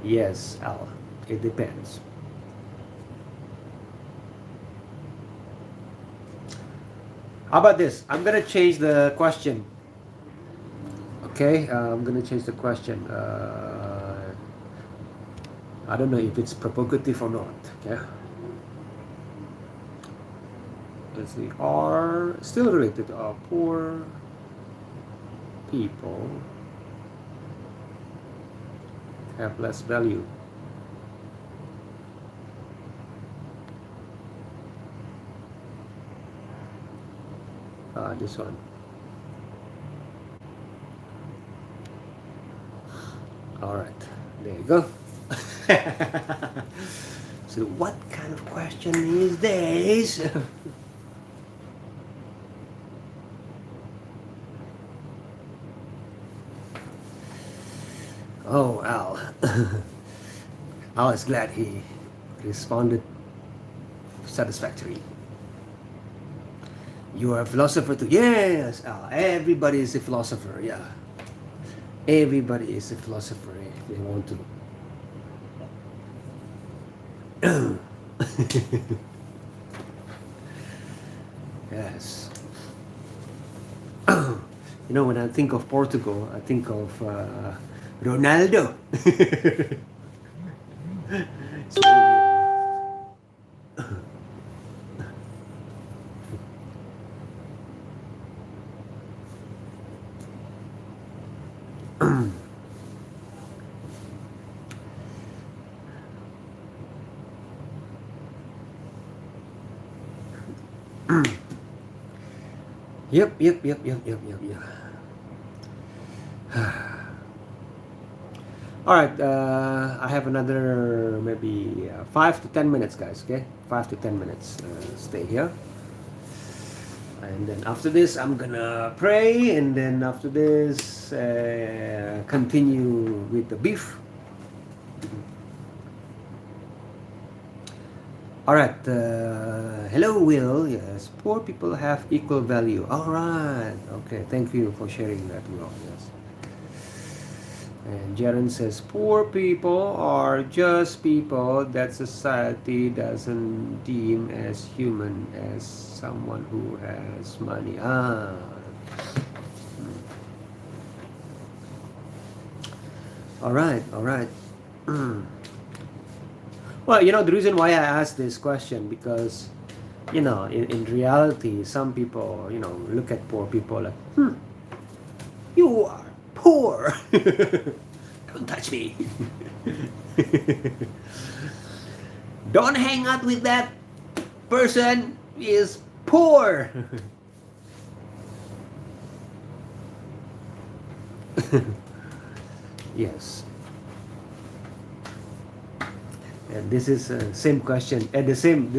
Yes, Al. It depends. How about this? I'm gonna change the question. Okay, I'm gonna change the question. I don't know if it's provocative or not. Okay, let's see. Are still related to poor people have less value? This one. All right, there you go. So, what kind of question is this? Oh, Al. Al is glad he responded satisfactorily. You are a philosopher too. Yes, Al. Everybody is a philosopher. Yeah. Everybody is a philosopher if they want to. Yes. When I think of Portugal, I think of Ronaldo. It's very Yep, yep, yep, yep, yep, yep, yep. All right, I have another maybe 5 to 10 minutes, guys. Okay, 5 to 10 minutes. Stay here, and then after this, I'm gonna pray, and then after this, continue with the beef. All right. Hello, Will. Yes, poor people have equal value. All right. Okay. Thank you for sharing that, Will. Yes. And Jaren says, poor people are just people that society doesn't deem as human as someone who has money. Ah. All right. All right. Well, the reason why I asked this question because, in reality, some people, look at poor people like, you are poor. Don't touch me. Don't hang out with that person is poor. Yes. And this is same question and the same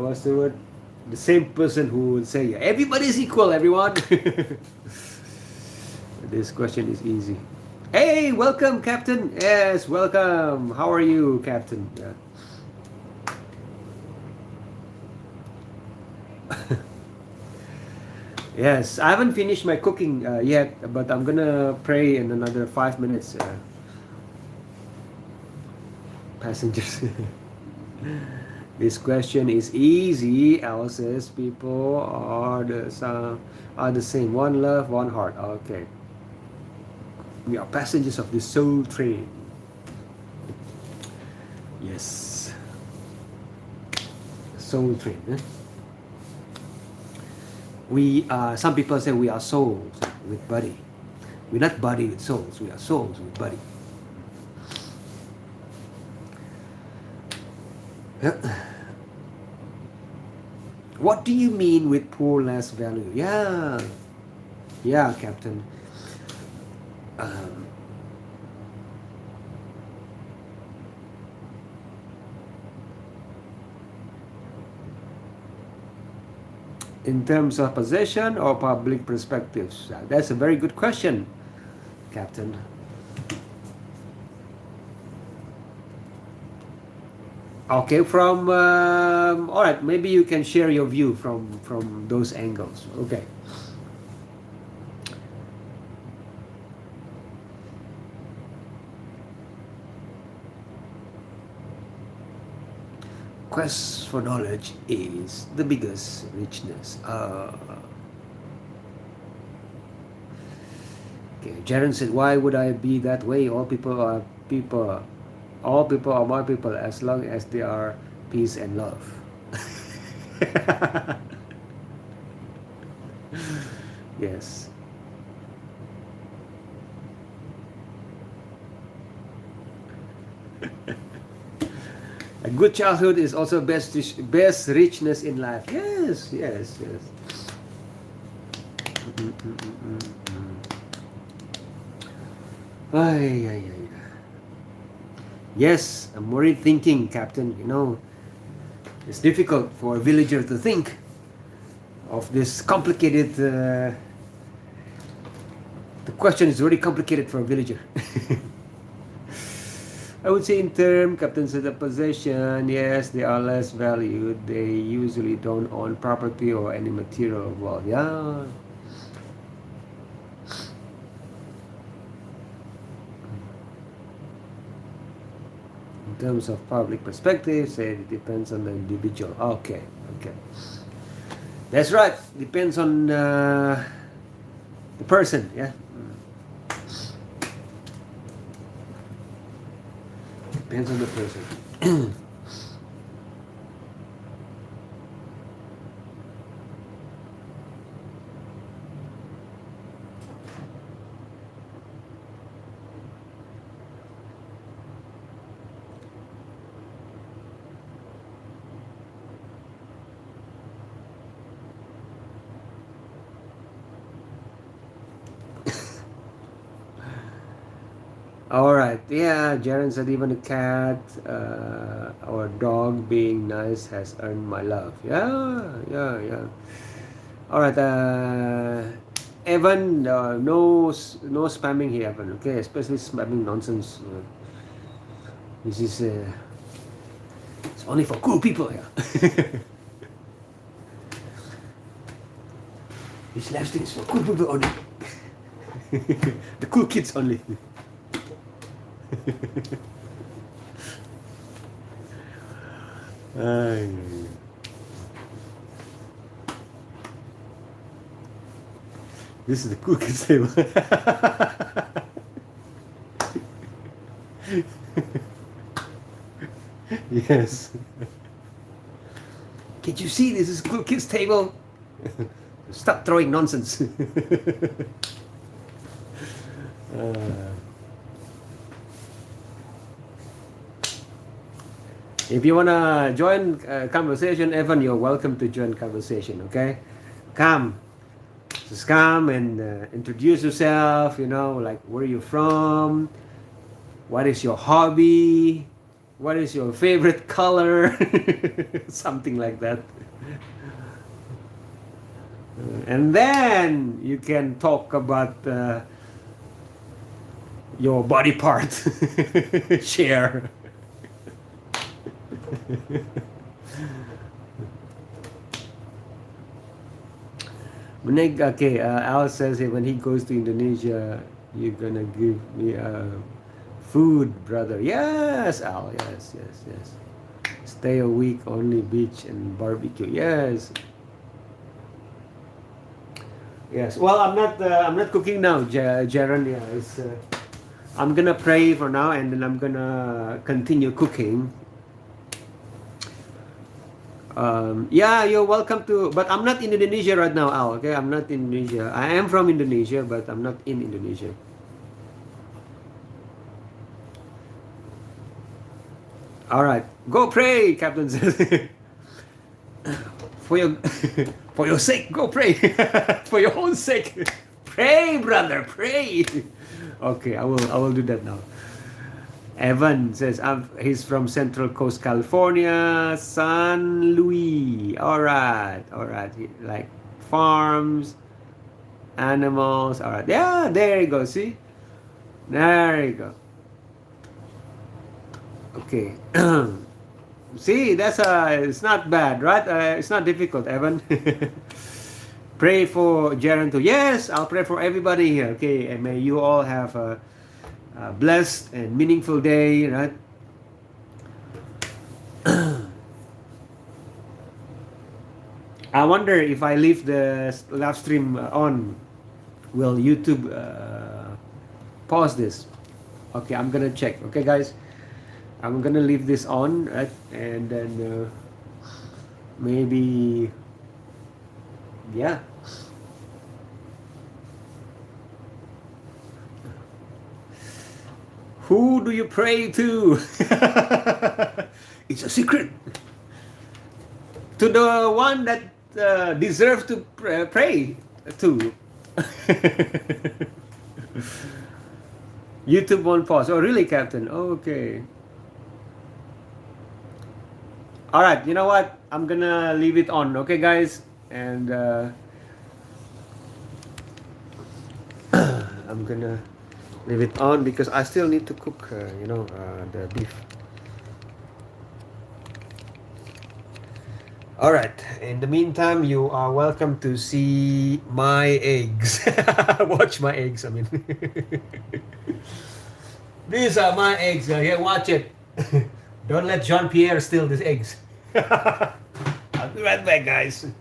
what's the word? The same person who would say everybody is equal, everyone. This question is easy. Hey, welcome, Captain. Yes, welcome. How are you, Captain? Yes, I haven't finished my cooking yet, but I'm gonna pray in another 5 minutes. Passengers. This question is easy. Al says people are the same. One love, one heart. Okay. We are passengers of the soul train. Yes. Soul train. We are. Some people say we are souls with body. We're not body with souls. We are souls with body. What do you mean with poor less value? Yeah, Captain. Um, in terms of possession or public perspectives? That's a very good question, Captain. Okay, from all right, maybe you can share your view from those angles. Okay. Quest for knowledge is the biggest richness. Okay, Jaren said, "Why would I be that way? All people are people. All people are my people as long as they are peace and love." Yes. A good childhood is also best richness in life. Yes, yes, yes. Ay, ay, ay. Yes, I'm worried thinking, Captain. It's difficult for a villager to think of this complicated. The question is very complicated for a villager. I would say in term, Captain said the possession, yes, they are less valued. They usually don't own property or any material wealth. Yeah. In terms of public perspective, say it depends on the individual. Okay, okay. That's right. Depends on the person, yeah. Depends on the person. All right. Yeah, Jaren said even a cat or dog being nice has earned my love. Yeah, yeah, yeah. All right. Evan, no spamming here, Evan. Okay, especially spamming nonsense. This is it's only for cool people here. This live stream is for cool people only. The cool kids only. Ay. This is the cool kids table. Yes. Can't you see this is cool kids table? Stop throwing nonsense. If you wanna join conversation, Evan, you're welcome to join conversation. Okay, come, just come and introduce yourself. You know, like where you from, what is your hobby, what is your favorite color, something like that. And then you can talk about your body part. Share. Okay, Al says when he goes to Indonesia, you're gonna give me food, brother. Yes, Al. Yes, yes, yes. Stay a week, only beach and barbecue. Yes. Yes. Well, I'm not cooking now, Jaron. Yeah, I'm gonna pray for now, and then I'm gonna continue cooking. Yeah, you're welcome to, but I'm not in Indonesia right now, Al. Okay, I'm not in Indonesia. I am from Indonesia, but I'm not in Indonesia. All right, go pray, Captain says. For your for your sake, go pray. For your own sake, pray, brother, pray. Okay, I will do that now. Evan says he's from Central Coast, California, San Luis. All right. Like farms, animals. All right. Yeah, there you go. See, there you go. Okay. See, it's not bad, right? It's not difficult, Evan. Pray for Jaren too. Yes, I'll pray for everybody here. Okay, and may you all have a blessed and meaningful day, right? I wonder if I leave the live stream on, will YouTube pause this? Okay, I'm gonna check. Okay, guys, I'm gonna leave this on, right? And then maybe, yeah. Who do you pray to? It's a secret. To the one that deserves to pray to. YouTube won't pause. Oh, really, Captain? Okay. All right. You know what? I'm gonna leave it on. Okay, guys, and I'm gonna leave it on because I still need to cook. The beef. All right. In the meantime, you are welcome to see my eggs. Watch my eggs. I mean, these are my eggs. Here, watch it. Don't let Jean-Pierre steal these eggs. I'll be right back, guys.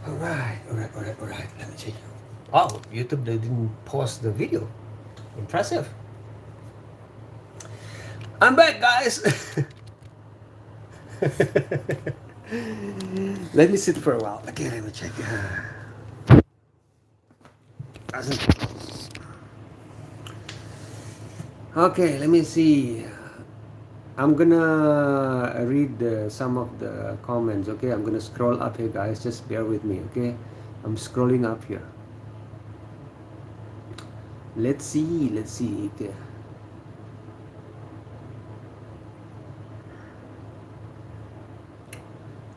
All right. Let me check. Oh, YouTube, they didn't pause the video. Impressive. I'm back, guys. Let me sit for a while. Okay, let me check. Okay, let me see. I'm gonna read some of the comments. Okay, I'm gonna scroll up here, guys. Just bear with me. Okay, I'm scrolling up here. Let's see. Let's see. Okay.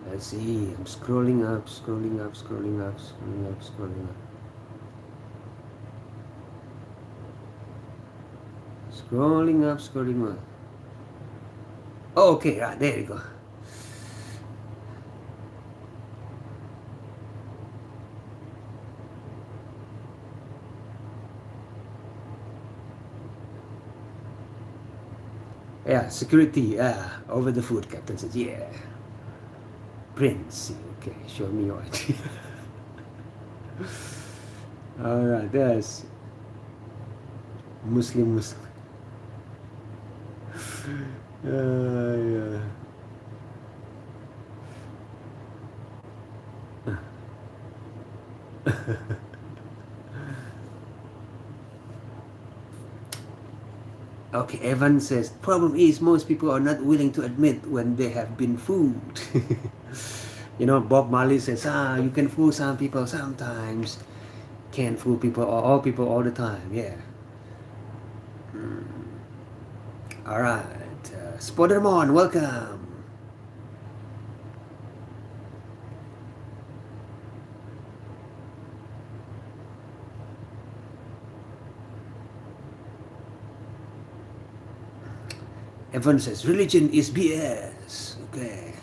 Let's see. I'm scrolling up, scrolling up, scrolling up, scrolling up, scrolling up. Scrolling up, scrolling up. Oh, okay, right, there you go. Yeah, security, over the food, Captain says, yeah. Prince, okay, show me your ID. Alright, there's Muslim. Yeah. Okay, Evan says, problem is most people are not willing to admit when they have been fooled. You know, Bob Marley says, you can fool some people sometimes. Can't fool people or all people all the time. Yeah. All right. Spodermon, welcome. Evan says, religion is BS. Okay.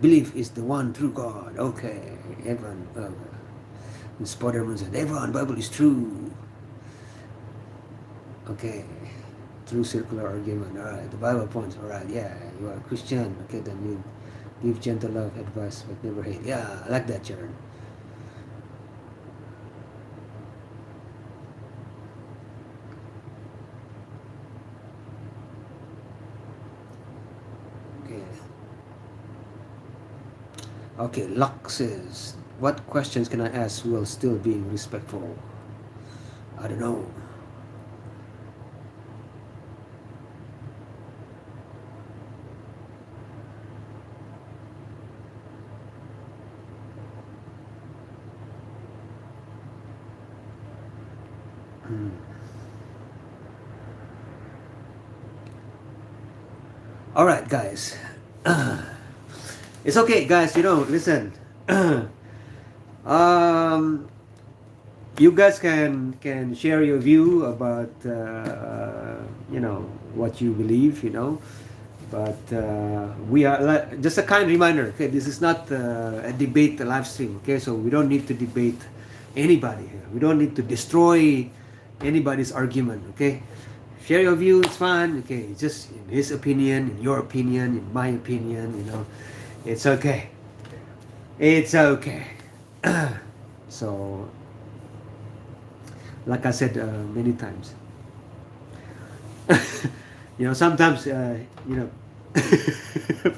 Belief is the one true God. Okay. Evan. And Spoderman said, Evan, Bible is true. Okay. True circular argument. All right. The Bible points. All right. Yeah. You are a Christian. Okay. Then you give gentle love, advice, but never hate. Yeah. I like that, Sharon. Okay, Luck says, what questions can I ask while still being respectful? I don't know. All right, guys. It's okay, guys. You know, listen. You guys can share your view about you know, what you believe. You know, but we are just a kind reminder. Okay, this is not a debate, a live stream. Okay, so we don't need to debate anybody here. We don't need to destroy anybody's argument. Okay, share your view. It's fine. Okay, it's just in his opinion, in your opinion, in my opinion. You know, it's okay. It's okay. So, like I said many times, you know, sometimes you know,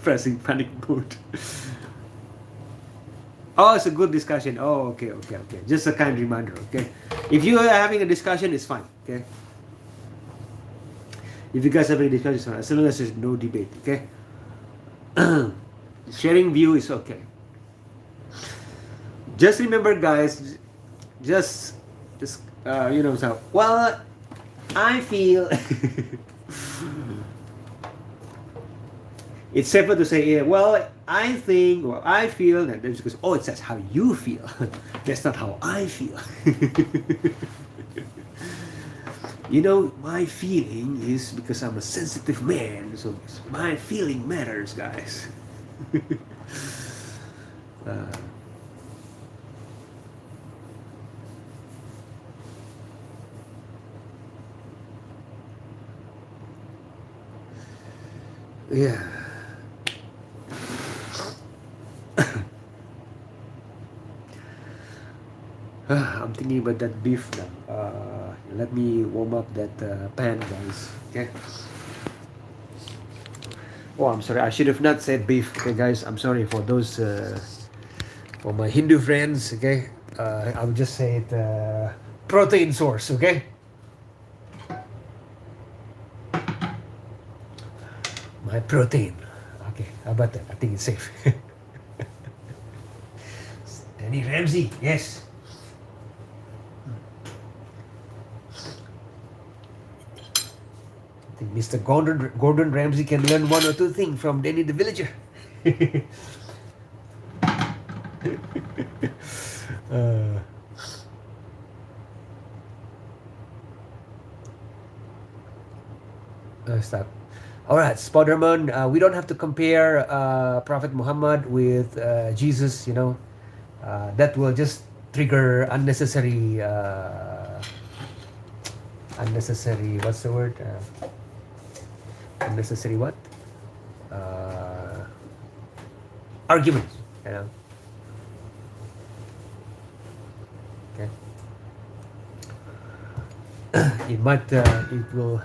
pressing panic mode. Oh, it's a good discussion. Oh, okay. Just a kind reminder. Okay, if you are having a discussion, it's fine. Okay, if you guys are having a discussion, it's fine. As long as there's no debate. Okay, sharing view is okay. Just remember, guys. Just you know, so well, I feel. It's safer to say, yeah, well, I think, or I feel, that there's because, oh, it says how you feel. That's not how I feel. You know, my feeling is because I'm a sensitive man, so my feeling matters, guys. Yeah. I'm thinking about that beef now. Let me warm up that pan, guys. Okay. Oh, I'm sorry. I should have not said beef. Okay, guys. I'm sorry for those for my Hindu friends. Okay. I will just say it protein source. Okay. My protein. Okay. How about that? I think it's safe. Danny Ramsey. Yes. I think Mr. Gordon Ramsay can learn one or two things from Danny the Villager. uh, stop. All right, Spider-Man. We don't have to compare Prophet Muhammad with Jesus. That will just trigger unnecessary. What's the word? Unnecessary what? Uh, Arguments. Okay. It will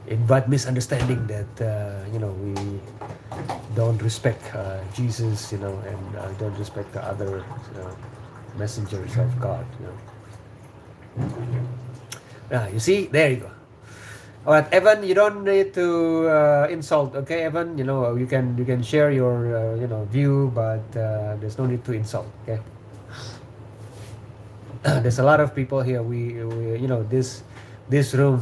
invite misunderstanding that we don't respect Jesus, and don't respect the other messengers of God. You see, there you go. All right, Evan, you don't need to insult. Okay, Evan, you can share your view, but there's no need to insult. Okay. There's a lot of people here. This room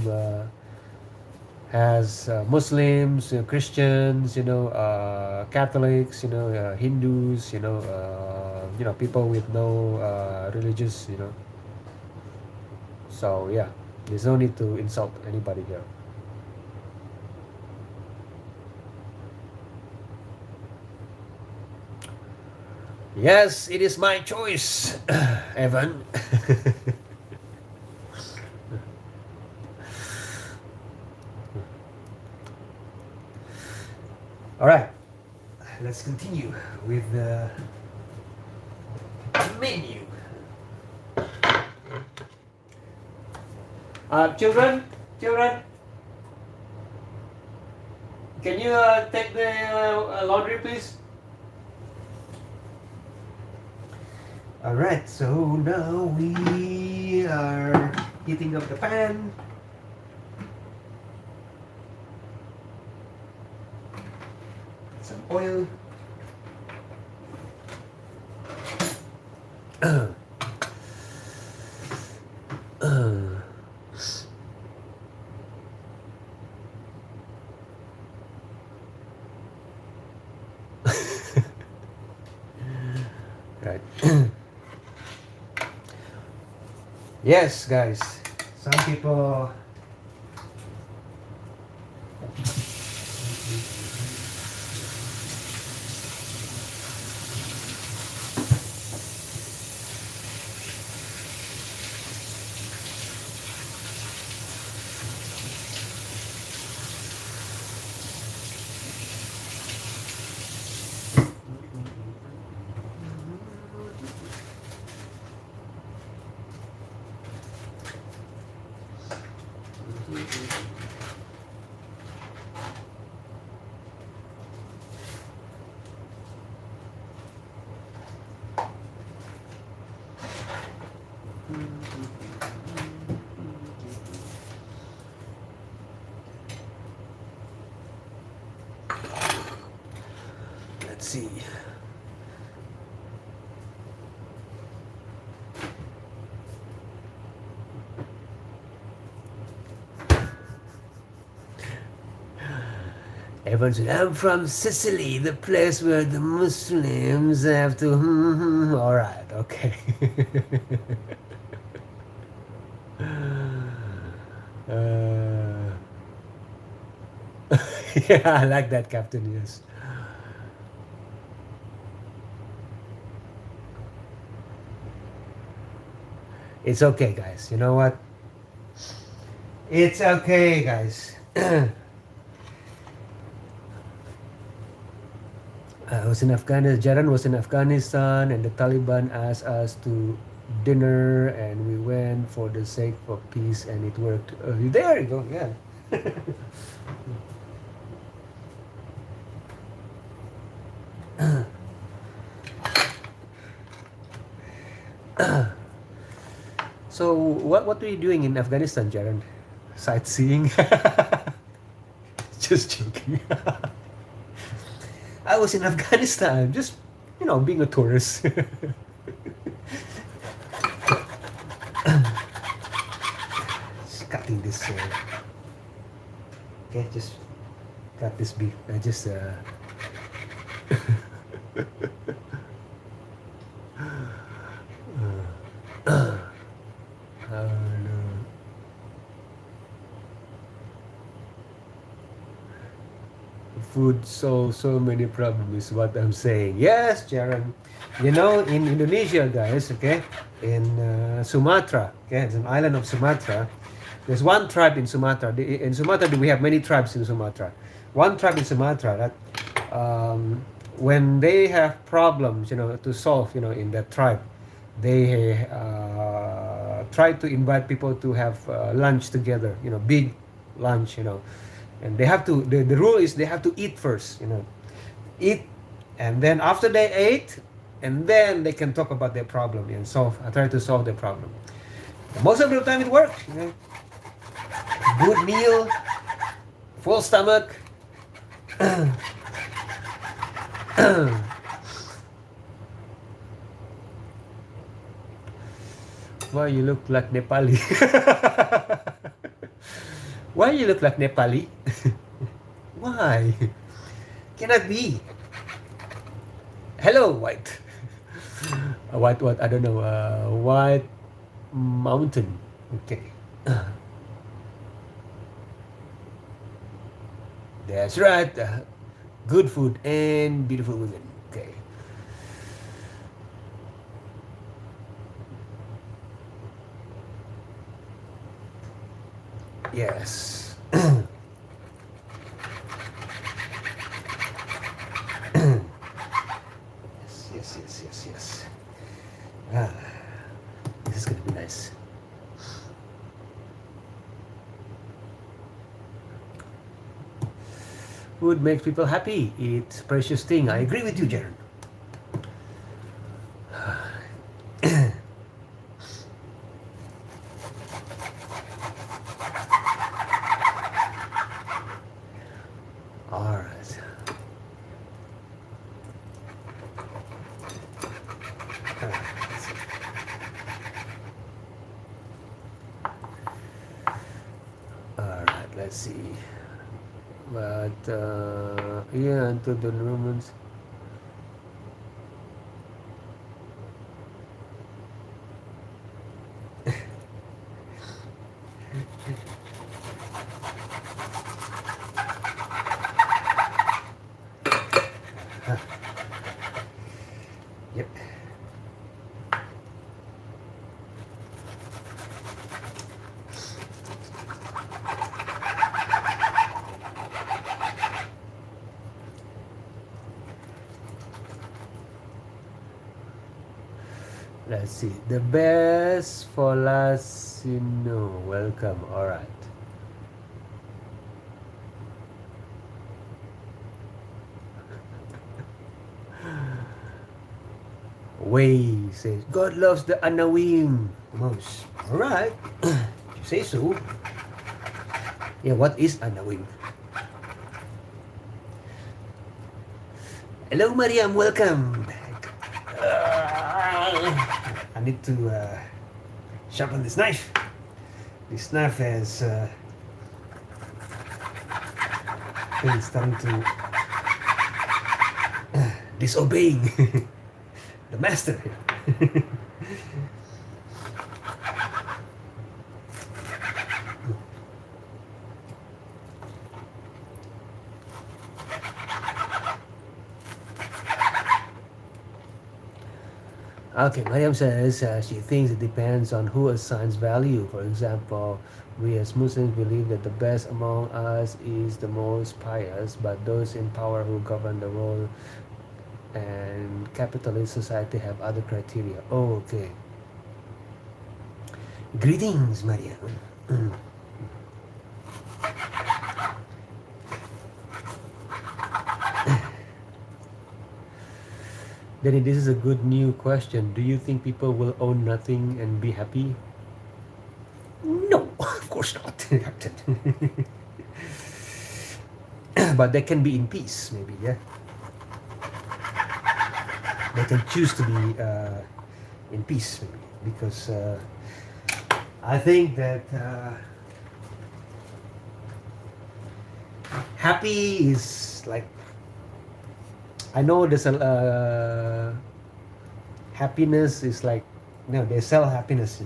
has Muslims, Christians, Catholics, Hindus, people with no religious, So yeah, there's no need to insult anybody here. Yes, it is my choice, Evan. All right, let's continue with the menu. Children, can you take the laundry, please? All right, so now we are heating up the pan. Some oil. Right. Yes, guys. Some people. Let's see. Everyone said, I'm from Sicily, the place where the Muslims have to. All right, okay. Yeah, I like that, Captain. Yes. It's okay, guys. You know what? It's okay, guys. Jaran was in Afghanistan, and the Taliban asked us to dinner, and we went for the sake of peace, and it worked. There you go. Yeah. So what were you doing in Afghanistan, Jaran? Sightseeing? Just joking. I was in Afghanistan, just being a tourist. Just cutting this. Okay, just cut this beef. Just. No. Food solves so many problems is what I'm saying. Yes, Jaron. In Indonesia, guys, okay, in Sumatra, okay, it's an island of Sumatra. There's one tribe in Sumatra. In Sumatra, we have many tribes in Sumatra. One tribe in Sumatra that when they have problems, to solve, in that tribe, they try to invite people to have lunch together, big lunch, and they have to, the rule is they have to eat first, eat, and then after they ate, and then they can talk about their problem and try to solve their problem. Most of the time it works, good meal, full stomach. Why you look like Nepali? Why you look like Nepali? Why? Cannot be. Hello, white. What? I don't know. White mountain. Okay. That's right. Good food and beautiful women. Okay. Yes. Yes. This is gonna be nice. Food makes people happy. It's a precious thing. I agree with you, Jaron. All right. All right. Let's see. But yeah, until the Romans. Yep. Let's see. The best for last, welcome. All right. Way says God loves the Anawim most. All right. You say so. Yeah, what is Anawim? Hello, Mariam. Welcome. I need to sharpen this knife. This knife is starting to disobeying the master. Okay, Mariam says she thinks it depends on who assigns value. For example, we as Muslims believe that the best among us is the most pious, but those in power who govern the world and capitalist society have other criteria. Oh, okay. Greetings, Maria. Danny, this is a good new question. Do you think people will own nothing and be happy? No, of course not. But they can be in peace, maybe, yeah. They can choose to be in peace, maybe, because I think that happy is like, I know there's a happiness is like, they sell happiness,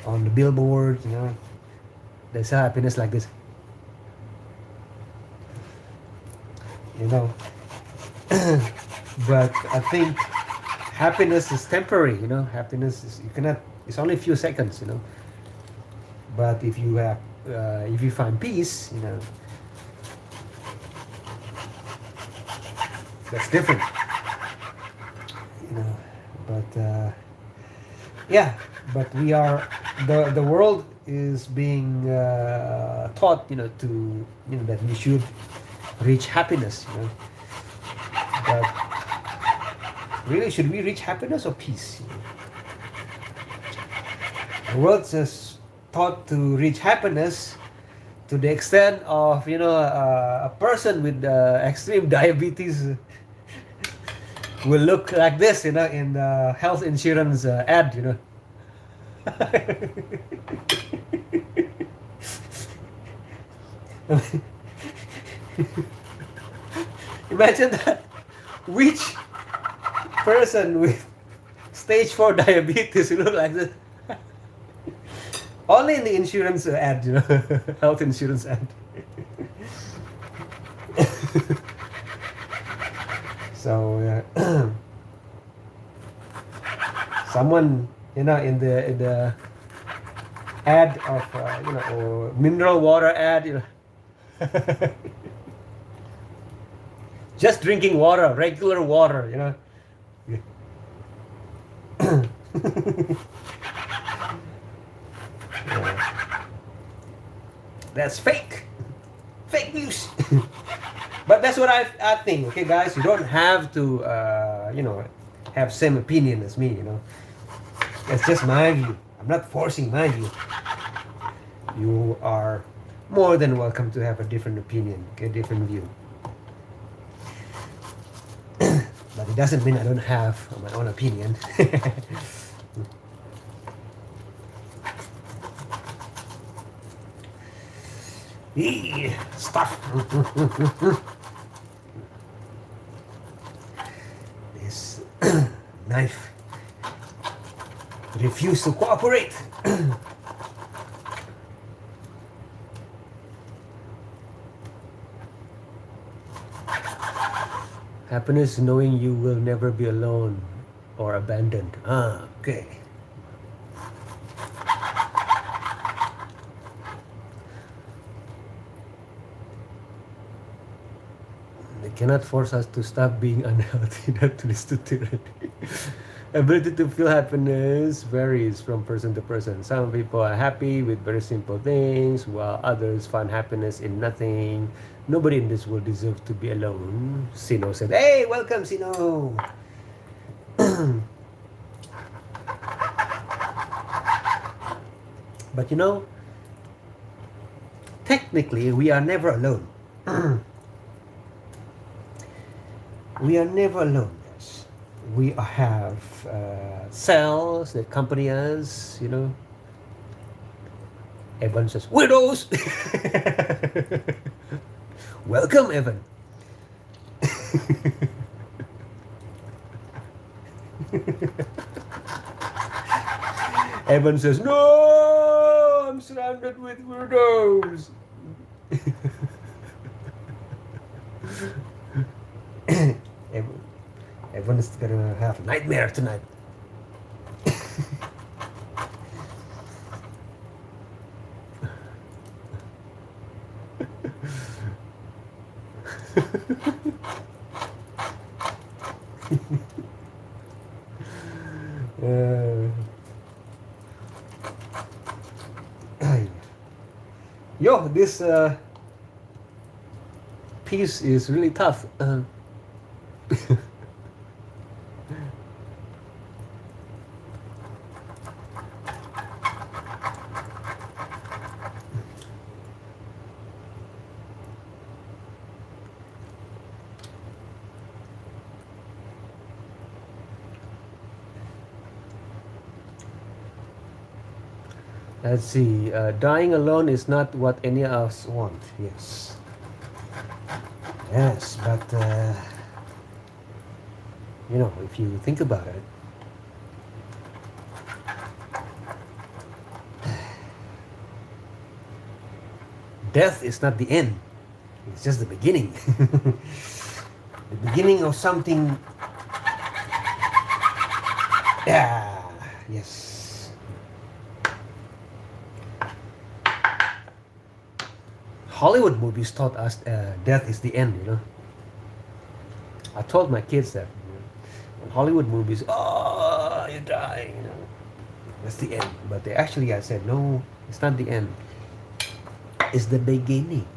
on the billboard, they sell happiness like this, but I think happiness is temporary, happiness is, you cannot, it's only a few seconds, but if you have if you find peace, that's different, but yeah, but we are, the world is being taught, to, that we should reach happiness, but really, should we reach happiness or peace? The world is taught to reach happiness to the extent of, a person with extreme diabetes will look like this, in the health insurance ad, Imagine that. Which person with stage 4 diabetes will look like this? Only in the insurance ad, health insurance ad. So someone, in the ad of or mineral water ad, just drinking water, regular water, That's fake news. But that's what I think. Okay, guys, you don't have to have same opinion as me. That's just my view. I'm not forcing my view. You are more than welcome to have a different opinion, a different view. But it doesn't mean I don't have my own opinion. Stuff. This knife refused to cooperate. Happiness is knowing you will never be alone or abandoned. Okay. They cannot force us to stop being unhealthy, not to listen to it. Ability to feel happiness varies from person to person. Some people are happy with very simple things, while others find happiness in nothing. Nobody in this world deserves to be alone. Sino said, "Hey, welcome, Sino." But technically, we are never alone. We are never alone. Yes. We have cells that accompany us, Evan says, "Widows!" Welcome, Evan. Evan says, "No, I'm surrounded with weirdos." Evan is gonna have a nightmare tonight. uh, yo, this piece is really tough. Let's see. Dying alone is not what any of us want. Yes. Yes, but if you think about it, death is not the end. It's just the beginning. The beginning of something. Yeah. Yes. Hollywood movies taught us death is the end. I told my kids that in Hollywood movies, oh, you die, that's the end. But I said, no, it's not the end. It's the beginning.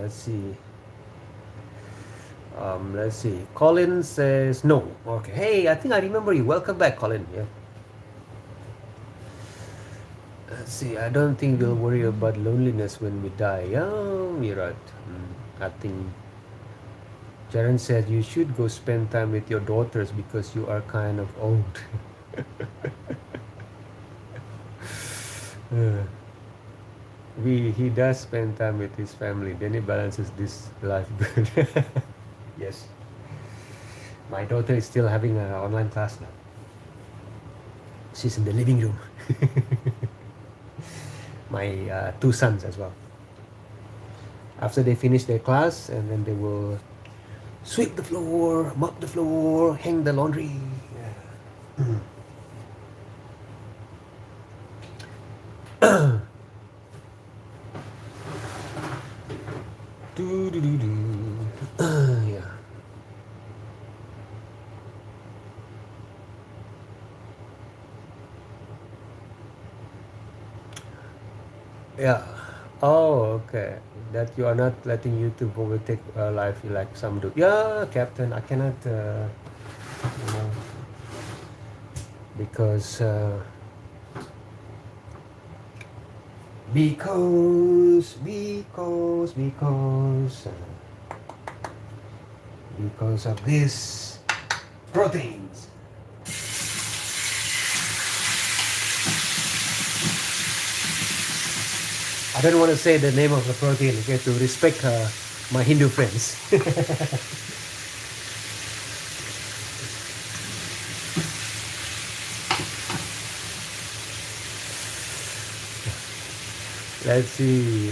Let's see. Let's see. Colin says no. Okay. Hey, I think I remember you. Welcome back, Colin. Yeah. Let's see. I don't think we'll worry about loneliness when we die. Yeah, you're right. I think Jaren said you should go spend time with your daughters because you are kind of old. Uh, he does spend time with his family. Then he balances this life good. Yes. My daughter is still having an online class now. She's in the living room. My two sons as well. After they finish their class, and then they will sweep the floor, mop the floor, hang the laundry. Yeah. Yeah. Yeah. Oh, okay. That you are not letting YouTube overtake life like some do. Yeah, Captain. I cannot, because because because because because of this proteins. I don't want to say the name of the protein, okay, to respect my Hindu friends. Let's see.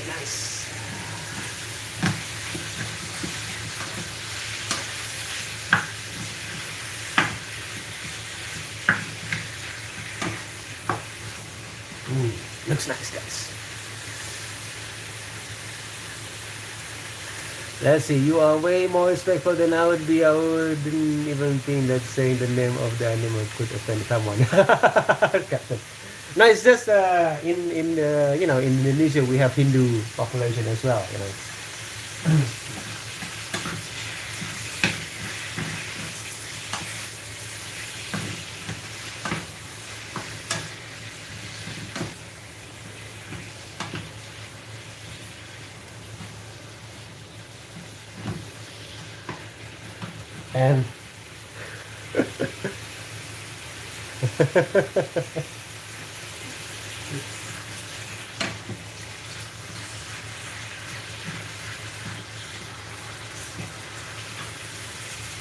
Nice. Looks nice, guys. Let's see. You are way more respectful than I would be. I wouldn't even think that saying the name of the animal could offend someone. No, it's just in Indonesia we have Hindu population as well. And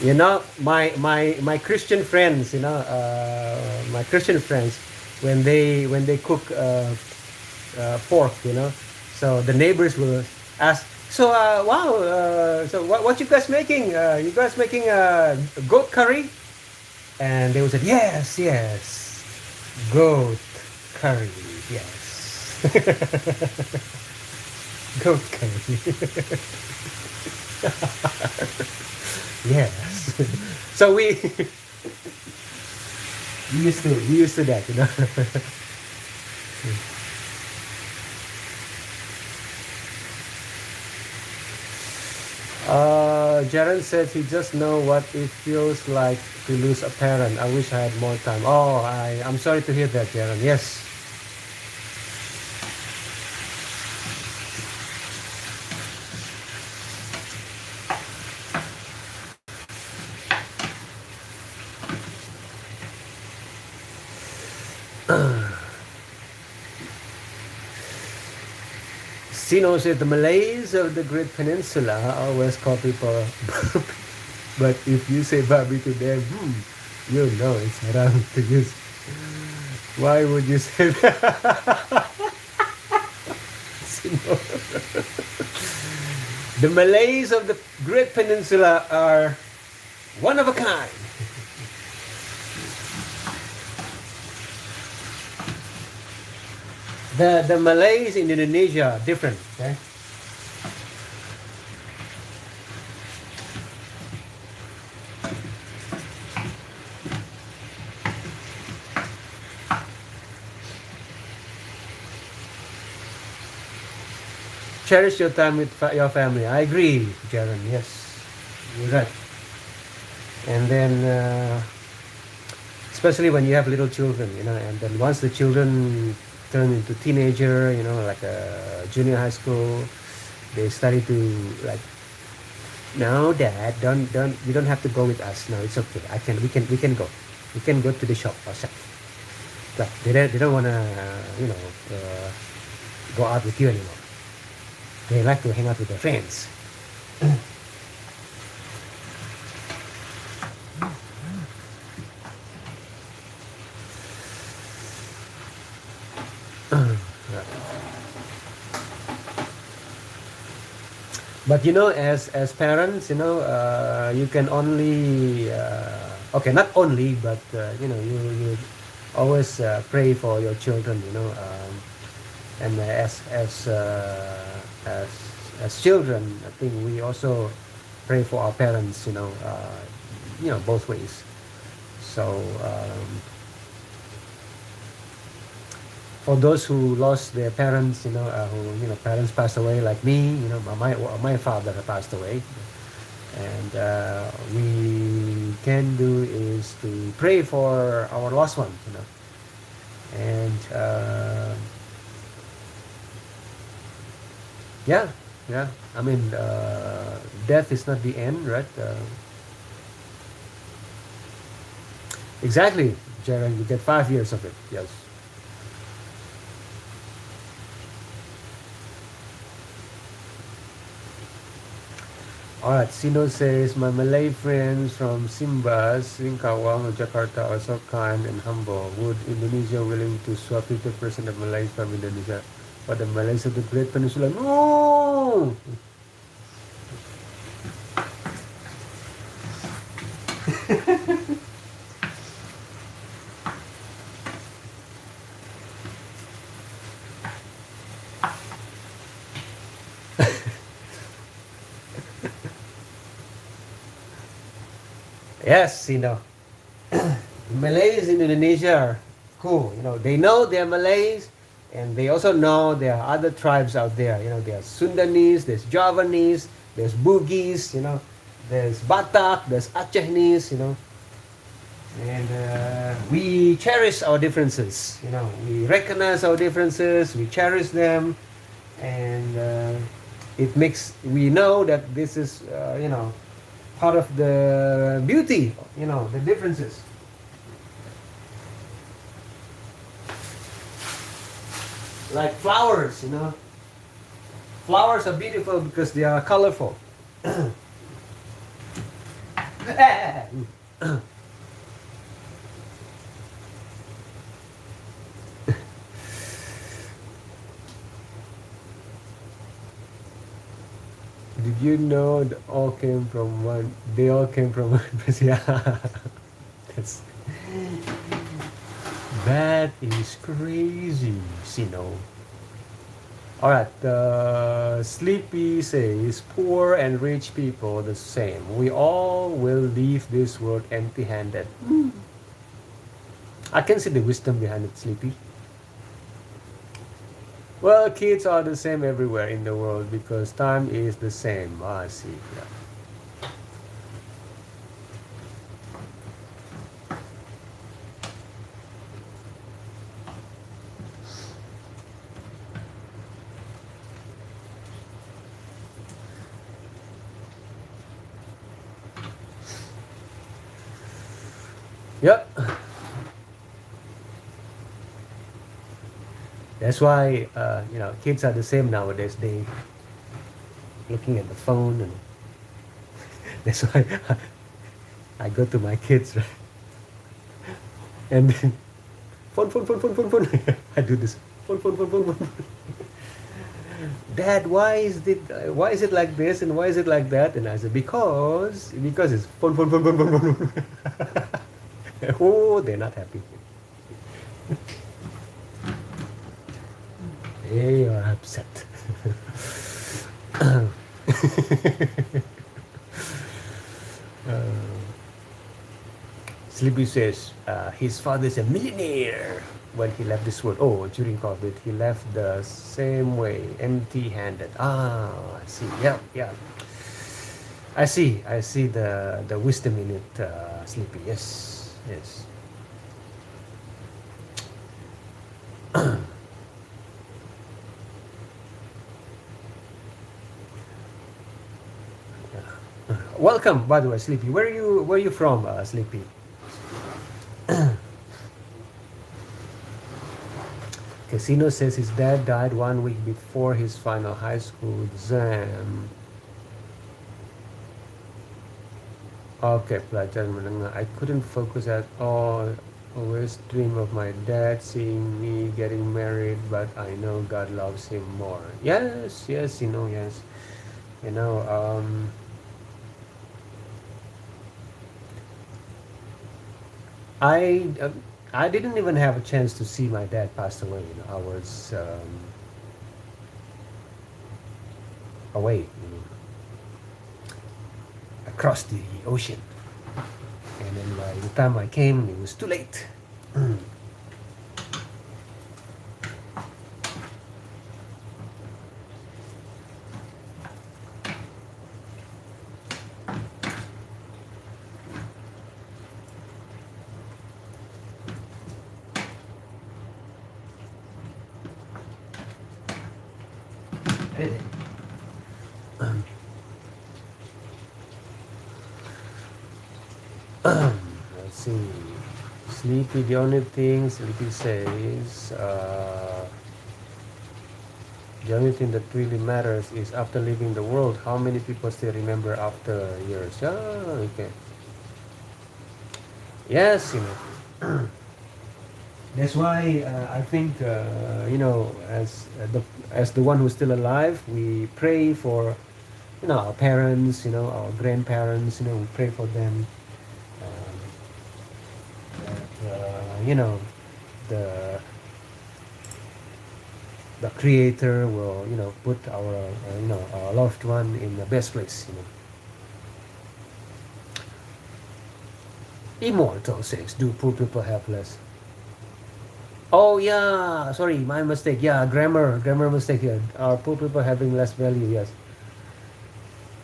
you know, my Christian friends, my Christian friends, when they cook pork, so the neighbors will ask, so wow, so what you guys making? You guys making goat curry? And they would say, yes, yes, goat curry, yes, goat curry, yes. So we used to that, Jaren said he just know what it feels like to lose a parent. I wish I had more time. Oh, I'm sorry to hear that, Jaren. Yes. Sino said the Malays of the Great Peninsula always call people but if you say Bobby to them, you know it's haram to use. Why would you say that? Sino. The Malays of the Great Peninsula are one of a kind. The Malays in Indonesia are different. Okay? Cherish your time with your family. I agree, Jaren. Yes, you're right. And then, especially when you have little children, and then once the children turn into teenager, like a junior high school, they study to like, no, Dad, don't, you don't have to go with us. No, it's okay. We can go. We can go to the shop ourselves. But they don't wanna, go out with you anymore. They like to hang out with their friends. But as parents, you can only okay, not only, but you always pray for your children, and as as children, I think we also pray for our parents, both ways. So for those who lost their parents, who parents passed away like me, my father passed away, and we can do is to pray for our lost ones, and yeah, yeah. I mean, death is not the end, right? Exactly, Jaren. You get 5 years of it. Yes. Alright, Sino says, my Malay friends from Simbas, Singkawang, Jakarta are so kind and humble. Would Indonesia willing to swap 50% of Malays from Indonesia for the Malays of the Great Peninsula? No! Yes, Malays in Indonesia are cool. They know they're Malays, and they also know there are other tribes out there. There's Sundanese, there's Javanese, there's Bugis, there's Batak, there's Acehnese, and we cherish our differences. We recognize our differences, we cherish them, and it makes we know that this is part of the beauty, the differences. Like flowers, flowers are beautiful because they are colorful. Did you know they all came from one place? Yeah. That's, that is crazy, Alright, Sleepy says, poor and rich people the same. We all will leave this world empty handed. I can see the wisdom behind it, Sleepy. Well, kids are the same everywhere in the world because time is the same. I see. Yeah. Yep. That's why kids are the same nowadays. They looking at the phone, and that's why I go to my kids, right? And then phone. I do this phone. Dad, why is it like this and why is it like that? And I said because it's phone. Oh, they're not happy. They are upset. Sleepy says his father is a millionaire when he left this world. Oh, during COVID, he left the same way, empty-handed. Ah, I see. Yeah. I see the wisdom in it, Sleepy. Yes. Welcome, by the way, Sleepy. Where are you from, Sleepy? Casino says his dad died 1 week before his final high school exam. Okay, pelajaran menengah. I couldn't focus at all. Always dream of my dad seeing me getting married, but I know God loves him more. Yes, yes. You know, I I didn't even have a chance to see my dad pass away. I was away, across the ocean, and then by the time I came, it was too late. Let's see. Sleepy, the only thing Sleepy says, the only thing that really matters is after leaving the world, how many people still remember after years. Okay. Yes, That's why I think as the one who's still alive, we pray for our parents, our grandparents. We pray for them. That, the the Creator will put our loved one in the best place. Immortal says, do poor people have less? Oh yeah, sorry, my mistake. Yeah, grammar mistake here. Are poor people having less value? Yes.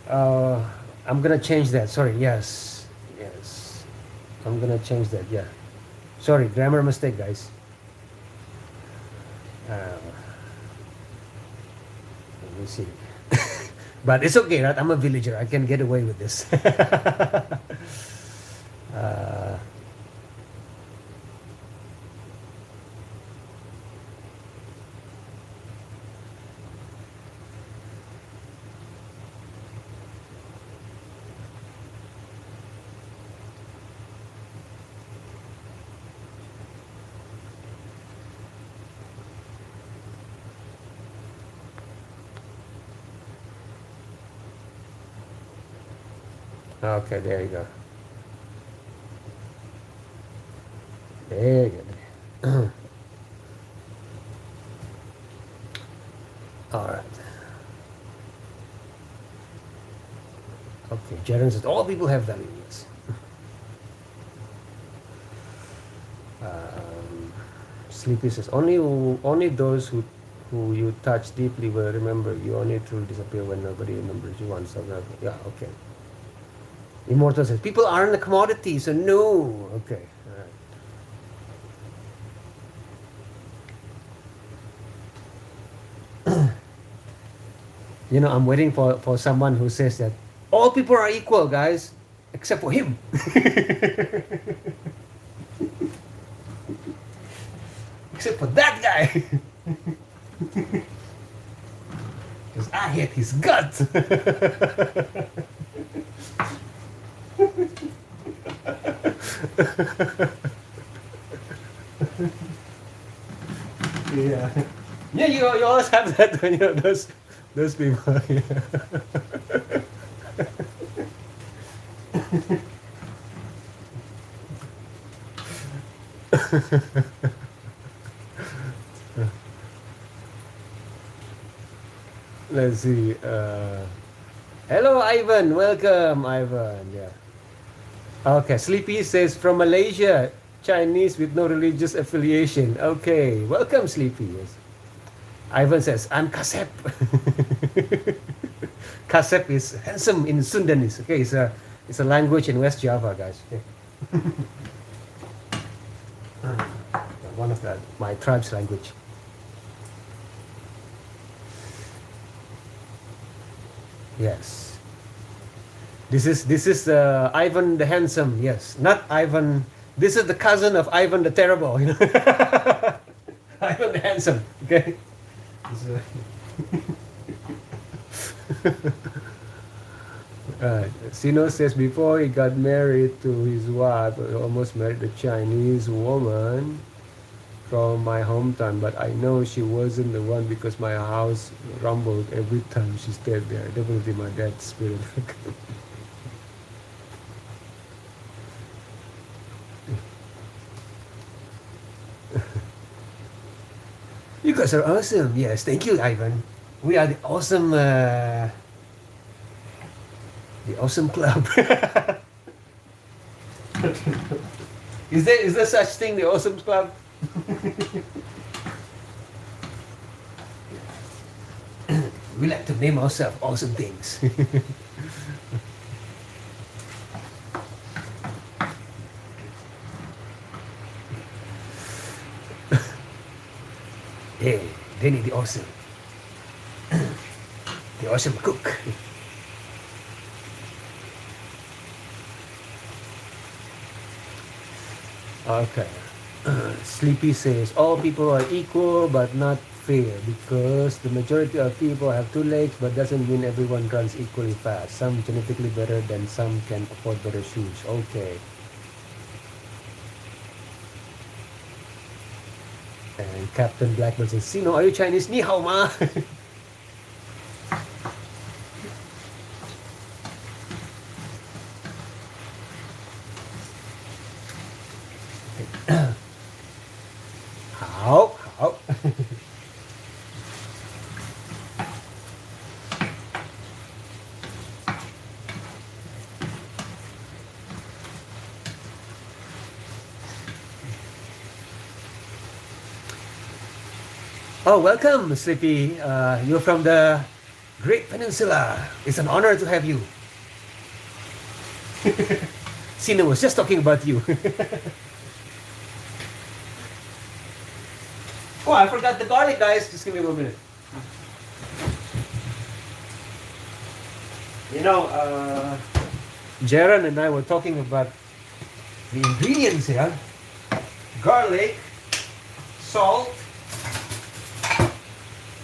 I'm gonna change that. Sorry. Yes. I'm gonna change that. Yeah. Sorry, grammar mistake, guys. Let me see. But it's okay, right? I'm a villager. I can get away with this. uh, okay, there you go. There you go. All right. Okay, Jaren says all people have value. Yes. Um, Sleepy says only those who you touch deeply will remember you. Only truly disappear when nobody remembers you once. So yeah, okay. Immortal says people aren't a commodity, so no. Okay. All right. I'm waiting for someone who says that all people are equal, guys, except for him. Except for that guy. Because I hate his guts. Yeah. Yeah, you always have that, those people. Yeah. Let's see. Hello, Ivan. Welcome, Ivan. Yeah. Okay. Sleepy says from Malaysia, Chinese with no religious affiliation. Okay. Welcome, Sleepy. Yes. Ivan says, I'm Kasep. Kasep is handsome in Sundanese. Okay, it's a language in West Java, guys. Okay. One of my tribe's language. Yes. This is Ivan the handsome. Yes, not Ivan. This is the cousin of Ivan the terrible. Ivan the handsome. Okay. Sino says before he got married to his wife, he almost married a Chinese woman from my hometown, but I know she wasn't the one because my house rumbled every time she stayed there. Definitely my dad's spirit. You guys are awesome. Yes, thank you, Ivan. We are the awesome club. Is there such thing, the awesome club? We like to name ourselves awesome things. Hey, Danny the awesome. The awesome cook. Okay. Sleepy says all people are equal but not fair because the majority of people have two legs but doesn't mean everyone runs equally fast. Some genetically better than some can afford better shoes. Okay. And Captain Blackbird says, Sino, are you Chinese? Ni hao ma. How? Oh, welcome, Sleepy. You're from the Great Peninsula. It's an honor to have you. Sina was just talking about you. Oh, I forgot the garlic, guys. Just give me 1 minute. You know, Jaron and I were talking about the ingredients here: garlic, salt,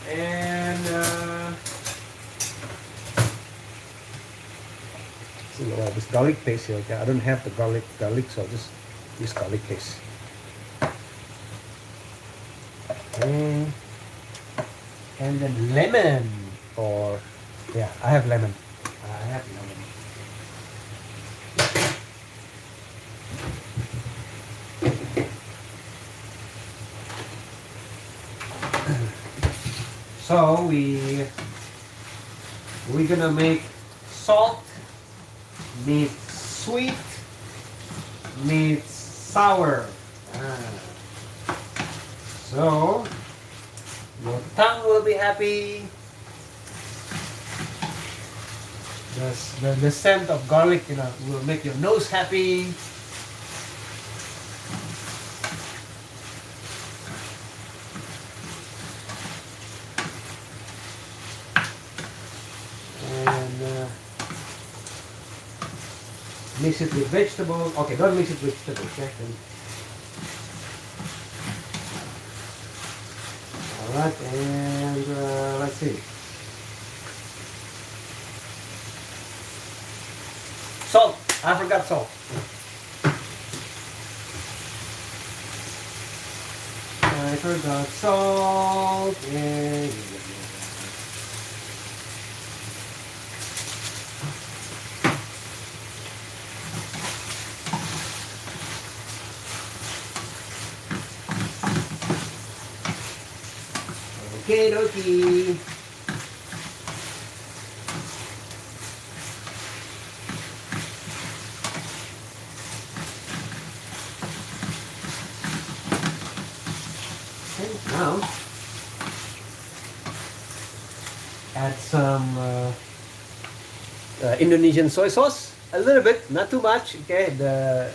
and see, this garlic paste here. Okay, I don't have the garlic, so I'll just use garlic paste. Okay. And then lemon, or yeah, I have lemon. I have lemon. So we're gonna make salt meets sweet meets sour. So your tongue will be happy. The scent of garlic, will make your nose happy. And mix it with vegetables. Okay, don't mix it with vegetables. Okay. All right, and let's see. Salt. I forgot salt. I forgot salt. And okay, dokie. Now, add some Indonesian soy sauce, a little bit, not too much. Okay, the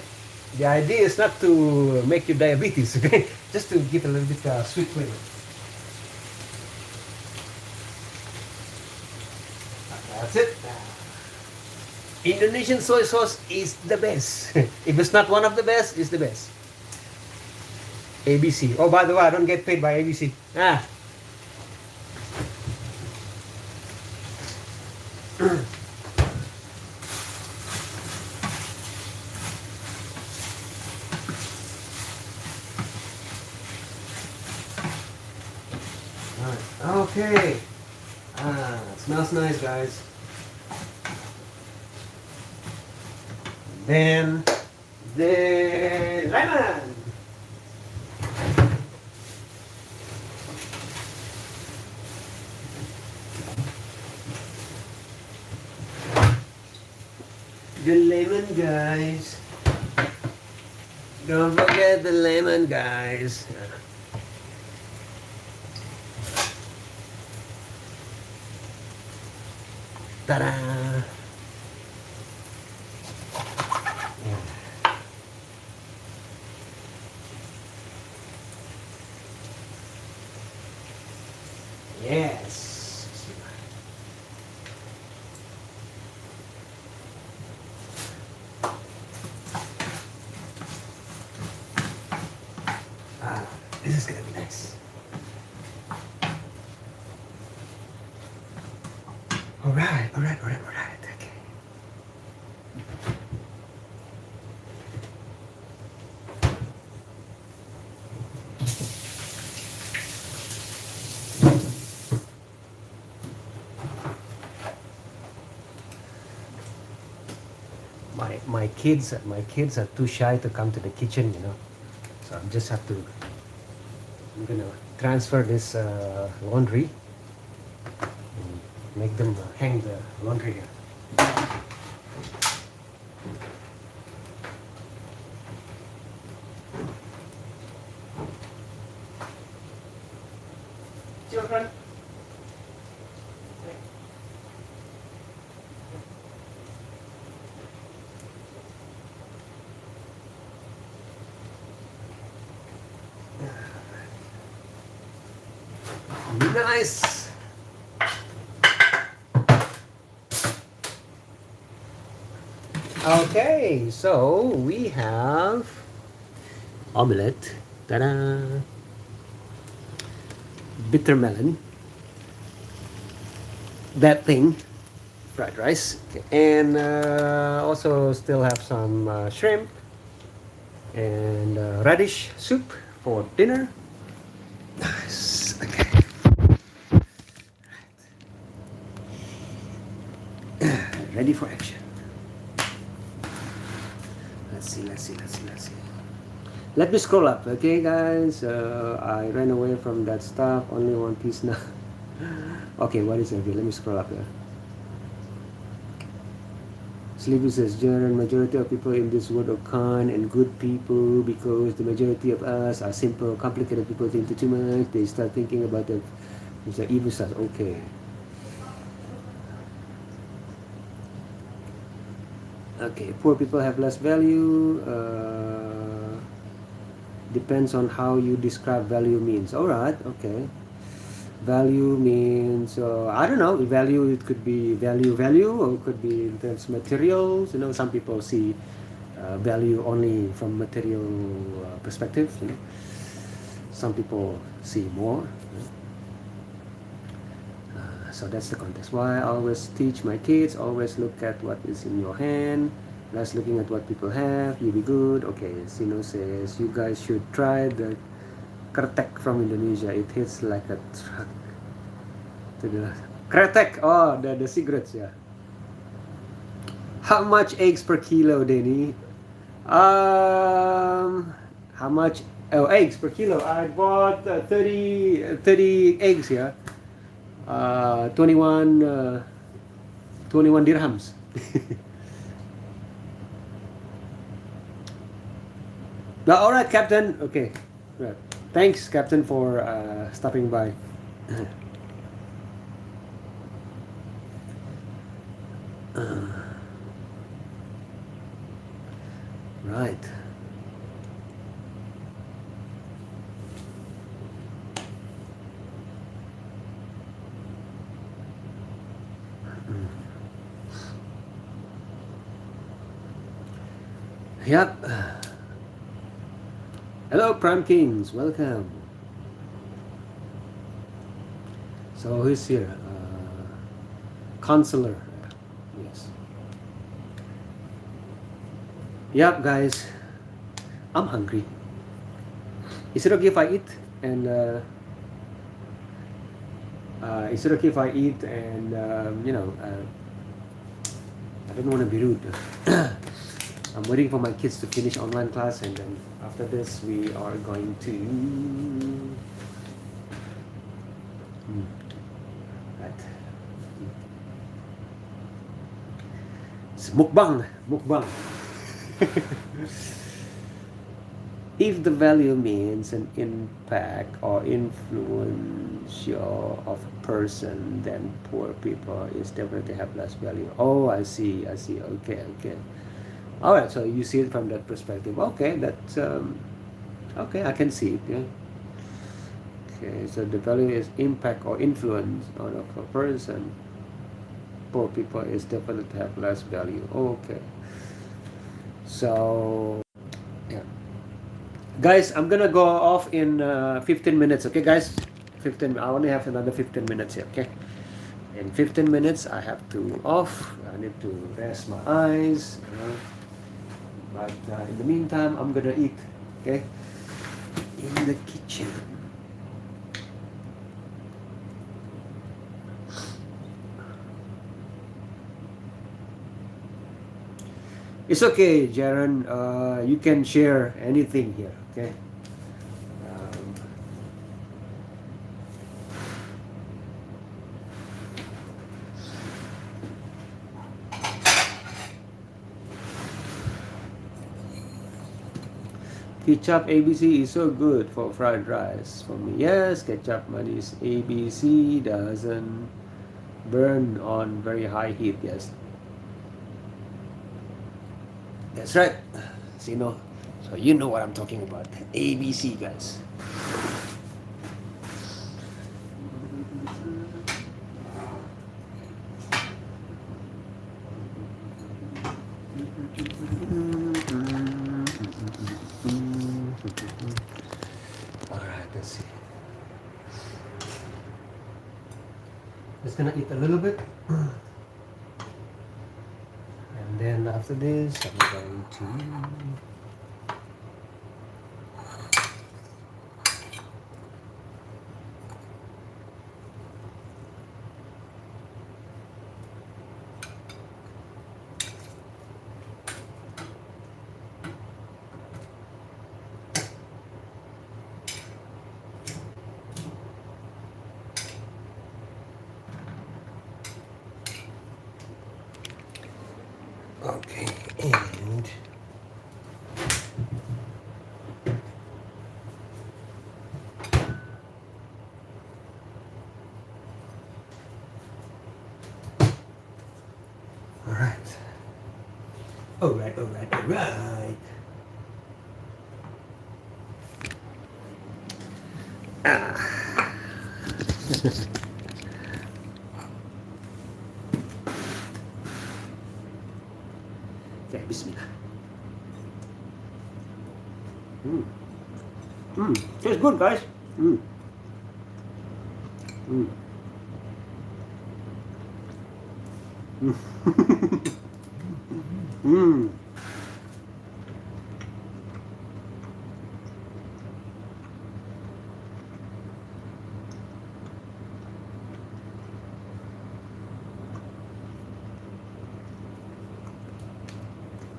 idea is not to make you diabetes. Okay, just to give a little bit sweet flavor. That's it. Indonesian soy sauce is the best. If it's not one of the best, it's the best. ABC. Oh, by the way, I don't get paid by ABC. Okay. It smells nice, guys. Then the lemon. The lemon, guys. Don't forget the lemon, guys. Ta-da! Yes. This is gonna be nice. All right. Okay. My kids are too shy to come to the kitchen, So I just have to. I'm gonna transfer this laundry and make them hang the laundry here. Children. Nice. Okay, so we have omelette, ta-da, bitter melon, that thing, fried rice, okay. And also still have some shrimp and radish soup for dinner. Nice. Okay. Ready for action. Let's see. Let me scroll up, okay, guys? I ran away from that stuff. Only one piece now. Okay, what is it? Okay, let me scroll up here. Sleepy says, general majority of people in this world are kind and good people because the majority of us are simple, complicated people think too much. They start thinking about the evil stuff. Okay. Okay, poor people have less value. Depends on how you describe value means. All right, okay. Value means I don't know. Value, it could be value, or it could be in terms of materials. You know, some people see value only from material perspective. You know, some people see more. So that's the context. Why I always teach my kids, always look at what is in your hand, less looking at what people have. You'll be good. Okay, Sino says you guys should try the kretek from Indonesia. It hits like a truck. To the kretek. Oh, the cigarettes. Yeah. How much eggs per kilo, Denny? How much? Oh, eggs per kilo. I bought 30 eggs here. 21 dirhams. Now, all right, Captain. Okay. Right. Thanks, Captain, for stopping by. Right. Yep. Hello, Prime Kings. Welcome. So who's here? Counselor. Yes. Yep, guys. I'm hungry. Is it okay if I eat? And is it okay if I eat? And I don't want to be rude. I'm waiting for my kids to finish online class, and then after this we are going to right. It's mukbang. If the value means an impact or influence of a person, then poor people is definitely have less value. Oh, I see. Okay. All right, so you see it from that perspective. Okay, that's okay. I can see it. Yeah. Okay, so the value is impact or influence on a person. Poor people is definitely have less value. Okay. So yeah, guys, I'm gonna go off in 15 minutes. Okay, guys, 15. I only have another 15 minutes here. Okay. In 15 minutes, I have to off. I need to rest my eyes. But in the meantime, I'm gonna eat, okay? In the kitchen. It's okay, Jaron. You can share anything here, okay? Ketchup ABC is so good for fried rice for me. Yes, ketchup is ABC doesn't burn on very high heat. Yes, that's right. So you know what I'm talking about. ABC, guys. Alright, let's see. Just gonna eat a little bit. And then after this, I'm going to okay, and alright. Alright. Ah. Okay, bismillah. Tastes good, guys.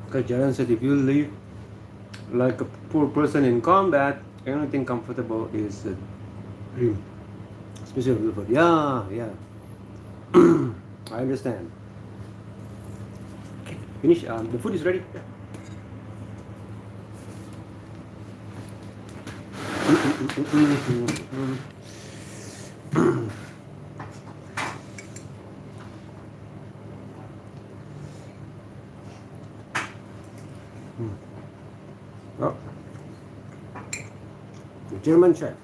Kajaran said if you live like a poor person in combat, anything comfortable is a dream. Especially with food. Yeah. I understand. Finish. The food is ready. Oh, the German chef.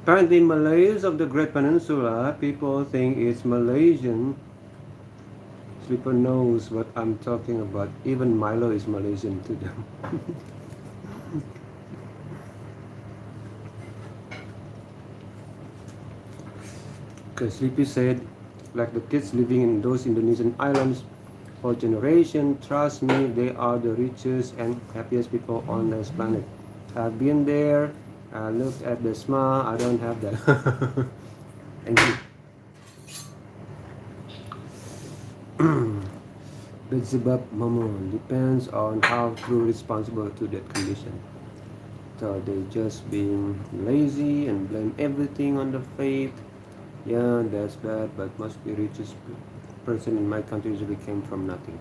Apparently, in Malays of the Great Peninsula, people think it's Malaysian. Slipper knows what I'm talking about. Even Milo is Malaysian to them. Because Sleepy said, like the kids living in those Indonesian islands for generations, trust me, they are the richest and happiest people on this planet. I've been there, I looked at the smile, I don't have that. Thank you. Beelzebub Mamon depends on how true responsible to that condition. So they just being lazy and blame everything on the faith. Yeah, that's bad, but most the richest person in my country usually came from nothing.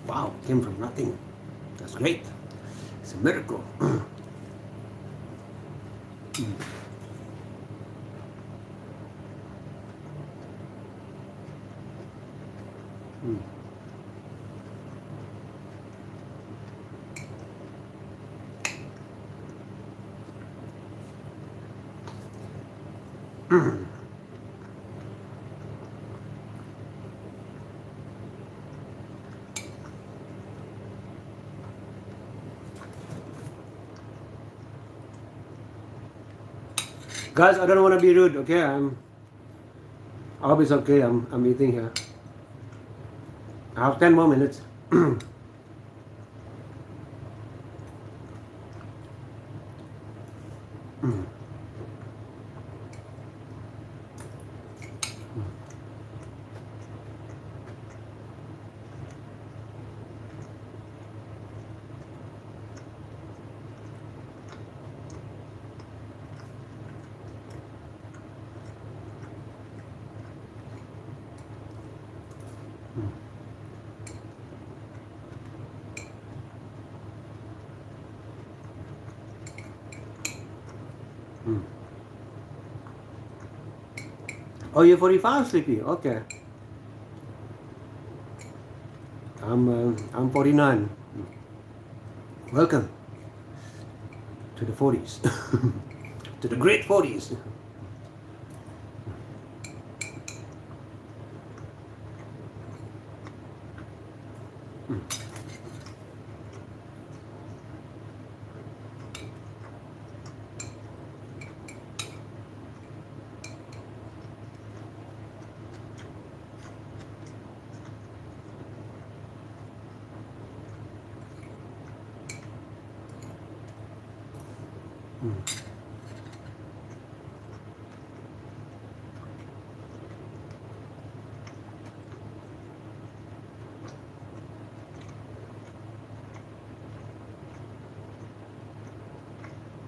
Wow, came from nothing. That's great. It's a miracle. Guys, I don't want to be rude, okay? I hope it's okay. I'm eating here. I have 10 more minutes. Oh, you're 45, Sleepy. Okay. I'm 49. Welcome to the 40s, to the great 40s.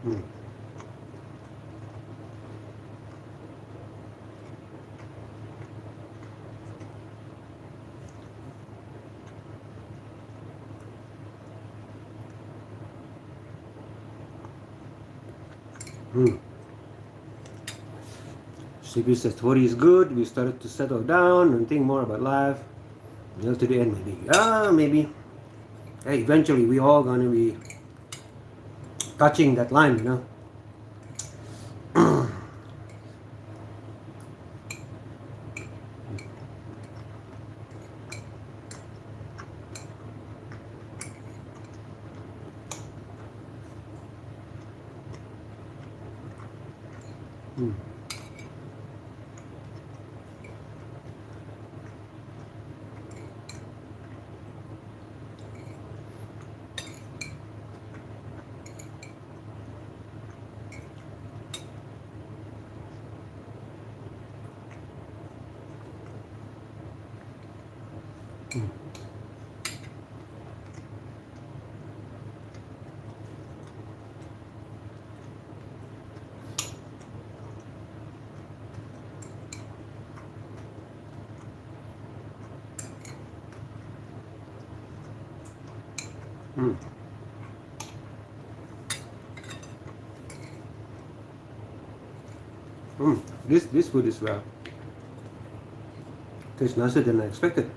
Mm. Mm. CP says 40 is good. We started to settle down and think more about life. Until to the end, maybe. Maybe. Hey, eventually, we all gonna be touching that line, you know. Mm. Mm. Mm. This food is tastes nicer than I expected.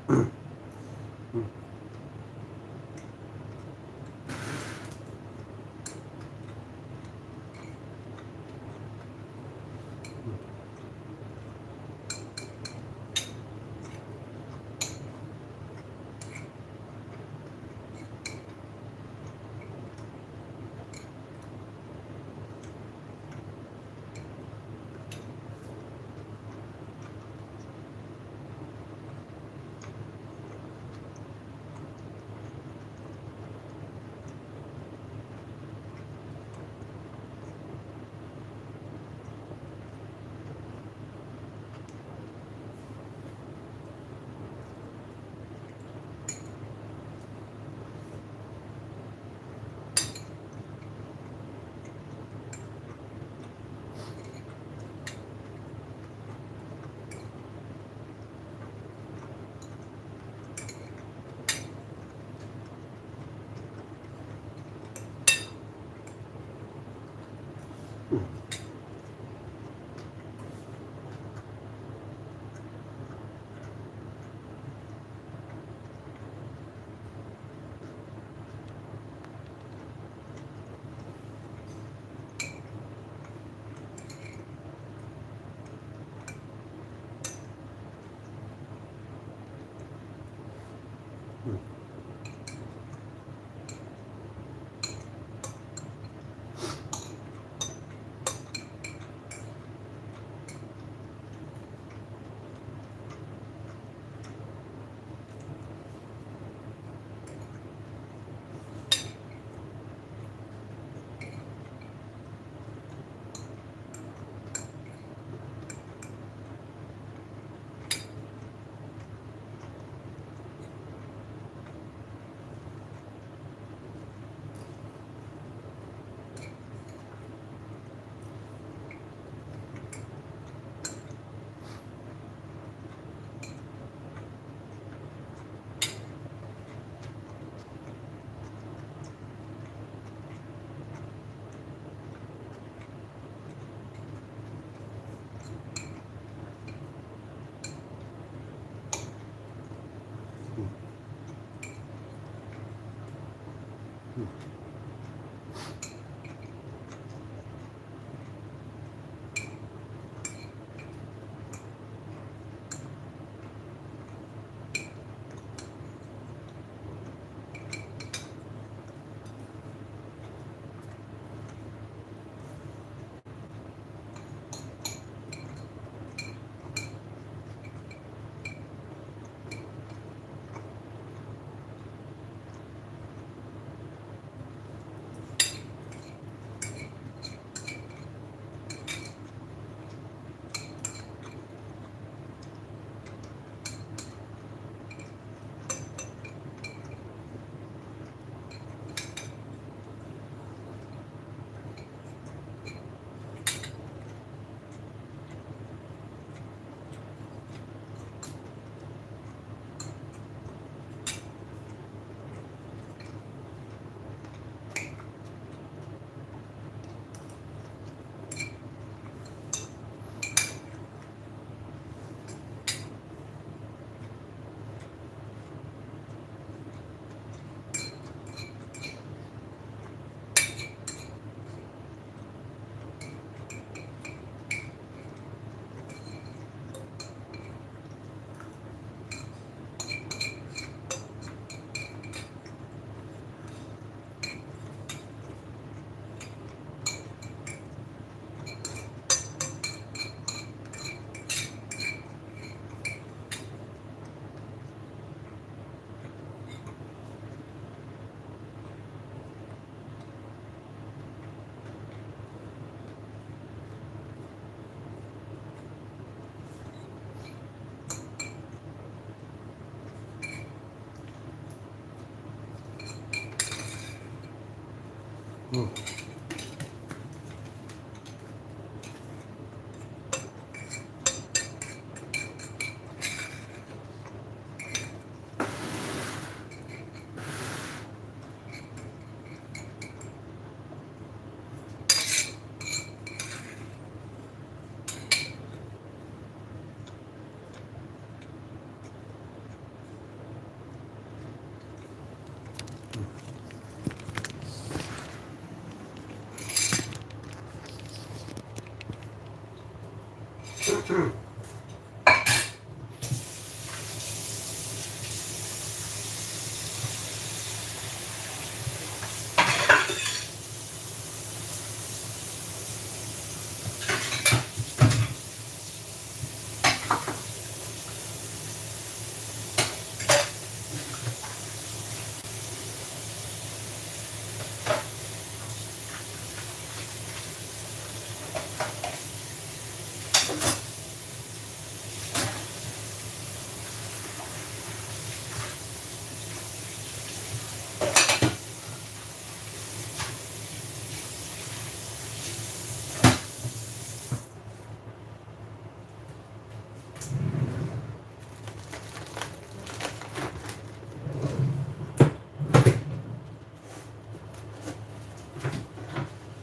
Mm.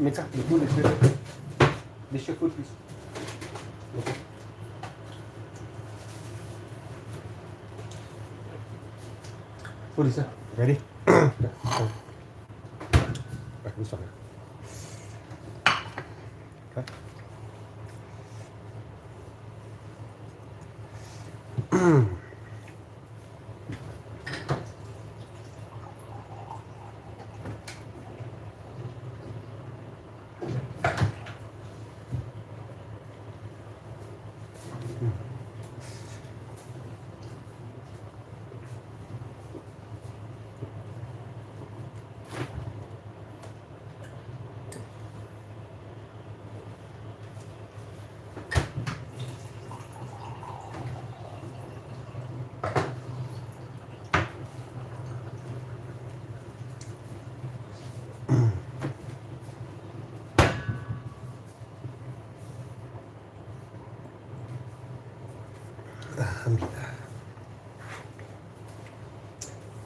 Mika, the food is ready. Dish your food, please. Okay. Food is ready. Yeah. Right, this one. Okay.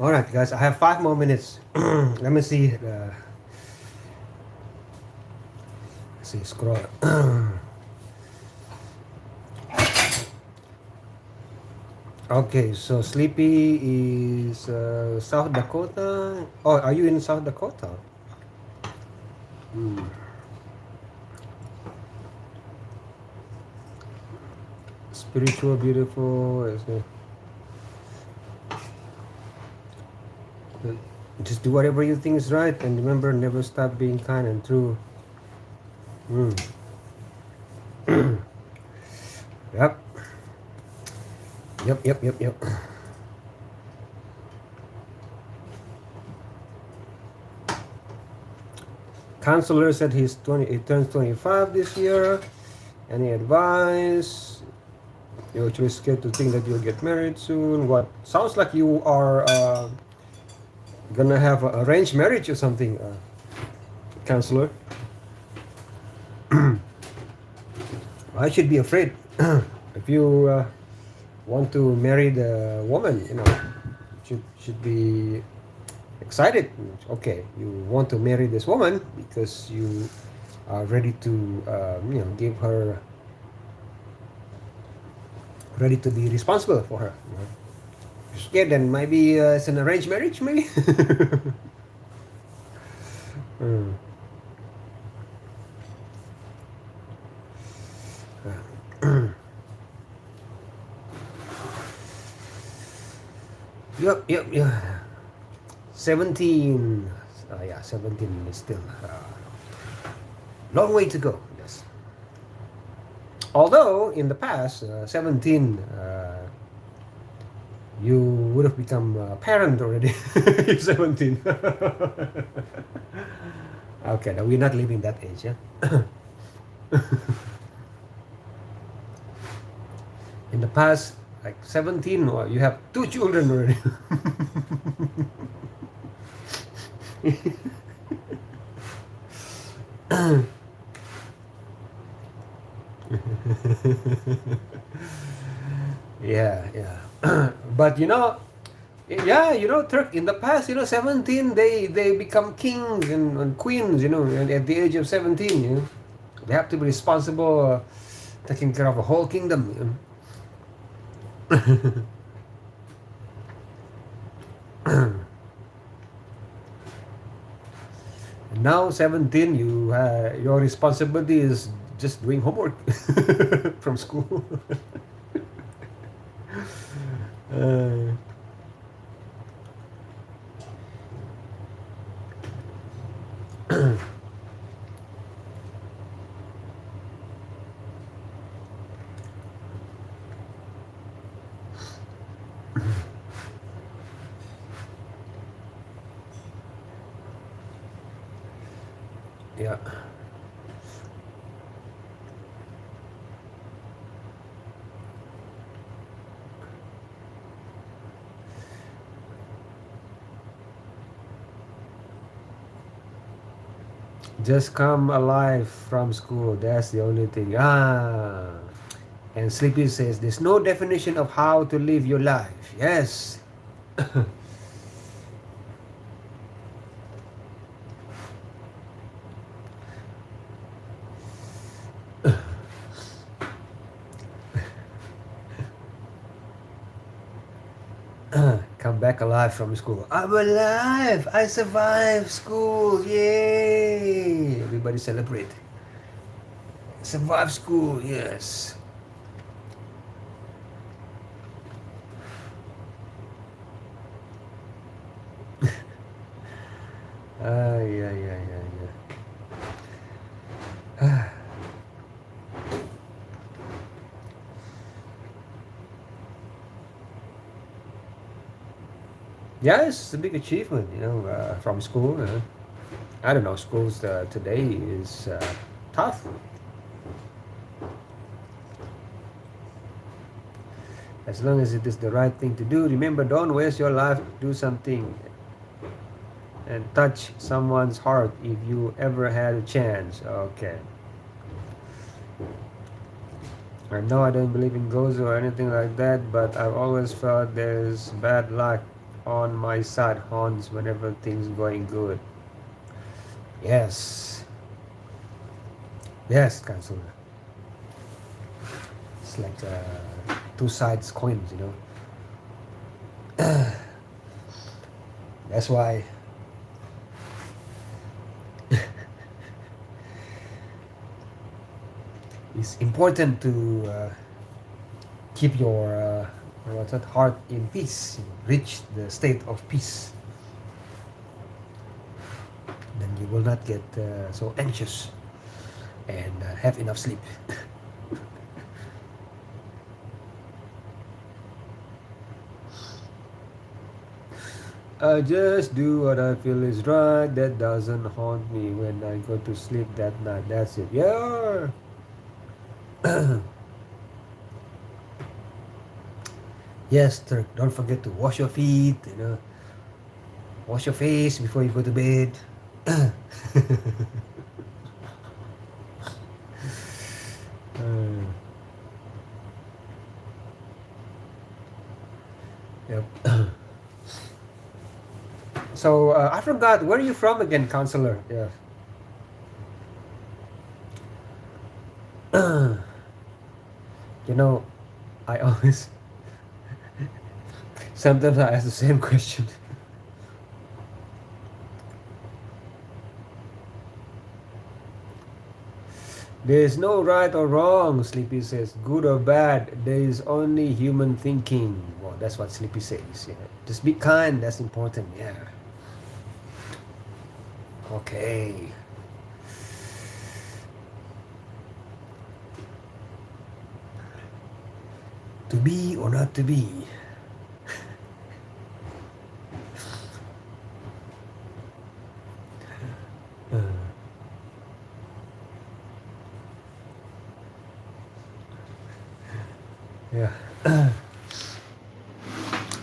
All right, guys. I have 5 more minutes. Let me see. See, scroll. Okay, so Sleepy is South Dakota. Oh, are you in South Dakota? Hmm. Spiritual, beautiful. Just do whatever you think is right, and remember, never stop being kind and true. Mm. Yep. Yep. Counselor said he turns 25 this year. Any advice? You're actually scared to think that you'll get married soon. What? Sounds like you are gonna have an arranged marriage or something, counselor. I should be afraid. If you want to marry the woman, should be excited. Okay, you want to marry this woman because you are ready to, give her, ready to be responsible for her. Yeah, then maybe it's an arranged marriage, maybe. Hmm. Yep. 17. Yeah, 17 is still long way to go. Yes. Although in the past, 17, you would have become a parent already. 17. Okay, now we're not living that age, yeah. In the past, like 17, or you have 2 children already. Yeah, yeah. But yeah, Turk in the past, 17, they become kings and queens, and at the age of 17, they have to be responsible, taking care of a whole kingdom. And now 17, your responsibility is just doing homework from school. uh, yeah. Just come alive from school. That's the only thing. And Sleepy says there's no definition of how to live your life. Yes. Come back alive from school. I'm alive. I survived school. Yay. Everybody celebrate. Survive school. Yes. Yeah, yeah, yeah, yeah. Yeah, it's a big achievement, from school. I don't know, schools today is tough. As long as it is the right thing to do. Remember, don't waste your life. Do something and touch someone's heart if you ever had a chance. Okay. I know I don't believe in ghosts or anything like that, but I've always felt there's bad luck on my side haunts whenever things going good. Yes. Yes, Counselor. It's like two sides coins, That's why it's important to keep your heart in peace, reach the state of peace. Then you will not get so anxious and have enough sleep. I just do what I feel is right. That doesn't haunt me when I go to sleep that night. That's it. Yeah. Yes, Turk. Don't forget to wash your feet. Wash your face before you go to bed. Yep. So I forgot. Where are you from again, Counselor? Yeah. You know, I always sometimes I ask the same question. There is no right or wrong, Sleepy says. Good or bad, there is only human thinking. Well, that's what Sleepy says. Yeah. Just be kind, that's important. Yeah. Okay. To be or not to be? Yeah.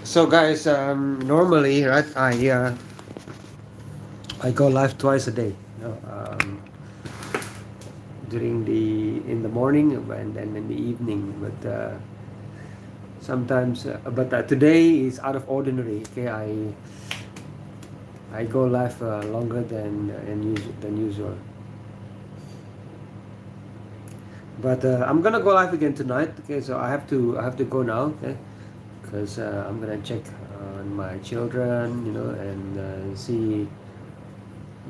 So guys, normally, right? I go live twice a day. During in the morning and then in the evening. But sometimes, but today is out of ordinary. Okay, I go live longer than usual. But I'm gonna go live again tonight. Okay, so I have to go now. Okay, because I'm gonna check on my children, and see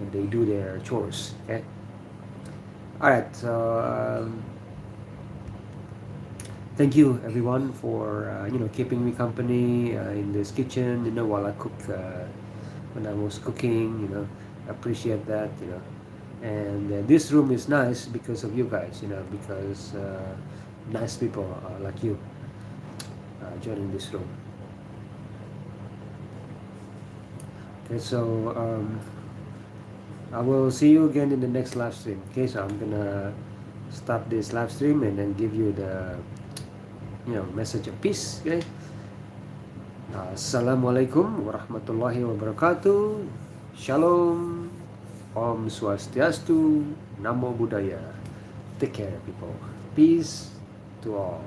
if they do their chores. Okay. All right. So thank you everyone for keeping me company in this kitchen. While I cook, when I was cooking. Appreciate that. And this room is nice because of you guys. Because nice people like you joining this room. Okay, so I will see you again in the next live stream. Okay, so I'm gonna stop this live stream and then give you the message of peace. Okay. Assalamualaikum warahmatullahi wabarakatuh. Shalom. Om Swastiastu. Namo Buddhaya. Take care, people. Peace to all.